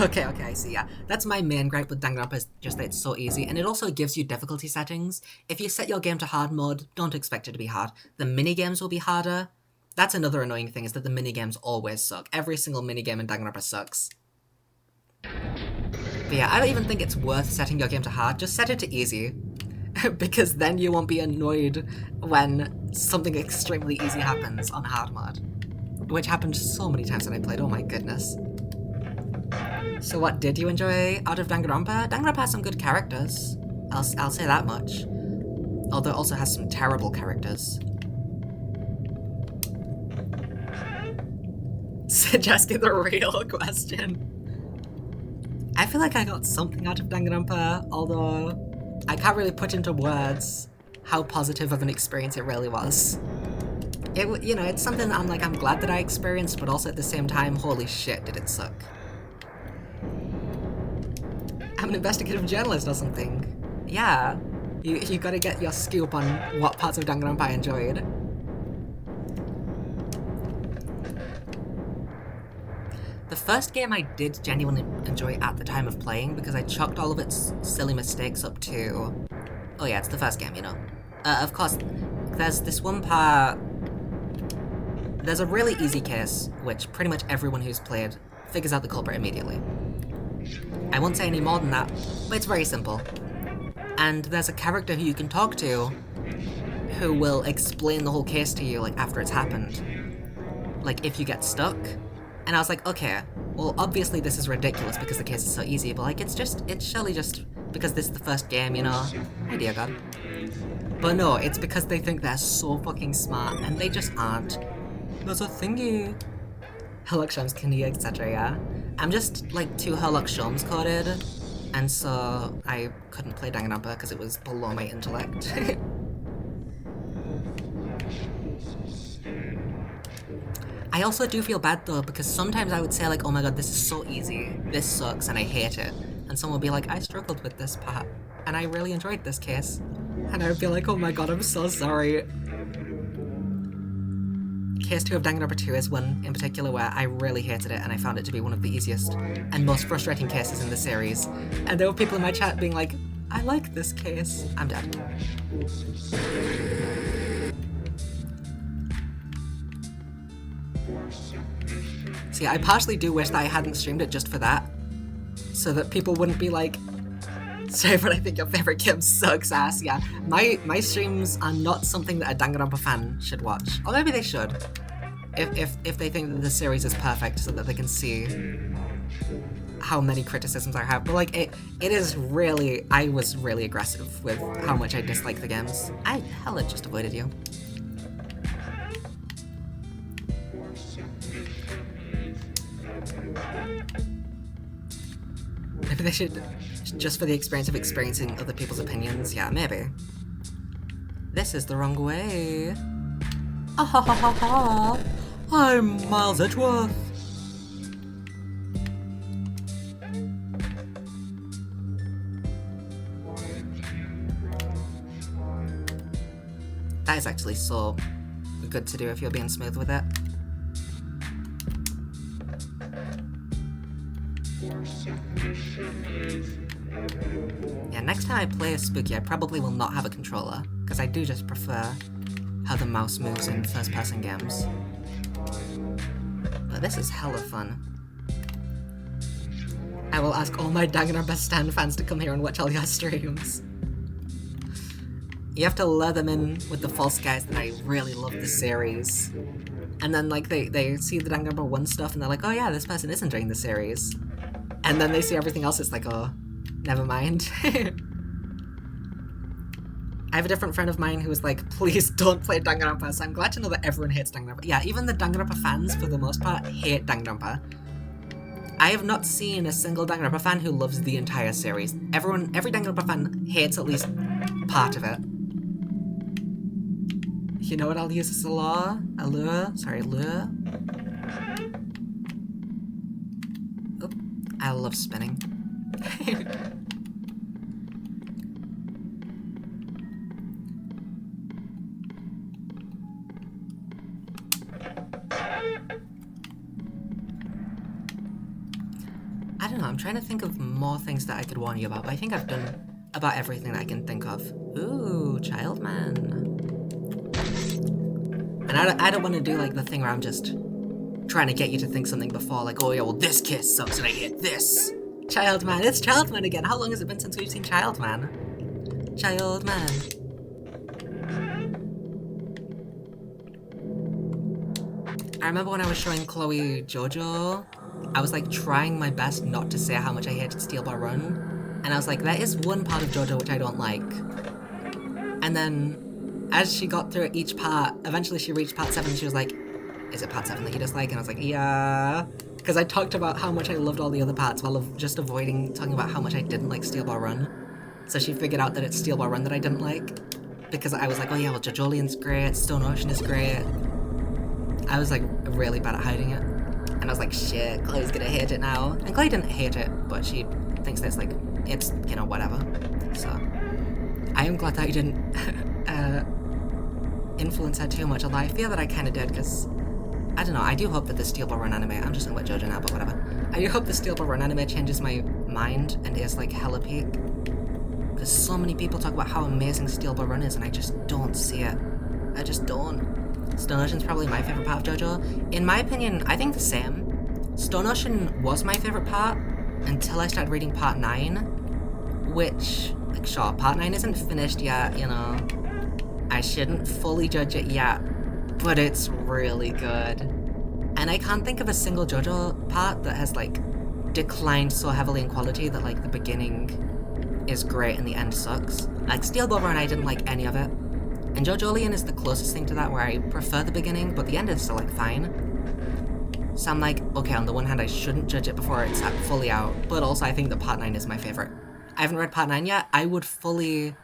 Okay, I see, yeah. That's my main gripe with Danganronpa, is just that it's so easy, and it also gives you difficulty settings. If you set your game to hard mode, don't expect it to be hard. The minigames will be harder. That's another annoying thing, is that the minigames always suck. Every single minigame in Danganronpa sucks. But yeah, I don't even think it's worth setting your game to hard, just set it to easy. Because then you won't be annoyed when something extremely easy happens on hard mode. Which happened so many times when I played, oh my goodness. So what did you enjoy out of Danganronpa? Danganronpa has some good characters. I'll say that much. Although it also has some terrible characters. Suggest the real question. I feel like I got something out of Danganronpa, although I can't really put into words how positive of an experience it really was. You know, it's something I'm glad that I experienced, but also at the same time, holy shit, did it suck. I'm an investigative journalist or something. Yeah, you gotta get your scoop on what parts of Danganronpa I enjoyed. The first game I did genuinely enjoy at the time of playing because I chalked all of its silly mistakes up to... Oh yeah, it's the first game, you know. Of course, there's this one part... There's a really easy case, which pretty much everyone who's played figures out the culprit immediately. I won't say any more than that, but it's very simple. And there's a character who you can talk to who will explain the whole case to you, like, after it's happened. Like, if you get stuck. And I was like, okay, well, obviously this is ridiculous because the case is so easy, but, like, it's surely just because this is the first game, you know? Oh dear god. But no, it's because they think they're so fucking smart, and they just aren't. There's a thingy. Herlock Sholmes Kindy, etc., yeah? I'm just, like, too Herlock Sholmes coded, and so I couldn't play Danganronpa because it was below my intellect. I also do feel bad though, because sometimes I would say like, oh my god, this is so easy, this sucks, and I hate it. And someone would be like, I struggled with this part, and I really enjoyed this case. And I would be like, oh my god, I'm so sorry. Case 2 of Danganronpa 2 is one in particular where I really hated it, and I found it to be one of the easiest and most frustrating cases in the series. And there were people in my chat being like, I like this case. I'm dead. See, I partially do wish that I hadn't streamed it just for that, so that people wouldn't be like, sorry, but I think your favorite game sucks ass. Yeah, my streams are not something that a Danganronpa fan should watch. Or maybe they should, if they think that the series is perfect, so that they can see how many criticisms I have. But like, it is really, I was really aggressive with how much I dislike the games. I hella just avoided you. Maybe they should, just for the experience of experiencing other people's opinions. Yeah, maybe. This is the wrong way. Ah ha ha ha ha! I'm Miles Edgeworth! That is actually so good to do if you're being smooth with it. Yeah, next time I play a Spooky, I probably will not have a controller, because I do just prefer how the mouse moves in first-person games. But this is hella fun. I will ask all my Danganronpa Stan fans to come here and watch all your streams. You have to lure them in with the false guys that I really love the series. And then, like, they see the Danganronpa 1 stuff and they're like, oh yeah, this person is enjoying the series. And then they see everything else, it's like, oh, never mind. I have a different friend of mine who was like, please don't play Danganronpa, so I'm glad to know that everyone hates Danganronpa. Yeah, even the Danganronpa fans, for the most part, hate Danganronpa. I have not seen a single Danganronpa fan who loves the entire series. Every Danganronpa fan hates at least part of it. You know what I'll use as a lure? Lure? Oop, I love spinning. I don't know, I'm trying to think of more things that I could warn you about, but I think I've done about everything that I can think of. Ooh, child man. And I don't want to do like the thing where I'm just trying to get you to think something before, like, oh yeah, well this kiss sucks and I hate this. Child man, it's child man again. How long has it been since we've seen child man? Child man. I remember when I was showing Chloe JoJo, I was like trying my best not to say how much I hated Steel Ball Run, and I was like, there is one part of JoJo which I don't like. And then, as she got through each part, eventually she reached part 7 and she was like, is it part 7 that you dislike? And I was like, yeah. Because I talked about how much I loved all the other parts while just avoiding talking about how much I didn't like Steel Ball Run. So she figured out that it's Steel Ball Run that I didn't like. Because I was like, oh yeah, well JoJolian's great, Stone Ocean is great. I was like really bad at hiding it. And I was like, shit, Chloe's gonna hate it now. And Chloe didn't hate it, but she thinks that it's like, it's, you know, whatever. So, I am glad that I didn't influence her too much, although I feel that I kind of did, because, I don't know, I do hope that the Steel Ball Run anime, I'm just gonna let JoJo now, but whatever. I do hope the Steel Ball Run anime changes my mind and is like hella peak. Because so many people talk about how amazing Steel Ball Run is, and I just don't see it. I just don't. Stone Ocean's probably my favorite part of JoJo. In my opinion, I think the same. Stone Ocean was my favorite part until I started reading part 9, which, like, sure, part 9 isn't finished yet, you know. I shouldn't fully judge it yet, but it's really good. And I can't think of a single JoJo part that has, like, declined so heavily in quality that, like, the beginning is great and the end sucks. Like, Steel Ball Run, I didn't like any of it. And JoJolion is the closest thing to that, where I prefer the beginning, but the end is still, like, fine. So I'm like, okay, on the one hand, I shouldn't judge it before it's fully out, but also I think that part 9 is my favorite. I haven't read part 9 yet. I would fully...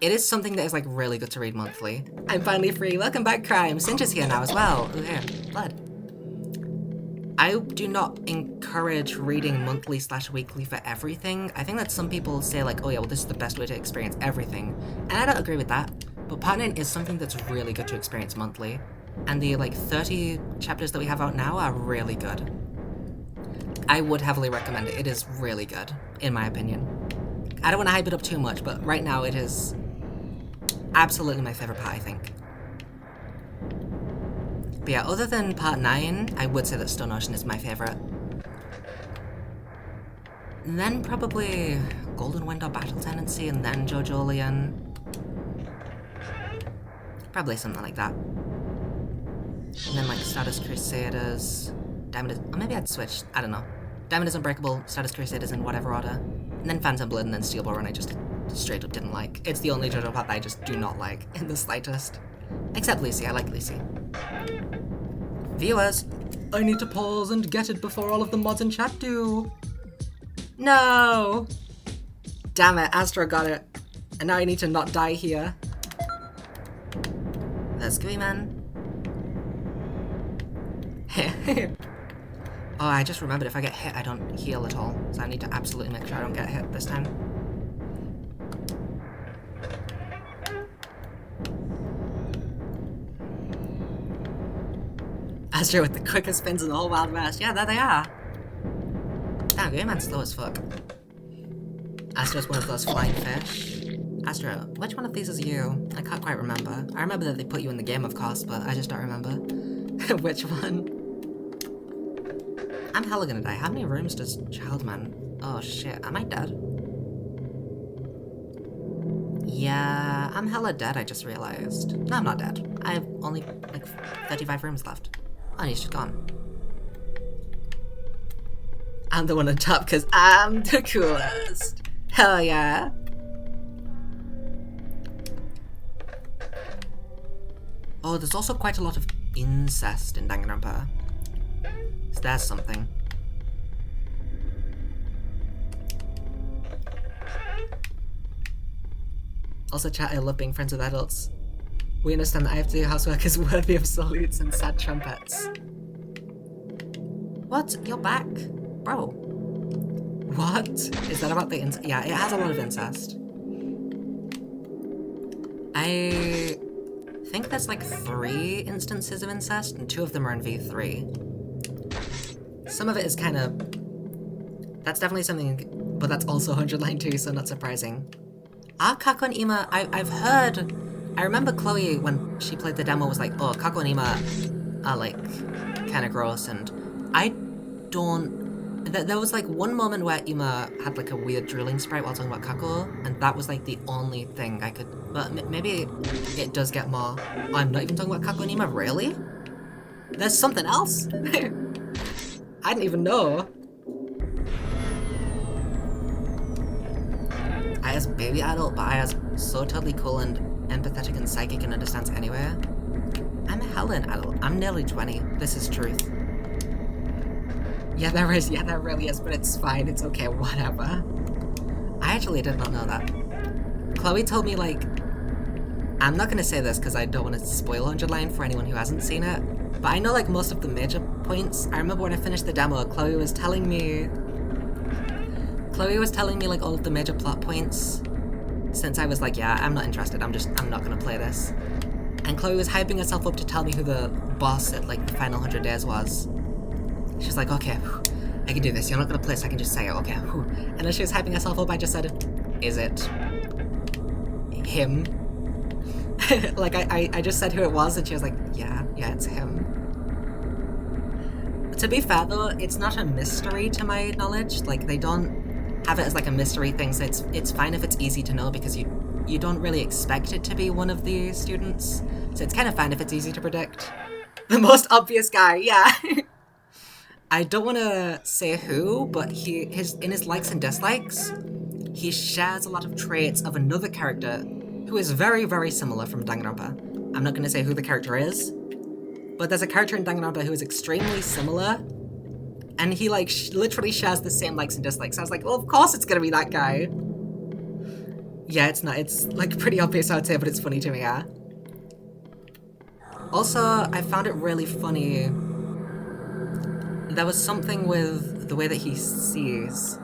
It is something that is, like, really good to read monthly. I'm finally free. Welcome back, Crime. Singe is here now as well. Ooh, here. Blood. I do not encourage reading monthly/weekly for everything. I think that some people say, like, oh yeah, well, this is the best way to experience everything. And I don't agree with that. But part 9 is something that's really good to experience monthly. And the, like, 30 chapters that we have out now are really good. I would heavily recommend it. It is really good, in my opinion. I don't want to hype it up too much, but right now it is absolutely my favorite part, I think. But yeah, other than part 9, I would say that Stone Ocean is my favorite. And then probably Golden Wind or Battle Tendency, and then JoJolion. Probably something like that. And then like Stardust Crusaders, Diamond is, or maybe I'd switch, I don't know. Diamond is Unbreakable, Stardust Crusaders in whatever order. And then Phantom Blood, and then Steel Ball Run I just straight up didn't like. It's the only JoJo part that I just do not like in the slightest. Except Lucy, I like Lucy. Viewers, I need to pause and get it before all of the mods in chat do. No! Damn it, Astra got it. And now I need to not die here. There's Screamin'. Oh, I just remembered if I get hit, I don't heal at all. So I need to absolutely make sure I don't get hit this time. Astro with the quickest spins in the whole Wild West. Yeah, there they are. Damn, Game Man's slow as fuck. Astro's one of those flying fish. Astro, which one of these is you? I can't quite remember. I remember that they put you in the game, of course, but I just don't remember. Which one? I'm hella gonna die. How many rooms does Childman? Oh shit, am I dead? Yeah, I'm hella dead, I just realized. No, I'm not dead. I have only, like, 35 rooms left. Oh, and he's just gone. I'm the one on top because I'm the coolest. Hell yeah. Oh, there's also quite a lot of incest in Danganronpa. So there's something. Also, chat, I love being friends with adults. We understand that I have to do housework is worthy of salutes and sad trumpets. What? You're back? Bro. What? Is that about the incest? Yeah, it has a lot of incest. I think there's like 3 instances of incest, and 2 of them are in V3. Some of it is kind of... That's definitely something, but that's also 100 line 2, so not surprising. Are Kako and Ima... I've heard... I remember Chloe, when she played the demo, was like, oh, Kako and Ima are like kind of gross, and I don't... There was like one moment where Ima had like a weird drilling sprite while talking about Kako, and that was like the only thing I could... But maybe it does get more... Oh, I'm not even talking about Kako and Ima, really? There's something else? I didn't even know. Aya's baby adult, but Aya's so totally cool and empathetic and psychic and understands anywhere. I'm hella an adult. I'm nearly 20. This is truth. Yeah, there is. Yeah, there really is, but it's fine. It's okay. Whatever. I actually did not know that. Chloe told me, like... I'm not gonna say this because I don't want to spoil 100 Line for anyone who hasn't seen it, but I know, like, most of the major points. I remember when I finished the demo, Chloe was telling me, like, all of the major plot points, since I was like, yeah, I'm not interested, I'm not gonna play this. And Chloe was hyping herself up to tell me who the boss at, like, the final 100 days was. She was like, okay, whew, I can do this, you're not gonna play this, I can just say it, okay, whew. And as she was hyping herself up, I just said, is it him? Like, I just said who it was, and she was like, yeah, it's him. To be fair, though, it's not a mystery to my knowledge. Like, they don't have it as, like, a mystery thing, so it's fine if it's easy to know, because you don't really expect it to be one of the students. So it's kind of fine if it's easy to predict. The most obvious guy, yeah. I don't want to say who, but in his likes and dislikes, he shares a lot of traits of another character who is very, very similar from Danganronpa. I'm not going to say who the character is, but there's a character in Danganronpa who is extremely similar, and he, like, literally shares the same likes and dislikes. I was like, well, of course it's going to be that guy. Yeah, it's not. It's, like, pretty obvious, I would say, but it's funny to me, yeah. Also, I found it really funny. There was something with the way that he sees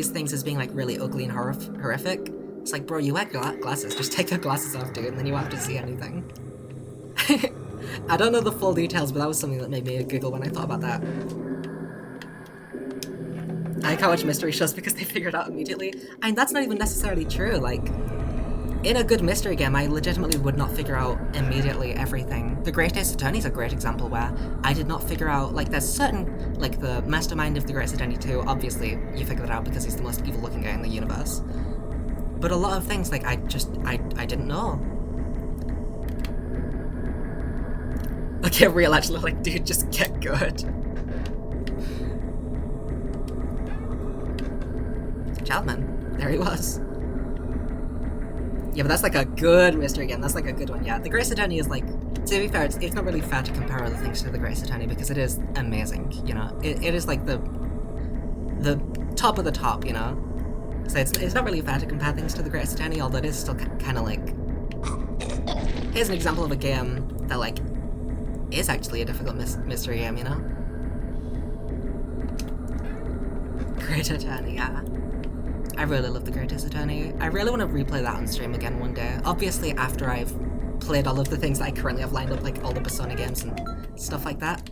things as being, like, really ugly and horrific. It's like, bro, you wear glasses. Just take your glasses off, dude, and then you won't have to see anything. I don't know the full details, but that was something that made me giggle when I thought about that. I can't watch mystery shows because they figure it out immediately. And that's not even necessarily true. Like, in a good mystery game, I legitimately would not figure out immediately everything. The Great Ace Attorney is a great example where I did not figure out, like, there's certain, like, the mastermind of the Great Ace Attorney 2, obviously you figure that out because he's the most evil looking guy in the universe. But a lot of things, like, I didn't know. Okay, real actually, like, dude, just get good. Childman, there he was. Yeah, but that's like a good mystery game. That's like a good one, yeah. The Grace Attorney is like, to be fair, it's not really fair to compare other things to the Grace Attorney because it is amazing, you know? It is like the top of the top, you know? So it's not really fair to compare things to the Grace Attorney, although it is still kind of like... Here's an example of a game that, like, is actually a difficult mystery game, you know? Great Attorney, yeah. I really love the Greatest Attorney. I really want to replay that on stream again one day. Obviously after I've played all of the things that I currently have lined up, like all the Persona games and stuff like that.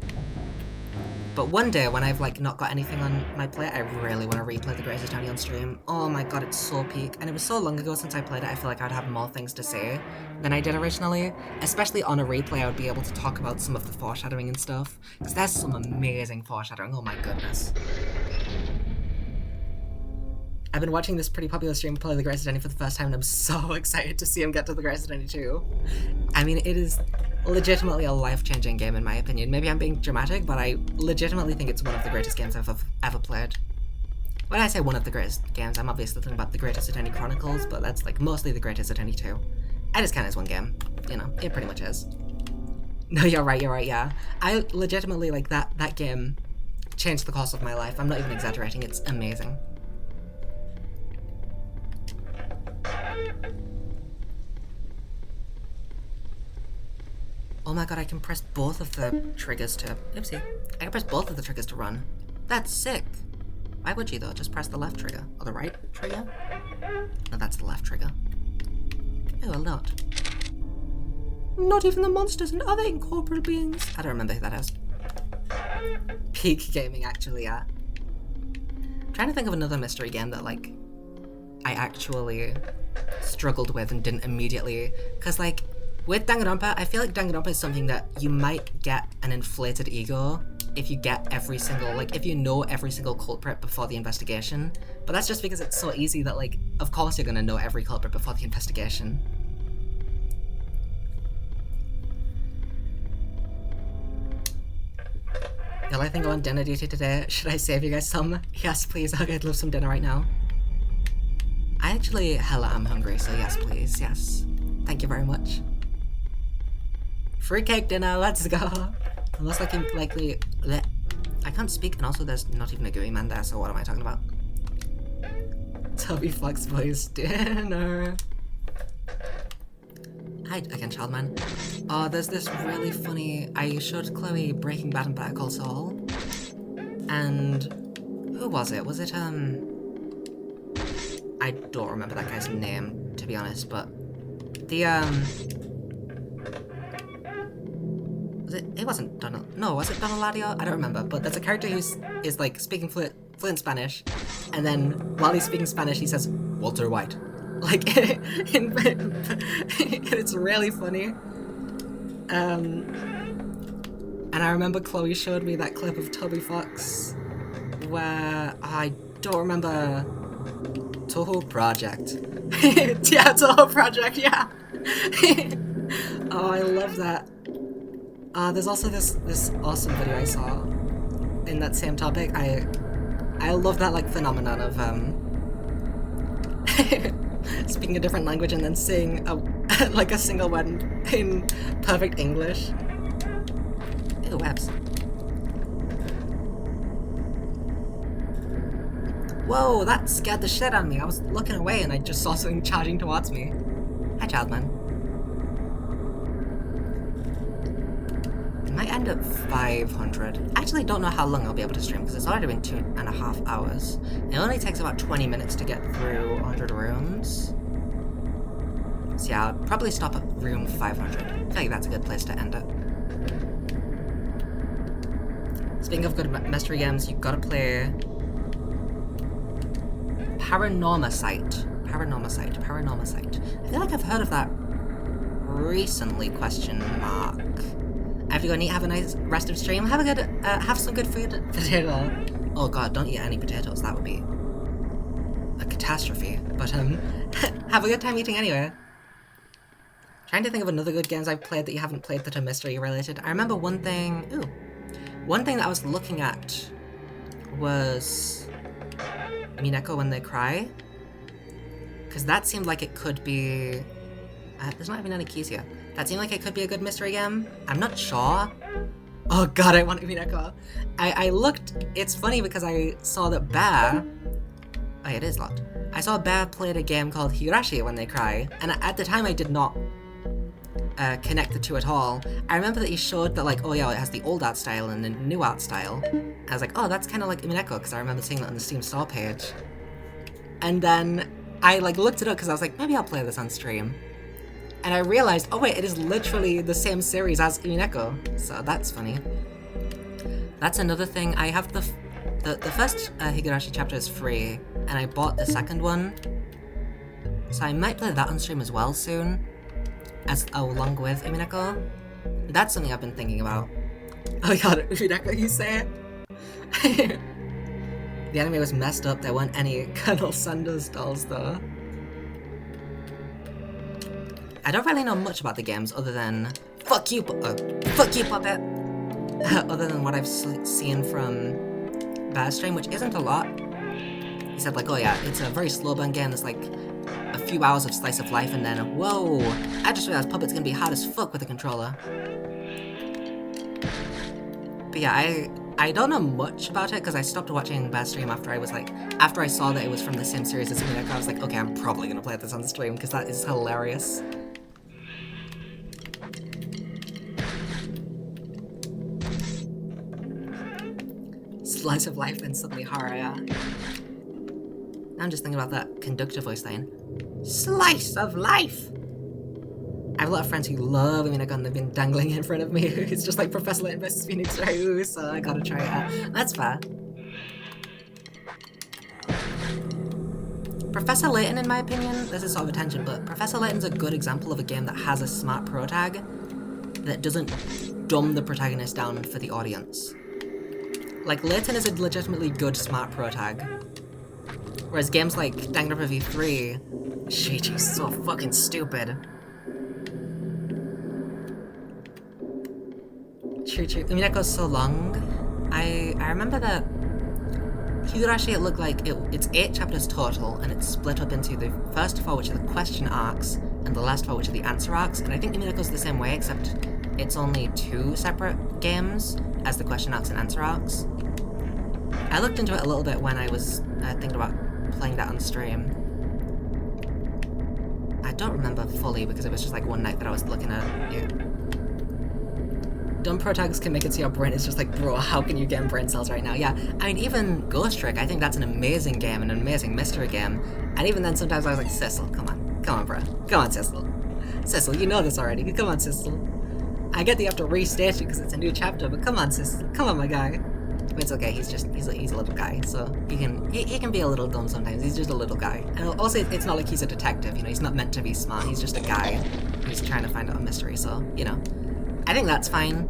But one day, when I've like not got anything on my plate, I really want to replay The Greatest Attorney on stream. Oh my god, it's so peak. And it was so long ago since I played it, I feel like I'd have more things to say than I did originally. Especially on a replay, I would be able to talk about some of the foreshadowing and stuff. Because there's some amazing foreshadowing, oh my goodness. I've been watching this pretty popular streamer play The Greatest Attorney for the first time, and I'm so excited to see him get to The Greatest Attorney 2. I mean, it is legitimately a life-changing game in my opinion. Maybe I'm being dramatic, but I legitimately think it's one of the greatest games I've ever played. When I say one of the greatest games, I'm obviously thinking about The Greatest Attorney Chronicles, but that's like mostly The Greatest Attorney 2. I just count it as one game. You know, it pretty much is. No, you're right, yeah. I legitimately, like, that game changed the course of my life. I'm not even exaggerating, it's amazing. Oh my god, I can press both of the triggers to... Oopsie. I can press both of the triggers to run. That's sick. Why would you though? Just press the left trigger. Or the right trigger? No, that's the left trigger. Oh, a lot. Not even the monsters and other incorporeal beings. I don't remember who that is. Peak gaming, actually, yeah. I'm trying to think of another mystery game that, like, I actually struggled with and didn't immediately... Because, like, with Danganronpa, I feel like Danganronpa is something that you might get an inflated ego if you get every single, like, if you know every single culprit before the investigation. But that's just because it's so easy that, like, of course you're gonna know every culprit before the investigation. Y'all, I think I'm on dinner duty today. Should I save you guys some? Yes, please. I'd love some dinner right now. I actually hella am hungry, so yes, please. Yes. Thank you very much. Free cake dinner, let's go. Unless I can likely... I can't speak, and also there's not even a gooey man there, so what am I talking about? Toby Fox Boys dinner. Hi again, child man. Oh, there's this really funny... I showed Chloe Breaking Bad and Better Call Saul. And... who was it? Was it, I don't remember that guy's name, to be honest, but... The, it wasn't Donald... No, was it Donaladio? I don't remember, but there's a character who's like, speaking fluent Spanish, and then, while he's speaking Spanish, he says, Walter White. Like, it's really funny. And I remember Chloe showed me that clip of Toby Fox, where, I don't remember... Toho Project. Yeah, Toho Project, yeah. Oh, I love that. There's also this awesome video I saw in that same topic. I love that, like, phenomenon of speaking a different language and then saying like a single word in perfect English. Ew, webs. Whoa, that scared the shit out of me. I was looking away and I just saw something charging towards me. Hi, child man. I might end at 500. I actually don't know how long I'll be able to stream because it's already been 2.5 hours. It only takes about 20 minutes to get through 100 rooms. So yeah, I'll probably stop at room 500. I feel like that's a good place to end it. Speaking of good mystery games, you've got to play... Paranormacite. I feel like I've heard of that recently, question mark. Have you have a nice rest of stream? Have a good, have some good food. Potato. Oh god, don't eat any potatoes. That would be a catastrophe. But, have a good time eating anyway. Trying to think of another good games I've played that you haven't played that are mystery related. I remember one thing that I was looking at was Mineko When They Cry. Because that seemed like it could be... there's not even any keys here. That seemed like it could be a good mystery game. I'm not sure. Oh god, I want Mineko. I looked... It's funny because I saw that Bear... Oh, it is locked. I saw Bear played a game called Higurashi When They Cry, and at the time I did not connect the two at all. I remember that he showed that, like, oh yeah, it has the old art style and the new art style. I was like, oh, that's kind of like Mineko, because I remember seeing that on the Steam store page. And then I, like, looked it up because I was like, maybe I'll play this on stream. And I realized, oh wait, it is literally the same series as Umineko. So that's funny. That's another thing. I have the first Higurashi chapter is free, and I bought the second one. So I might play that on stream as well soon, along with Umineko. That's something I've been thinking about. Oh my god, Umineko, you say it? The anime was messed up, there weren't any Colonel Sanders dolls though. I don't really know much about the games other than fuck you puppet! Other than what I've seen from Bear's stream, which isn't a lot. He said like, oh yeah, it's a very slow burn game, there's like a few hours of slice of life and then, whoa! I just realized Puppet's gonna be hard as fuck with a controller. But yeah, I don't know much about it because I stopped watching Bear's stream after I saw that it was from the same series as Umineko. I was like, okay, I'm probably gonna play this on stream because that is hilarious. Slice of life, then suddenly horror, yeah. Now I'm just thinking about that conductor voice line. Slice of life! I have a lot of friends who love Umineko and they've been dangling in front of me. It's just like Professor Layton vs Phoenix Ryu, so I gotta try it out. That's fair. Professor Layton, in my opinion, this is sort of a tangent, but Professor Layton's a good example of a game that has a smart protag that doesn't dumb the protagonist down for the audience. Like, Layton is a legitimately good smart protag. Whereas games like Danganronpa V3, Shiichi's so fucking stupid. True. Umineko's so long. I remember that Higurashi, it looked like it's 8 chapters total, and it's split up into the first 4, which are the question arcs, and the last 4, which are the answer arcs. And I think Umineko's the same way, except it's only 2 separate games as the question arcs and answer arcs. I looked into it a little bit when I was thinking about playing that on stream. I don't remember fully because it was just like one night that I was looking at it. Dumb protags can make it so your brain is just like, bro, how can you get brain cells right now? Yeah, I mean, even Ghost Trick, I think that's an amazing game, an amazing mystery game. And even then, sometimes I was like, Cecil, come on, bro. Come on, Cecil. Cecil, you know this already. Come on, Cecil. I get that you have to restate it because it's a new chapter, but come on, Cecil. Come on, my guy. But it's okay, he's a little guy, so he can be a little dumb sometimes. He's just a little guy. And also, it's not like he's a detective, you know, he's not meant to be smart. He's just a guy who's trying to find out a mystery, so, you know. I think that's fine.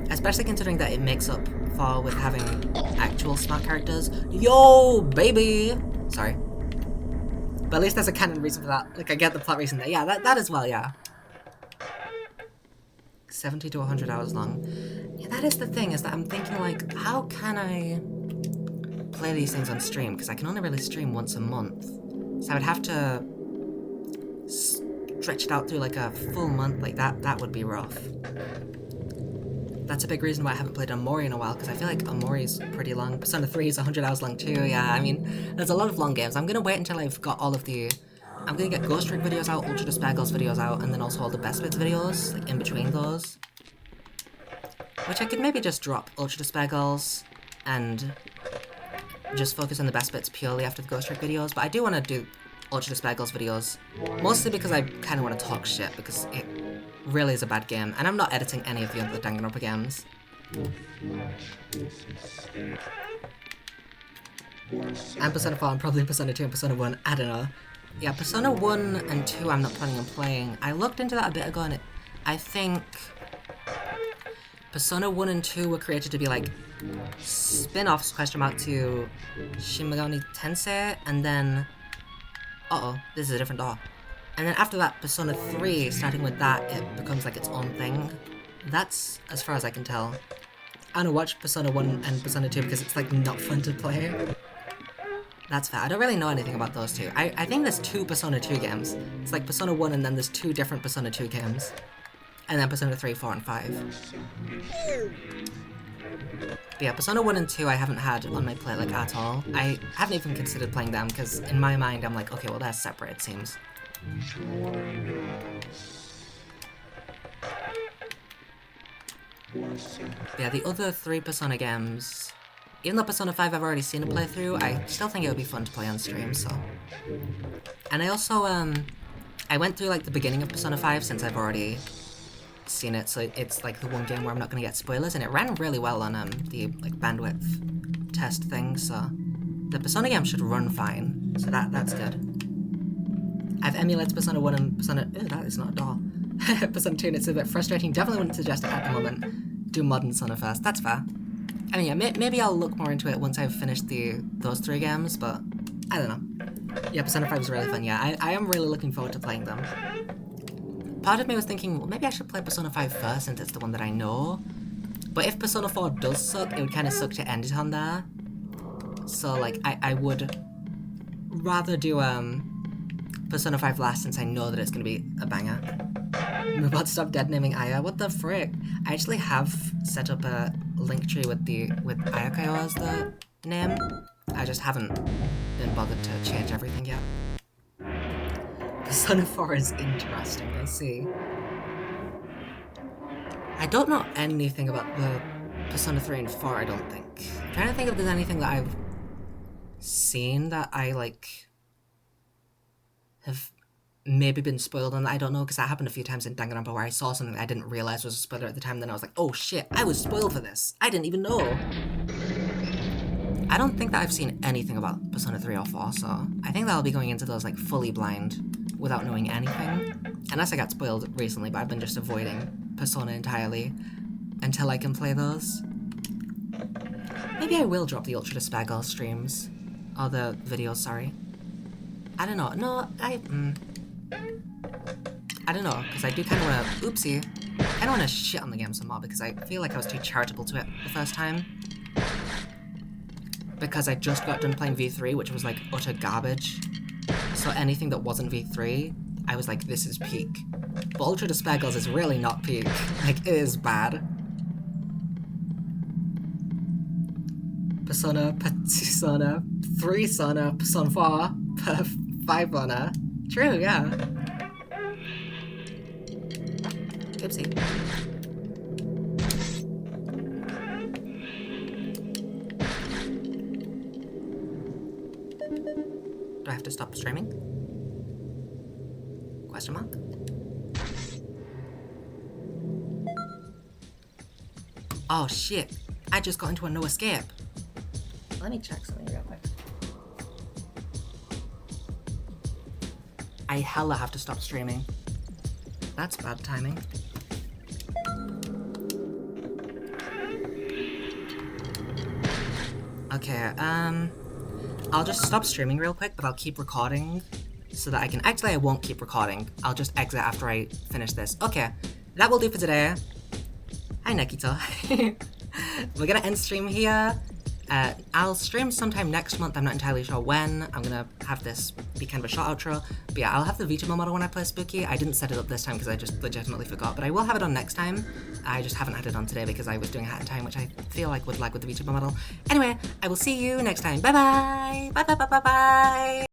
Especially considering that it makes up for with having actual smart characters. Yo, baby! Sorry. But at least there's a canon reason for that. Like, I get the plot reason there. Yeah, that as well, yeah. 70 to 100 hours long. Yeah, that is the thing, is that I'm thinking, like, how can I play these things on stream? Because I can only really stream once a month. So I would have to stretch it out through, like, a full month. Like, that would be rough. That's a big reason why I haven't played Omori in a while, because I feel like Omori's pretty long. Persona 3 is 100 hours long too, yeah, I mean, there's a lot of long games. I'm gonna wait until I've got all of the... I'm gonna get Ghost Trick videos out, Ultra Despair Girls videos out, and then also all the Best Bits videos, like, in between those. Which I could maybe just drop Ultra Despair Girls, and just focus on the Best Bits purely after the Ghost Trick videos, but I do want to do Ultra Despair Girls videos, mostly because I kind of want to talk shit, because it really is a bad game, and I'm not editing any of the other Danganronpa games. And Persona 4 and probably Persona 2 and Persona 1, I don't know. Yeah, Persona 1 and 2 I'm not planning on playing. I looked into that a bit ago and I think Persona 1 and 2 were created to be like spin-offs, question mark, to Shin Megami Tensei, and then... Uh-oh, this is a different door. And then after that, Persona 3, starting with that, it becomes like its own thing. That's as far as I can tell. I don't watch Persona 1 and Persona 2 because it's like not fun to play. That's fair. I don't really know anything about those two. I think there's 2 Persona 2 games. It's like Persona 1 and then there's 2 different Persona 2 games. And then Persona 3, 4, and 5. But yeah, Persona 1 and 2 I haven't had on my plate like at all. I haven't even considered playing them because in my mind I'm like, okay, well they're separate it seems. Yeah, the other 3 Persona games, even though Persona 5 I've already seen a playthrough, I still think it would be fun to play on stream, so. And I also, I went through like the beginning of Persona 5 since I've already seen it, so it's like the one game where I'm not gonna get spoilers, and it ran really well on the like bandwidth test thing, so the Persona game should run fine, so that's good. I've emulated Persona 1 and Persona... Ew, that is not a door. Persona 2, and it's a bit frustrating. Definitely wouldn't suggest it at the moment. Do Modern Persona first. That's fair. I mean, yeah, maybe I'll look more into it once I've finished those 3 games, but I don't know. Yeah, Persona 5 is really fun. Yeah, I am really looking forward to playing them. Part of me was thinking, well, maybe I should play Persona 5 first since it's the one that I know. But if Persona 4 does suck, it would kind of suck to end it on there. So, like, I would rather do Persona 5 last since I know that it's going to be a banger. I'm about to stop dead naming Aya. What the frick? I actually have set up a link tree with Ayakayo as the name. I just haven't been bothered to change everything yet. Persona 4 is interesting, I see. I don't know anything about the Persona 3 and 4, I don't think. I'm trying to think if there's anything that I've seen that I, like, have maybe been spoiled on. I don't know, because that happened a few times in Danganronpa where I saw something that I didn't realize was a spoiler at the time, then I was like, oh shit, I was spoiled for this. I didn't even know. I don't think that I've seen anything about Persona 3 or 4, so I think that I'll be going into those, like, fully blind without knowing anything. Unless I got spoiled recently, but I've been just avoiding Persona entirely until I can play those. Maybe I will drop the Ultra Despair Girl streams. Or the videos, sorry. I don't know. No, I don't know, because I do kind of want to... Oopsie. I don't want to shit on the game some more, because I feel like I was too charitable to it the first time. Because I just got done playing V3, which was, like, utter garbage. So anything that wasn't V3, I was like, this is peak. But Ultra Despair Girls is really not peak. Like, it is bad. Persona, 3 Sona, Persona 4, 5 Sona. True, yeah. Oopsie. Do I have to stop streaming? Question mark? Oh shit, I just got into a no escape. Let me check something real quick. I hella have to stop streaming. That's bad timing. Okay, I'll just stop streaming real quick, but I'll keep recording so that I can... Actually, I won't keep recording. I'll just exit after I finish this. Okay, that will do for today. Hi, Nekito. We're gonna end stream here. I'll stream sometime next month. I'm not entirely sure when. I'm gonna have this be kind of a short outro. But yeah, I'll have the Vita model when I play Spooky. I didn't set it up this time because I just legitimately forgot. But I will have it on next time. I just haven't had it on today because I was doing Hat in Time, which I feel like would lag with the Vita model. Anyway, I will see you next time. Bye-bye! Bye-bye-bye-bye-bye!